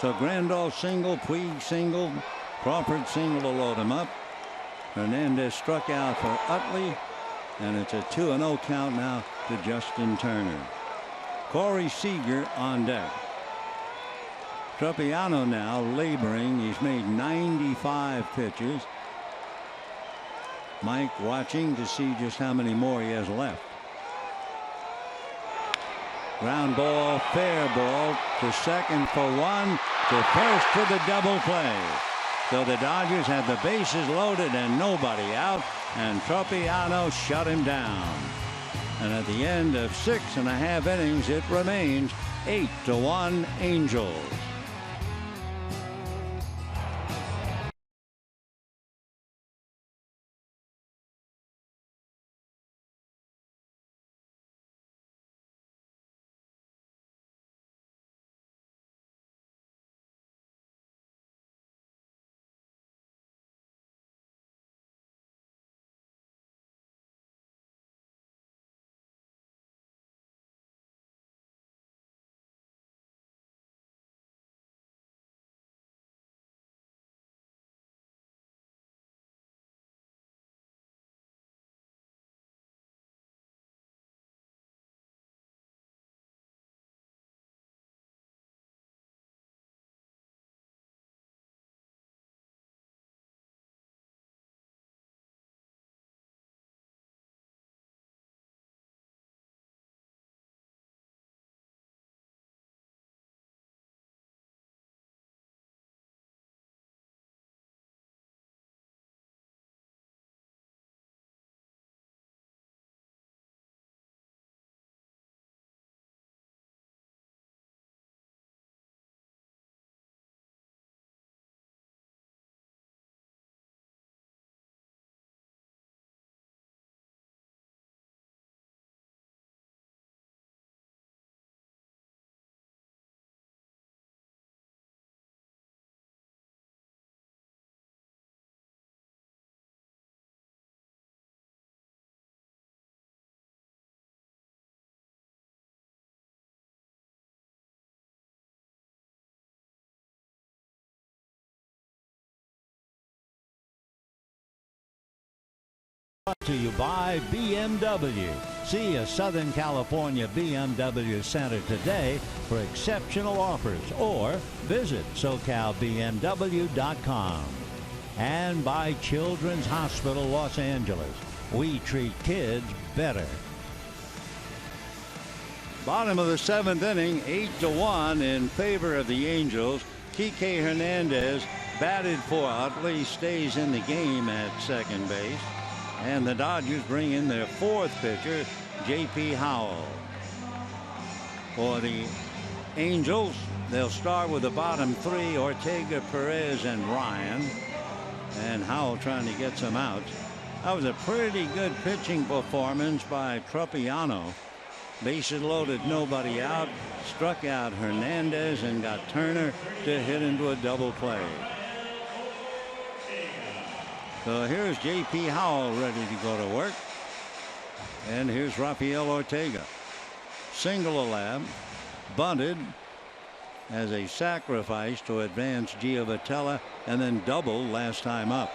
So Grandal single, Puig single, Crawford single to load him up. Hernandez struck out for Utley, and it's a 2-0 count now to Justin Turner. Corey Seager on deck. Tropiano now laboring. He's made 95 pitches. Mike watching to see just how many more he has left. Ground ball, fair ball to second for one, to first for the double play. So the Dodgers have the bases loaded and nobody out, and Tropiano shut him down. And at the end of 6.5 innings, it remains 8-1 Angels. Brought to you by BMW. See a Southern California BMW Center today for exceptional offers, or visit SoCalBMW.com. And by Children's Hospital Los Angeles. We treat kids better. Bottom of the 7th inning, 8-1 in favor of the Angels. Kike Hernandez batted for Utley, stays in the game at second base. And the Dodgers bring in their 4th pitcher, J.P. Howell. For the Angels, they'll start with the bottom 3, Ortega, Perez, and Ryan. And Howell trying to get some outs. That was a pretty good pitching performance by Tropiano. Bases loaded, nobody out. Struck out Hernandez and got Turner to hit into a double play. So here's J.P. Howell ready to go to work. And here's Rafael Ortega. Single a lab, bunted as a sacrifice to advance Giovatella, and then double last time up.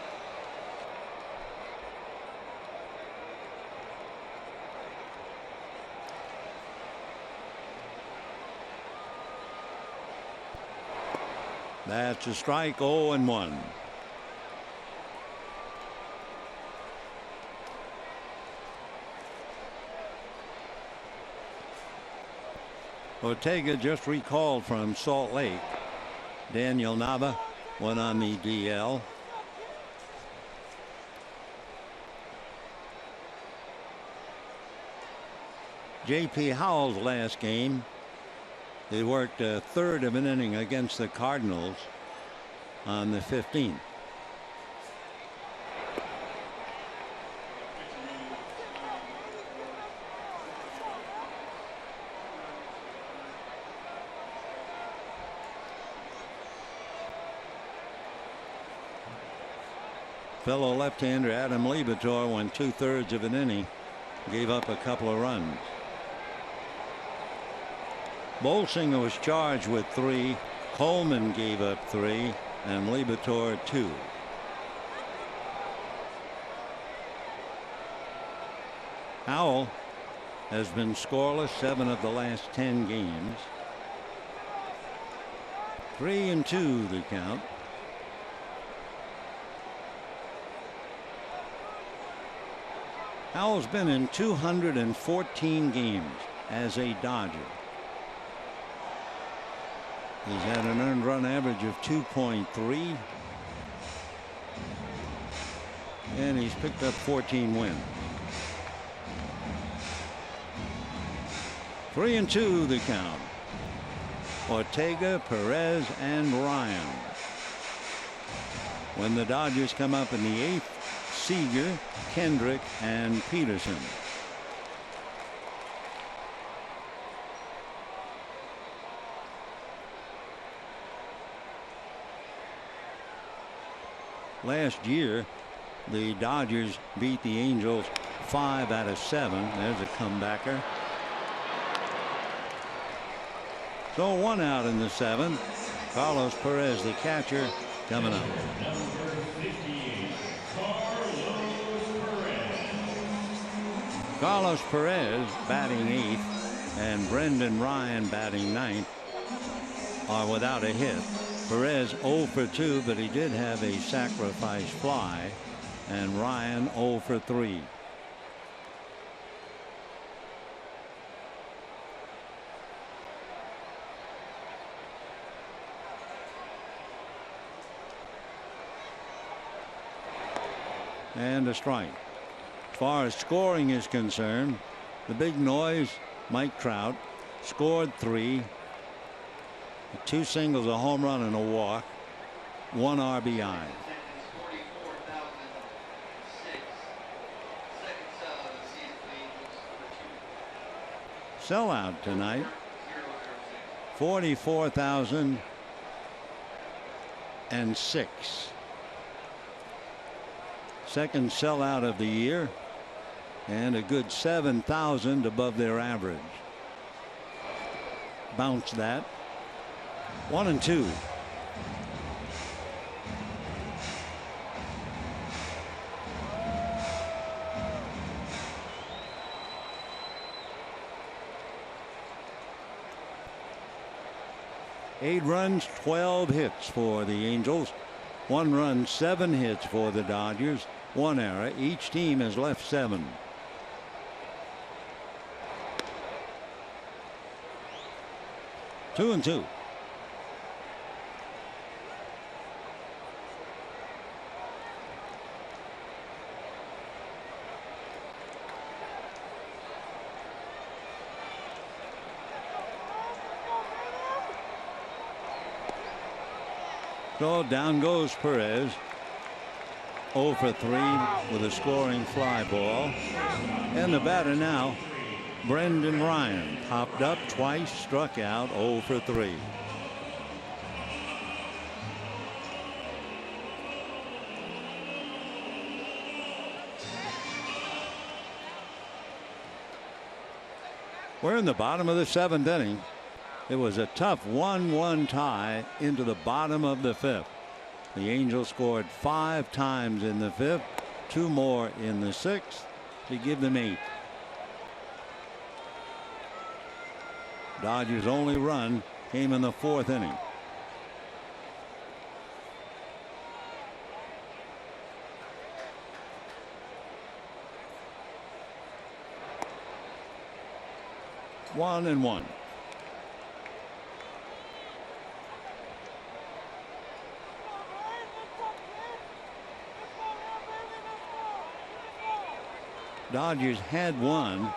That's a strike, 0-1. Ortega just recalled from Salt Lake. Daniel Nava went on the DL. J.P. Howell's last game, he worked a third of an inning against the Cardinals on the 15th. Fellow left-hander Adam Liebertor went 2/3 of an inning, gave up a couple of runs. Bolsinger was charged with 3. Coleman gave up 3 and Liebertor 2. Howell has been scoreless 7 of the last 10 games. 3-2 the count. Howell's been in 214 games as a Dodger. He's had an earned run average of 2.3. And he's picked up 14 wins. 3-2 the count. Ortega, Perez, and Ryan. When the Dodgers come up in the 8th, Seager, Kendrick, and Peterson. Last year, the Dodgers beat the Angels 5 out of 7. There's a comebacker. So 1 out in the 7th. Carlos Perez, the catcher, coming up. Carlos Perez batting 8th and Brendan Ryan batting 9th are without a hit. Perez 0 for 2, but he did have a sacrifice fly, and Ryan 0 for 3. And a strike. As far as scoring is concerned, the big noise, Mike Trout scored 3, 2 singles, a home run, and a walk, 1 RBI. Sellout tonight, 44,006. Second sellout of the year, and a good 7,000 above their average. Bounce that. 1-2. Eight runs, 12 hits for the Angels. 1 run, 7 hits for the Dodgers. 1 error. Each team has left 7. Two and 2. So down goes Perez. 0 for 3 with a scoring fly ball. And the batter now, Brendan Ryan, popped up twice, struck out, 0 for 3. We're in the bottom of the 7th inning. It was a tough 1-1 tie into the bottom of the 5th. The Angels scored 5 times in the 5th, 2 more in the 6th to give them 8. Dodgers' only run came in the 4th inning. One and 1. Dodgers had won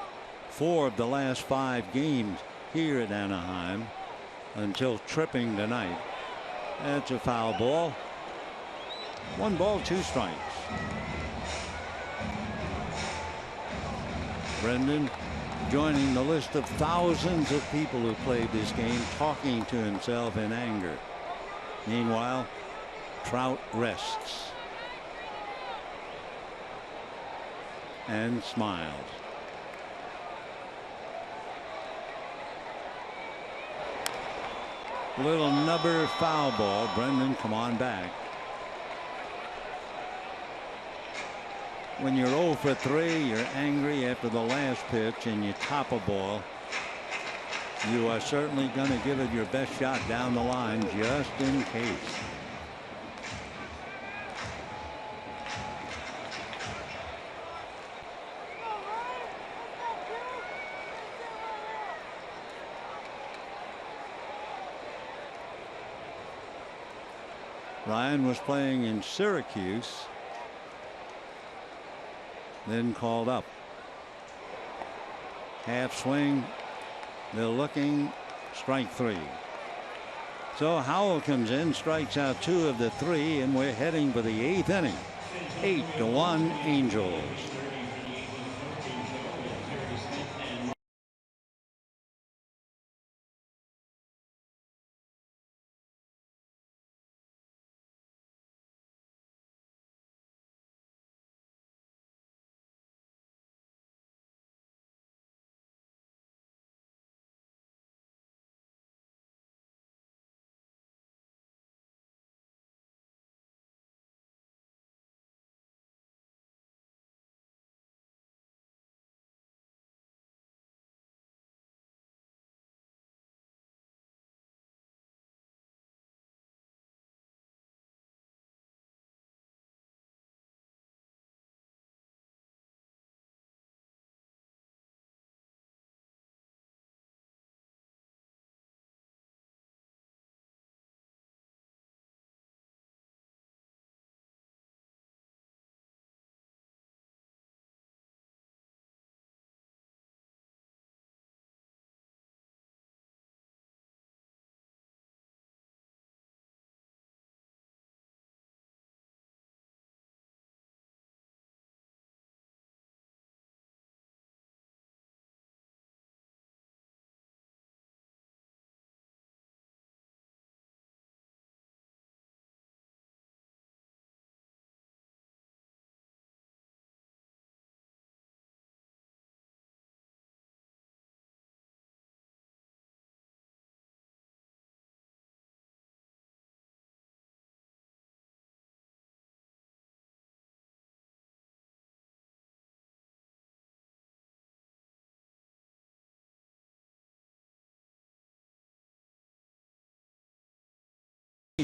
4 of the last 5 games here at Anaheim until tripping tonight. That's a foul ball. 1 ball, 2 strikes. Brendan joining the list of thousands of people who played this game, talking to himself in anger. Meanwhile, Trout rests and smiles. Little nubber foul ball. Brendan, come on back. When you're 0 for 3, you're angry after the last pitch and you top a ball, you are certainly going to give it your best shot down the line just in case. Ryan was playing in Syracuse, then called up. Half swing. They're looking. Strike 3. So Howell comes in, strikes out 2 of the 3, and we're heading for the 8th inning. 8-1 Angels.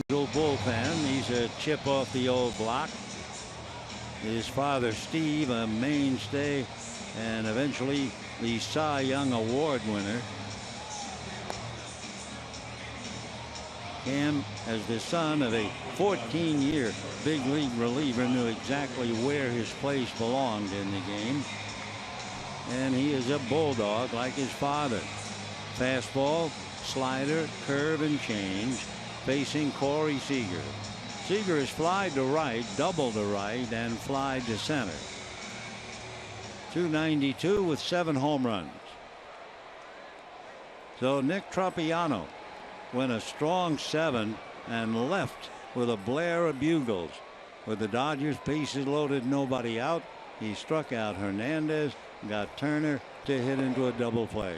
Angel bullpen. He's a chip off the old block. His father Steve, a mainstay and eventually the Cy Young Award winner. Cam, as the son of a 14-year big league reliever, knew exactly where his place belonged in the game. And he is a bulldog like his father. Fastball, slider, curve, and change. Facing Corey Seager. Seager has flied to right, doubled to right, and flied to center. .292 with 7 home runs. So Nick Tropiano went a strong 7 and left with a blare of bugles. With the Dodgers bases loaded, nobody out, he struck out Hernandez, got Turner to hit into a double play.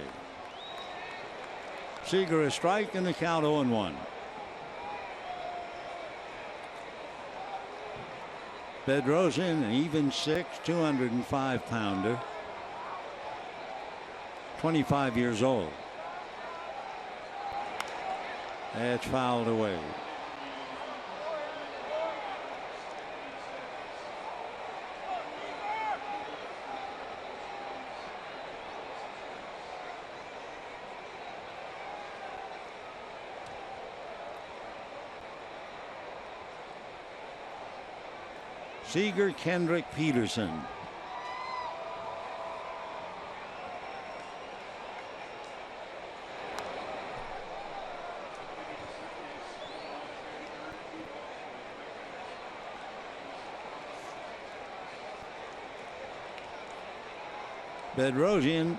Seager a strike and the count 0-1. Bedrosian, an even 6, 205-pounder, 25 years old. That's fouled away. Seager, Kendrick, Peterson. Bedrosian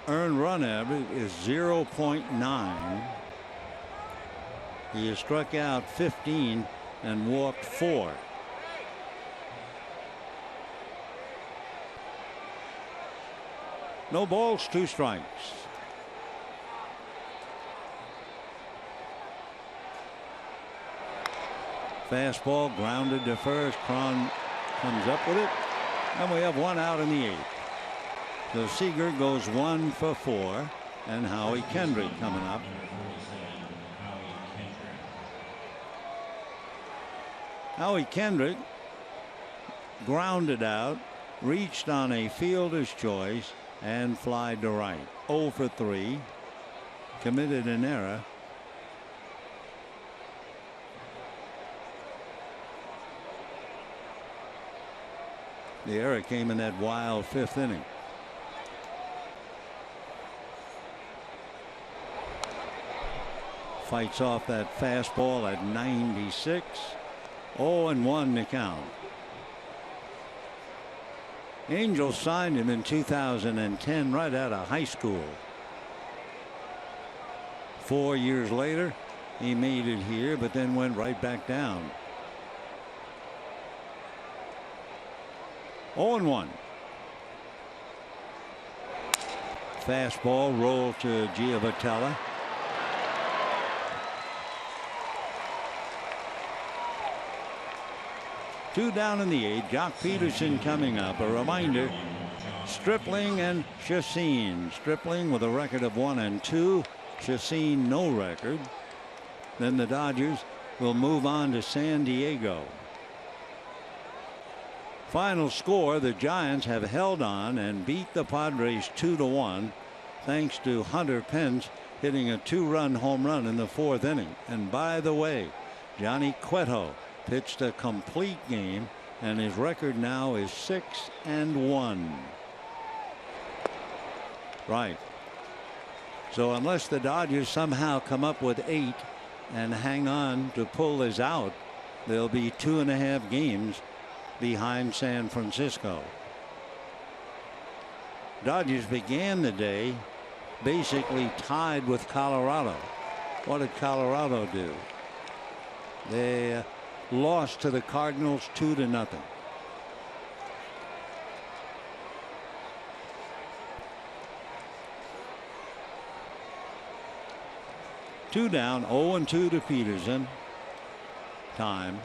earned run average is 0.9. He has struck out 15 and walked 4. No balls, 2 strikes. Fastball grounded to first. Cron comes up with it, and we have one out in the 8th. So Seager goes 1 for 4, and Howie Kendrick coming up. Howie Kendrick grounded out, reached on a fielder's choice, and fly to right. 0 for 3. Committed an error. The error came in that wild 5th inning. Fights off that fastball at 96. 0-1 to count. Angels signed him in 2010 right out of high school. 4 years later, he made it here, but then went right back down. 0-1. Fastball rolled to Giovatelli. Two down in the 8th. Jock Peterson coming up. A reminder, Stripling and Chacin. Stripling with a record of 1-2. Chacin no record. Then the Dodgers will move on to San Diego. Final score, the Giants have held on and beat the Padres 2-1 thanks to Hunter Pence hitting a 2-run home run in the 4th inning. And by the way, Johnny Cueto pitched a complete game, and his record now is 6-1. Right. So unless the Dodgers somehow come up with 8 and hang on to pull this out, they'll be 2.5 games behind San Francisco. Dodgers began the day basically tied with Colorado. What did Colorado do? They lost to the Cardinals 2-0. Two down, 0-2 to Peterson. Time.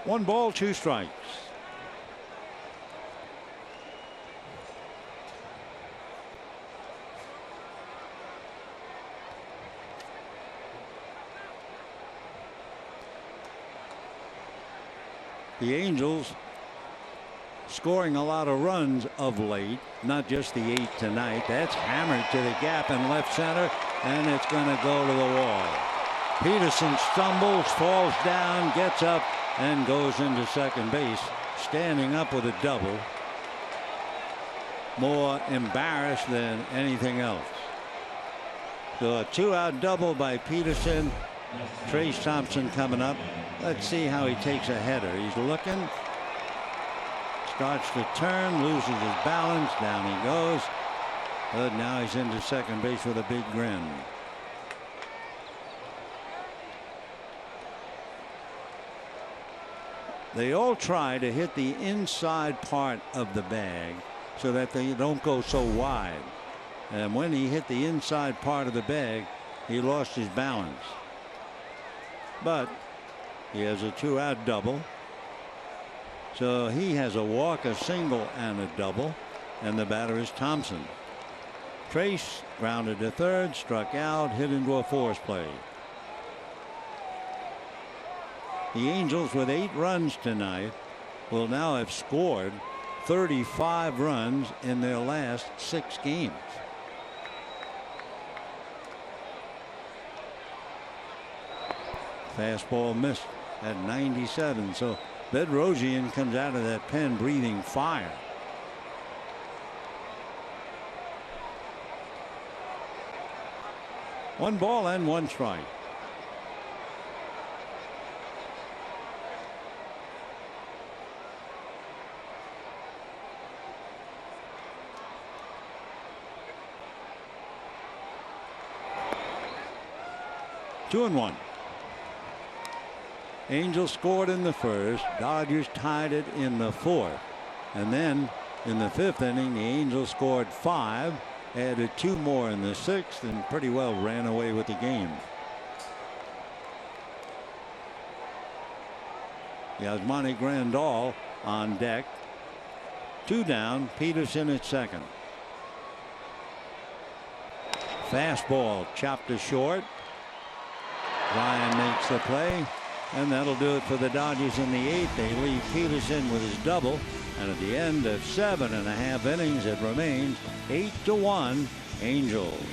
One ball, 2 strikes. The Angels scoring a lot of runs of late, not just the 8 tonight. That's hammered to the gap in left center, and it's going to go to the wall. Peterson stumbles, falls down, gets up, and goes into second base, standing up with a double. More embarrassed than anything else. So a 2-out double by Peterson. Trace Thompson coming up. Let's see how he takes a header. He's looking, starts to turn, loses his balance, down he goes. But now he's into second base with a big grin. They all try to hit the inside part of the bag so that they don't go so wide. And when he hit the inside part of the bag, he lost his balance. But he has a 2-out double. So he has a walk, a single, and a double. And the batter is Thompson. Trace grounded to third, struck out, hit into a force play. The Angels, with 8 runs tonight, will now have scored 35 runs in their last 6 games. Fastball missed at 97. So Bedrosian comes out of that pen breathing fire. One ball and 1 strike. 2-1. Angels scored in the first. Dodgers tied it in the fourth. And then in the fifth inning, the Angels scored 5, added 2 more in the sixth, and pretty well ran away with the game. Yasmani Grandal on deck. 2 down. Peterson at second. Fastball chopped to short. Ryan makes the play, and that'll do it for the Dodgers in the 8th. They leave Peterson with his double, and at the end of 7.5 innings, it remains 8-1 Angels.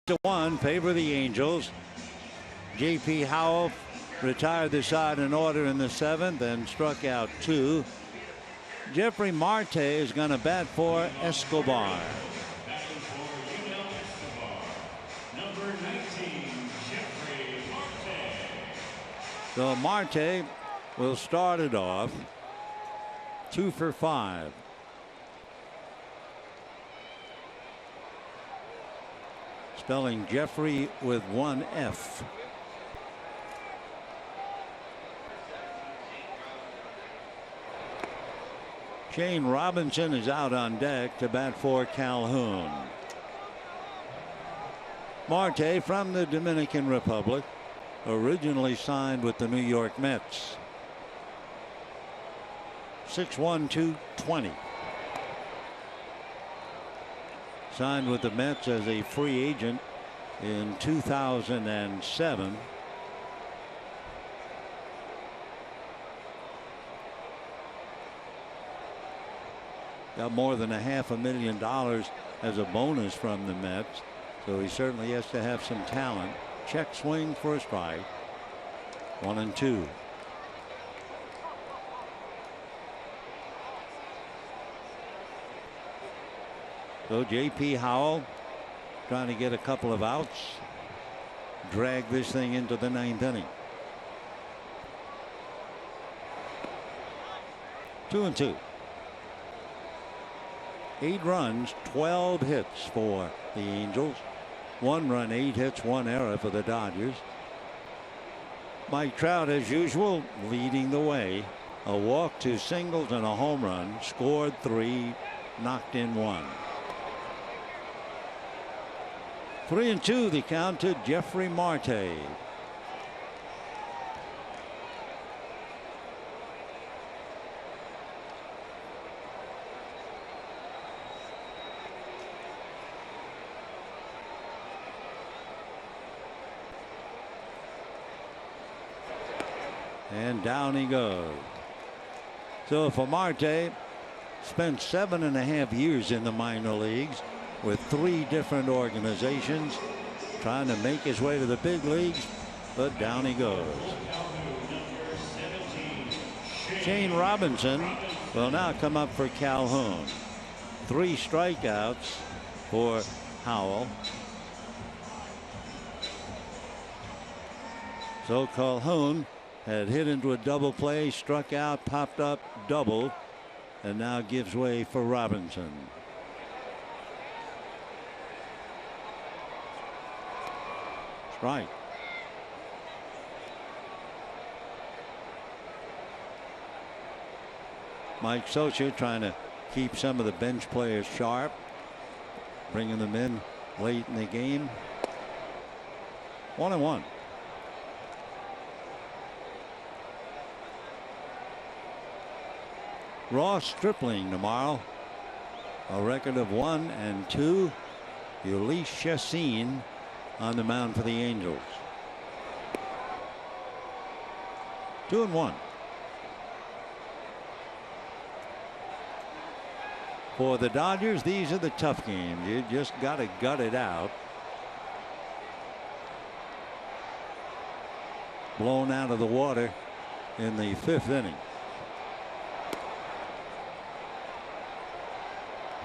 To 1 favor the Angels. J.P. Howell retired the side in order in the 7th and struck out 2. Jeffrey Marte is going to bat for Escobar. Number 19, Jeffrey Marte. So Marte will start it off. 2 for 5. Spelling Jeffrey with 1 F. Shane Robinson is out on deck to bat for Calhoun. Marte from the Dominican Republic, originally signed with the New York Mets. 6'1", 220. Signed with the Mets as a free agent in 2007. Got more than $500,000 as a bonus from the Mets, so he certainly has to have some talent. Check swing for a strike. 1-2. So J.P. Howell trying to get a couple of outs, drag this thing into the 9th inning. 2-2. 8 runs, 12 hits for the Angels. 1 run, 8 hits, 1 error for the Dodgers. Mike Trout, as usual, leading the way. A walk, 2 singles, and a home run. Scored 3, knocked in 1. 3-2 the count to Jeffrey Marte. And down he goes. So for Marte, spent 7.5 years in the minor leagues with 3 different organizations, trying to make his way to the big leagues, but down he goes. Shane Robinson will now come up for Calhoun. 3 strikeouts for Howell. So Calhoun had hit into a double play, struck out, popped up, doubled, and now gives way for Robinson. Strike. Mike Socha trying to keep some of the bench players sharp, bringing them in late in the game. 1-1. Ross Stripling tomorrow. A record of 1-2. Ulysses Chassin on the mound for the Angels. 2-1. For the Dodgers, these are the tough games. You just got to gut it out. Blown out of the water in the 5th inning.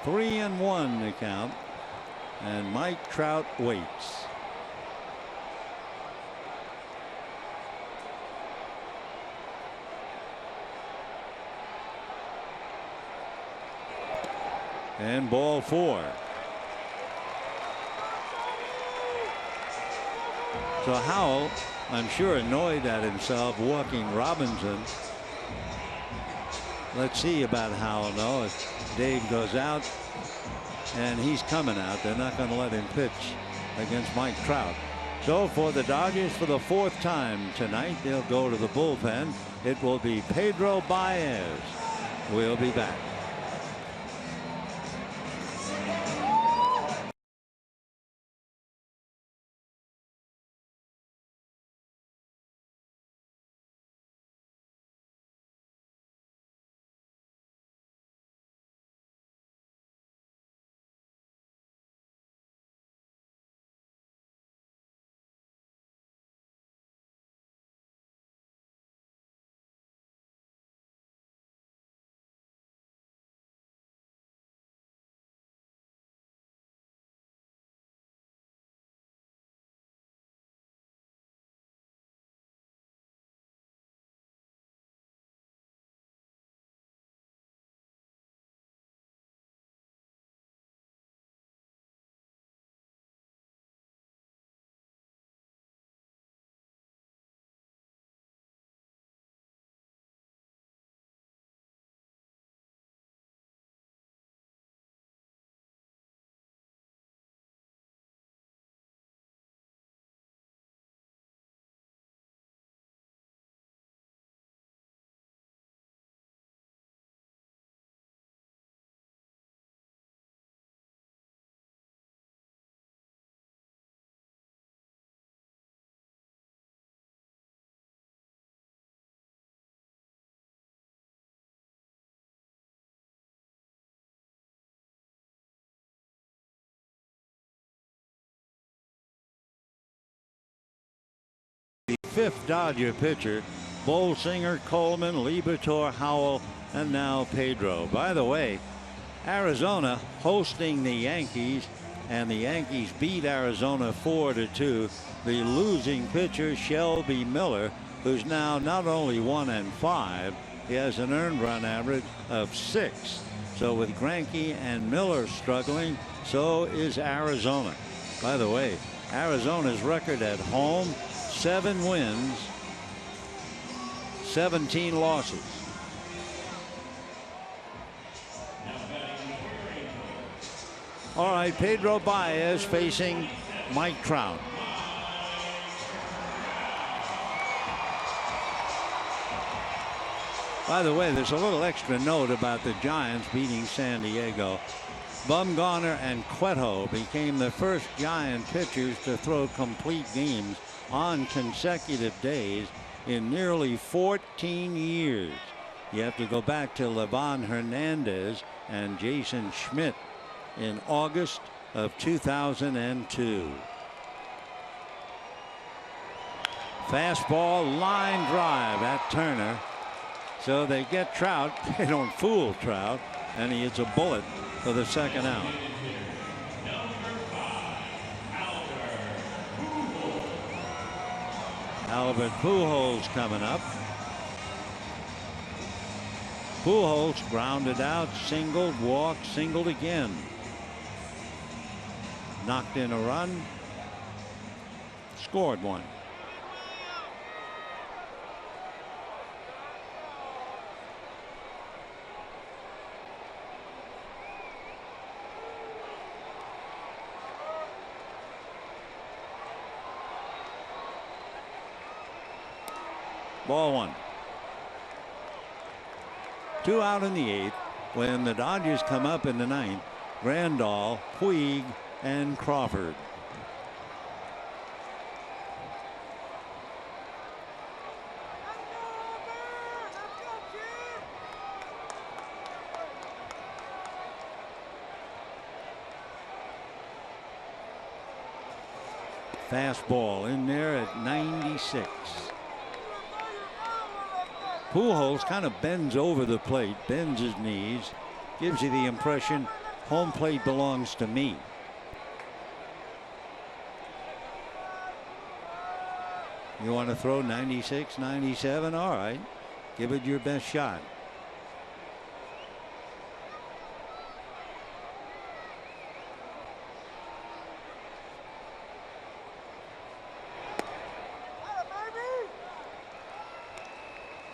3-1 to count, and Mike Trout waits. And ball 4. So Howell, I'm sure, annoyed at himself walking Robinson. Let's see about Howell now. If Dave goes out, and he's coming out, they're not going to let him pitch against Mike Trout. So for the Dodgers, for the 4th time tonight, they'll go to the bullpen. It will be Pedro Baez. We'll be back. The 5th Dodger pitcher, Bolsinger, Coleman, Liberatore, Howell, and now Pedro. By the way, Arizona hosting the Yankees, and the Yankees beat Arizona 4-2. The losing pitcher, Shelby Miller, who's now not only 1-5, he has an earned run average of 6. So with Greinke and Miller struggling, so is Arizona. By the way, Arizona's record at home, 7 wins, 17 losses. All right, Pedro Baez facing Mike Trout. By the way, there's a little extra note about the Giants beating San Diego. Bumgarner and Cueto became the first Giant pitchers to throw complete games on consecutive days in nearly 14 years. You have to go back to Livan Hernandez and Jason Schmidt in August of 2002. Fastball line drive at Turner. So they get Trout. They don't fool Trout. And he hits a bullet for the second out. Albert Pujols coming up. Pujols grounded out, singled, walked, singled again. Knocked in a run. Scored one. Ball one. 2 out in the 8th when the Dodgers come up in the 9th. Grandal, Puig, and Crawford. Fastball in there at 96. Pujols kind of bends over the plate, bends his knees, gives you the impression home plate belongs to me. You want to throw 96, 97? All right. Give it your best shot.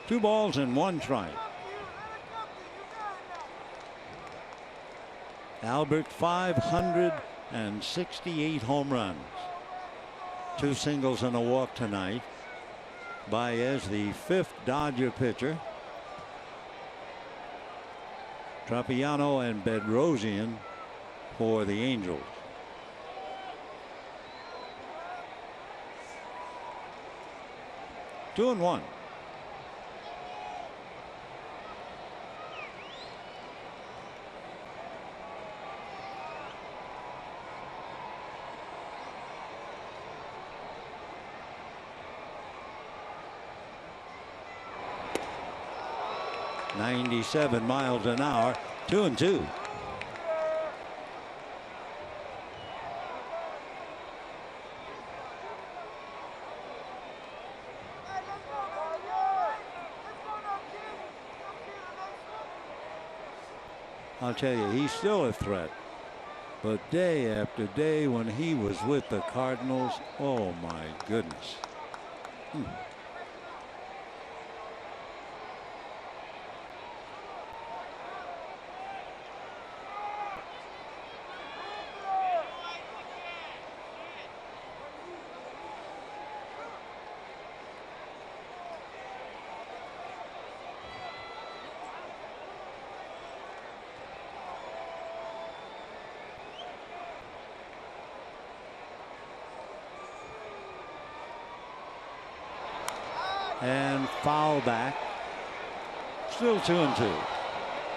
Two balls and one strike. Albert 568 home runs. 2 singles and a walk tonight. Baez, the 5th Dodger pitcher. Tropiano and Bedrosian for the Angels. Two and one. .97 miles an hour. 2 and 2. I'll tell you, he's still a threat. But day after day when he was with the Cardinals, oh my goodness. And foul back. Still 2 and 2.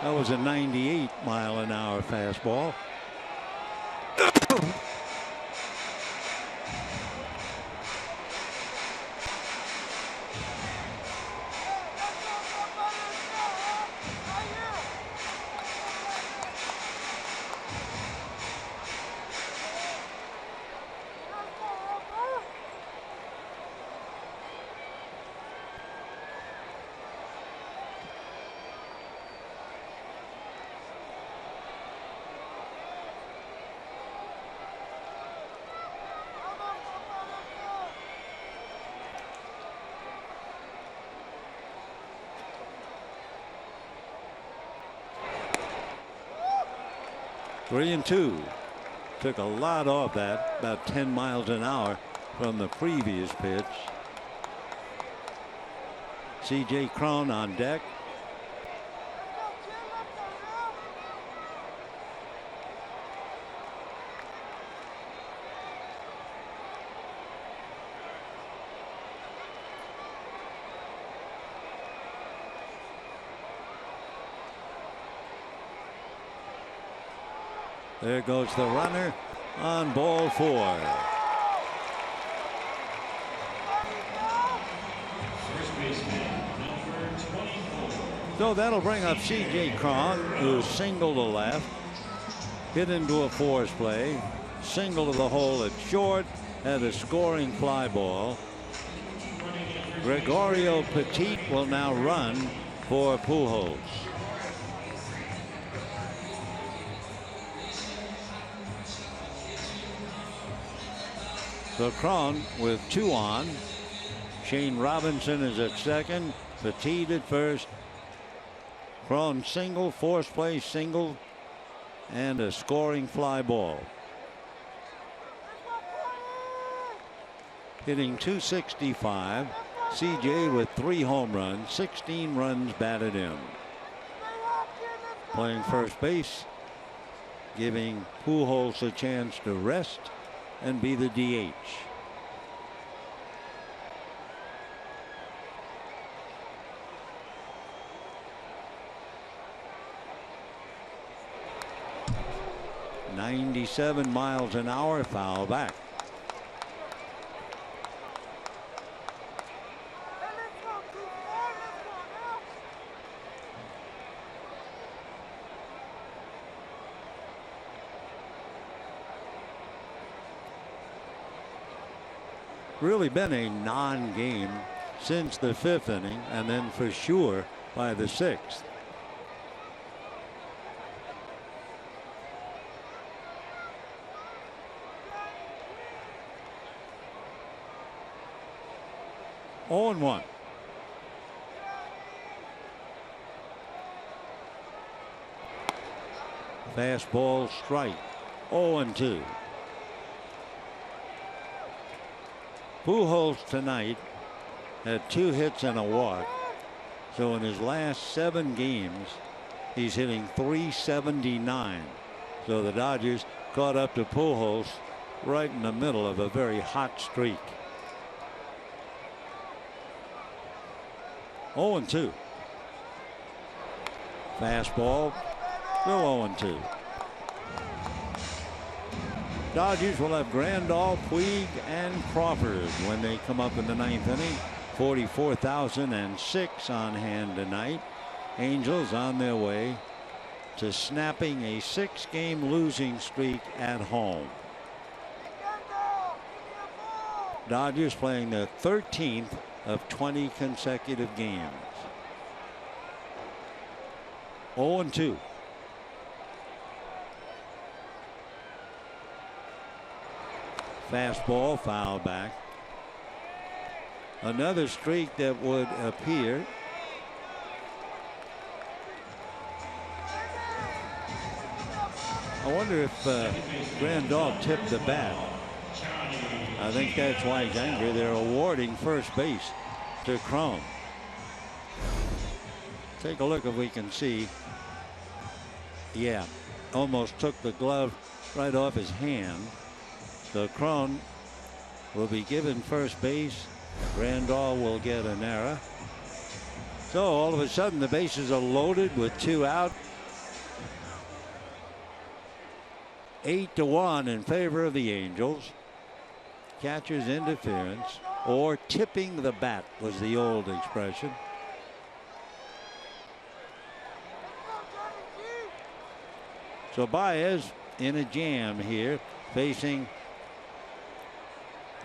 That was a 98 mile an hour fastball. Three and 2. Took a lot off that, about 10 miles an hour from the previous pitch. C.J. Cron on deck. There goes the runner on ball 4. First baseman, number 24. So that'll bring up C.J. Cron, who singled to left, hit into a force play, single to the hole at short, had a scoring fly ball. Gregorio Petit will now run for Pujols. So Cron with 2 on. Shane Robinson is at second. Petit at first. Cron single, force play single, and a scoring fly ball. Hitting .265. CJ with 3 home runs, 16 runs batted in. Playing first base, giving Pujols a chance to rest and be the DH. .97 miles an hour, foul back. Really been a non-game since the 5th inning, and then for sure by the 6th. Oh, and 1. Fastball strike. 0 and 2. Pujols tonight had 2 hits and a walk. So in his last 7 games, he's hitting .379. So the Dodgers caught up to Pujols right in the middle of a very hot streak. 0 and 2. Fastball, still 0 and 2. Dodgers will have Grandal, Puig, and Crawford when they come up in the 9th inning. 44,006 on hand tonight. Angels on their way to snapping a 6-game losing streak at home. Dodgers playing their 13th of 20 consecutive games. 0 and 2. Fastball foul back. Another streak that would appear. I wonder if Grandal tipped the bat. I think that's why he's angry. They're awarding first base to Cron. Take a look if we can see. Yeah, almost took the glove right off his hand. So Cron will be given first base. Grandal will get an error. So all of a sudden the bases are loaded with 2 out. 8-1 in favor of the Angels. Catcher's interference, or tipping the bat was the old expression. So Baez in a jam here, facing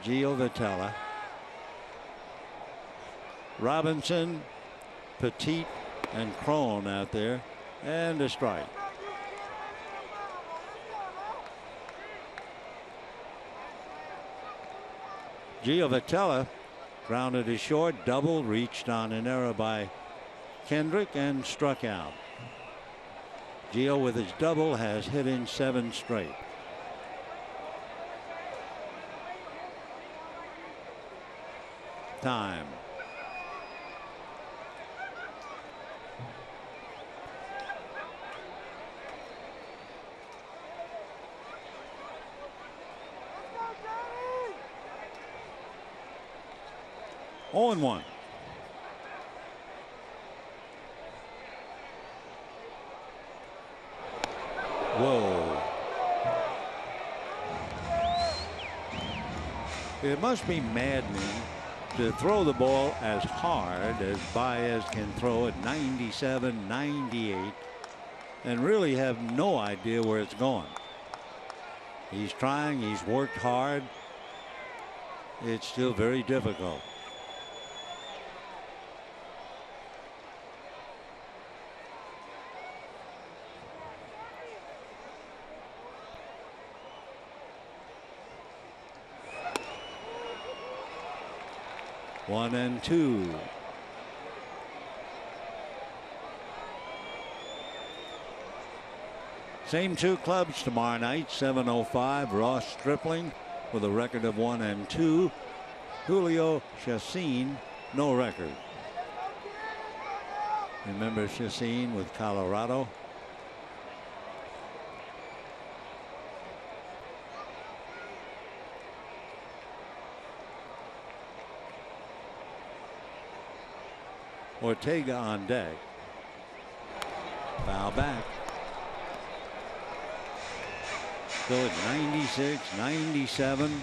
Gio Vitella. Robinson, Petit, and Cron out there, and a strike. Gio Vitella grounded to short, double, reached on an error by Kendrick and struck out. Gio with his double has hit in 7 straight. Time. Oh and 1. Whoa. It must be maddening to throw the ball as hard as Baez can throw at 97, 98, and really have no idea where it's going. He's trying, he's worked hard. It's still very difficult. One and two. Same two clubs tomorrow night, 7:05. Ross Stripling with a record of 1-2. Julio Chacin, no record. Remember Chacin with Colorado? Ortega on deck. Foul back. Still at 96, 97.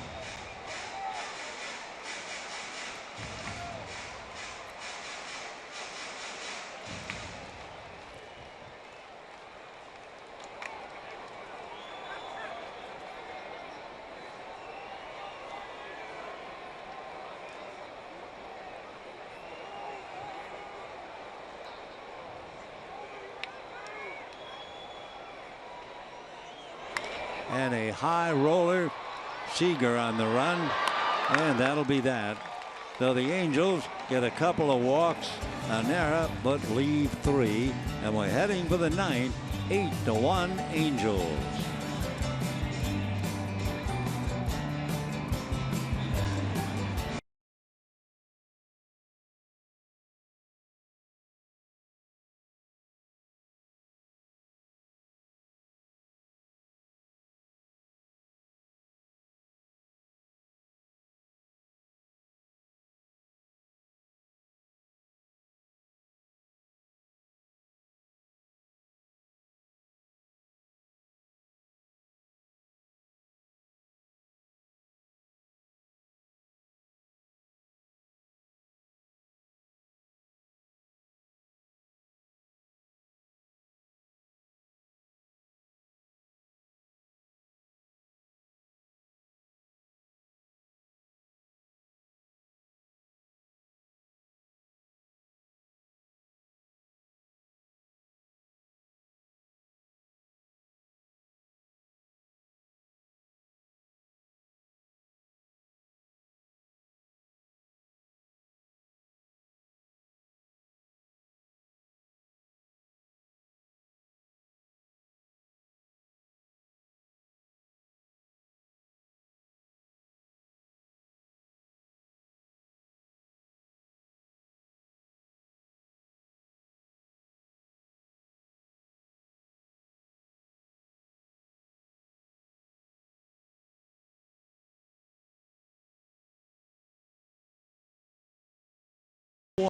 And a high roller. Seager on the run, and that'll be that. So the Angels get a couple of walks, an error, but leave 3, and we're heading for the 9th. 8-1 Angels.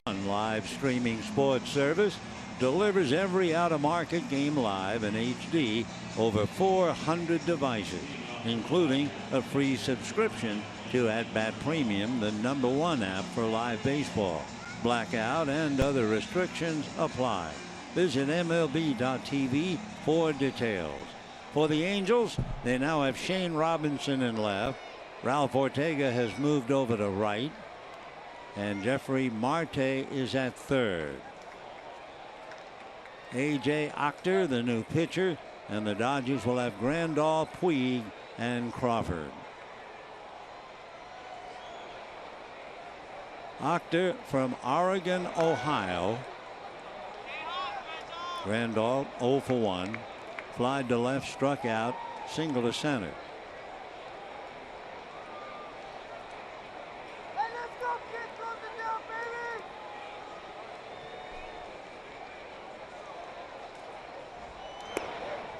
One live streaming sports service delivers every out-of-market game live in HD over 400 devices, including a free subscription to At-Bat Premium, the #1 app for live baseball. Blackout and other restrictions apply. Visit MLB.tv for details. For the Angels, they now have Shane Robinson in left. Ralph Ortega has moved over to right. And Jeffrey Marte is at third. A.J. Achter, the new pitcher, and the Dodgers will have Grandal, Puig, and Crawford. Achter from Oregon, Ohio. Grandal 0 for 1. Fly to left, struck out, single to center.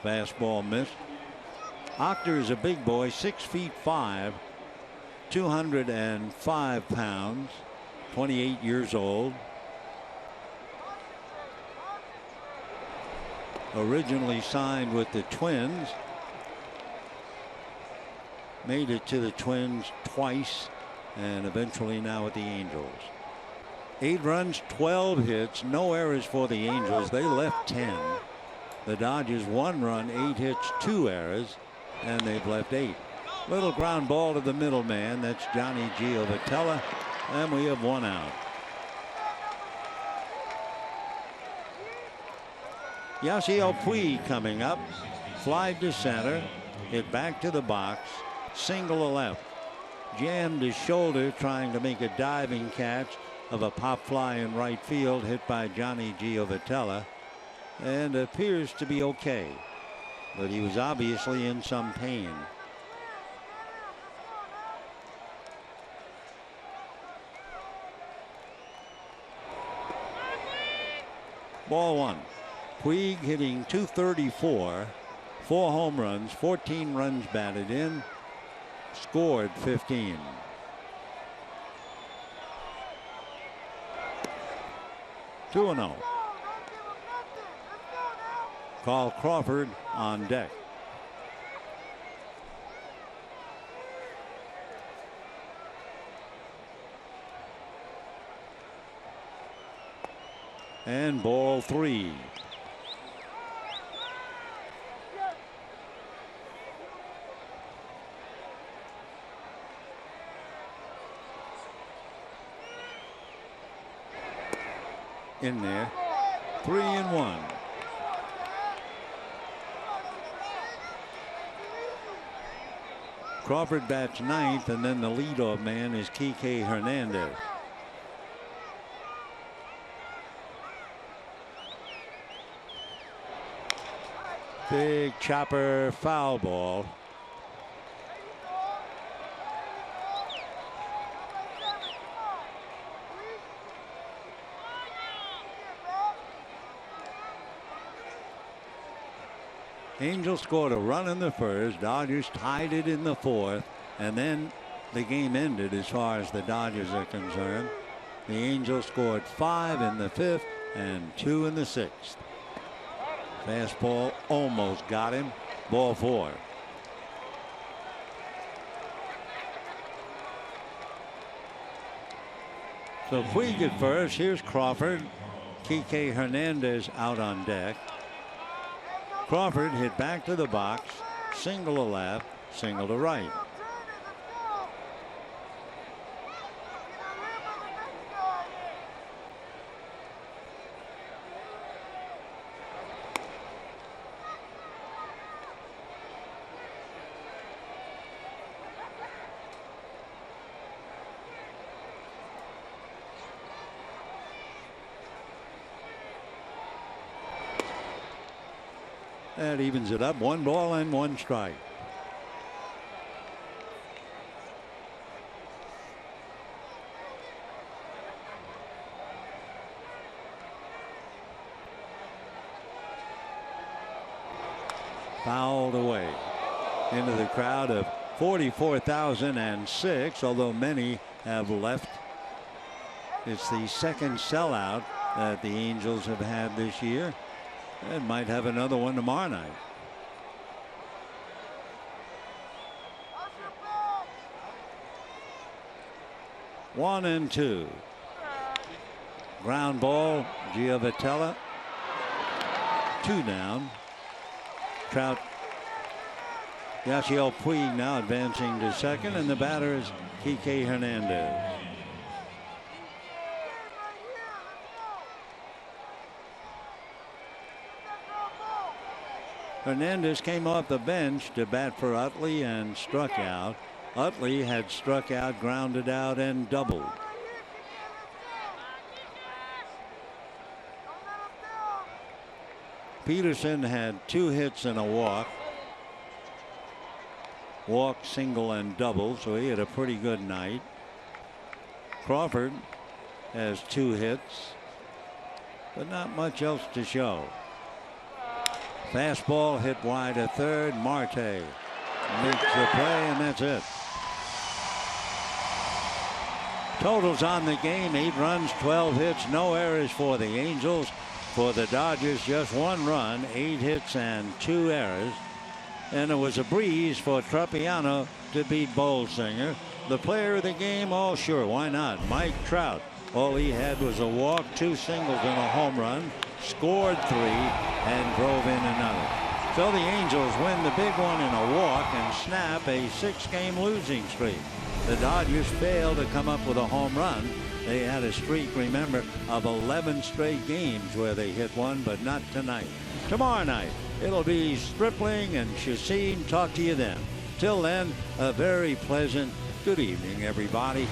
Fastball missed. Achter is a big boy, 6'5", 205 pounds, 28 years old. Originally signed with the Twins. Made it to the Twins twice and eventually now with the Angels. 8 runs, 12 hits, no errors for the Angels. They left 10. The Dodgers 1 run, 8 hits, 2 errors, and they've left 8. Little ground ball to the middleman. That's Johnny Giovatella, and we have 1 out. Yasiel Puig coming up. Fly to center. Hit back to the box. Single to left. Jammed his shoulder trying to make a diving catch of a pop fly in right field hit by Johnny Giovatella, and appears to be okay, but he was obviously in some pain. Ball 1. Puig hitting .234, 4 home runs, 14 runs batted in, scored 15. Two and 0. Carl Crawford on deck. And ball 3. In there. 3-1. Crawford bats 9th, and then the leadoff man is Kike Hernandez. Big chopper foul ball. Angels scored a run in the first. Dodgers tied it in the 4th, and then the game ended as far as the Dodgers are concerned. The Angels scored 5 in the 5th and 2 in the 6th. Fastball almost got him. Ball 4. So Puig at first. Here's Crawford. Kike Hernandez out on deck. Crawford hit back to the box. Single to left, single to right. That evens it up. 1 ball and 1 strike. Fouled away into the crowd of 44,006, although many have left. It's the second sellout that the Angels have had this year. And might have another one tomorrow night. One and 2. Ground ball, Giovatella. 2 down. Trout. Yasiel Puig now advancing to second, and the batter is Kike Hernandez. Hernandez came off the bench to bat for Utley and struck out. Utley had struck out, grounded out, and doubled. Peterson had 2 hits and a walk. Walk, single, and double, so he had a pretty good night. Crawford has 2 hits, but not much else to show. Fastball hit wide to third. Marte makes the play, and that's it. Totals on the game: 8 runs, 12 hits, no errors for the Angels. For the Dodgers, just 1 run, 8 hits, and 2 errors. and it was a breeze for Tropiano to beat Bolsinger. The player of the game, oh sure, why not? Mike Trout. All he had was a walk, 2 singles, and a home run. Scored 3 and drove in another. So the Angels win the big one in a walk and snap a 6-game losing streak. The Dodgers failed to come up with a home run. They had a streak, remember, of 11 straight games where they hit one, but not tonight. Tomorrow night, it'll be Stripling and Chacin. Talk to you then. Till then, a very pleasant good evening, everybody.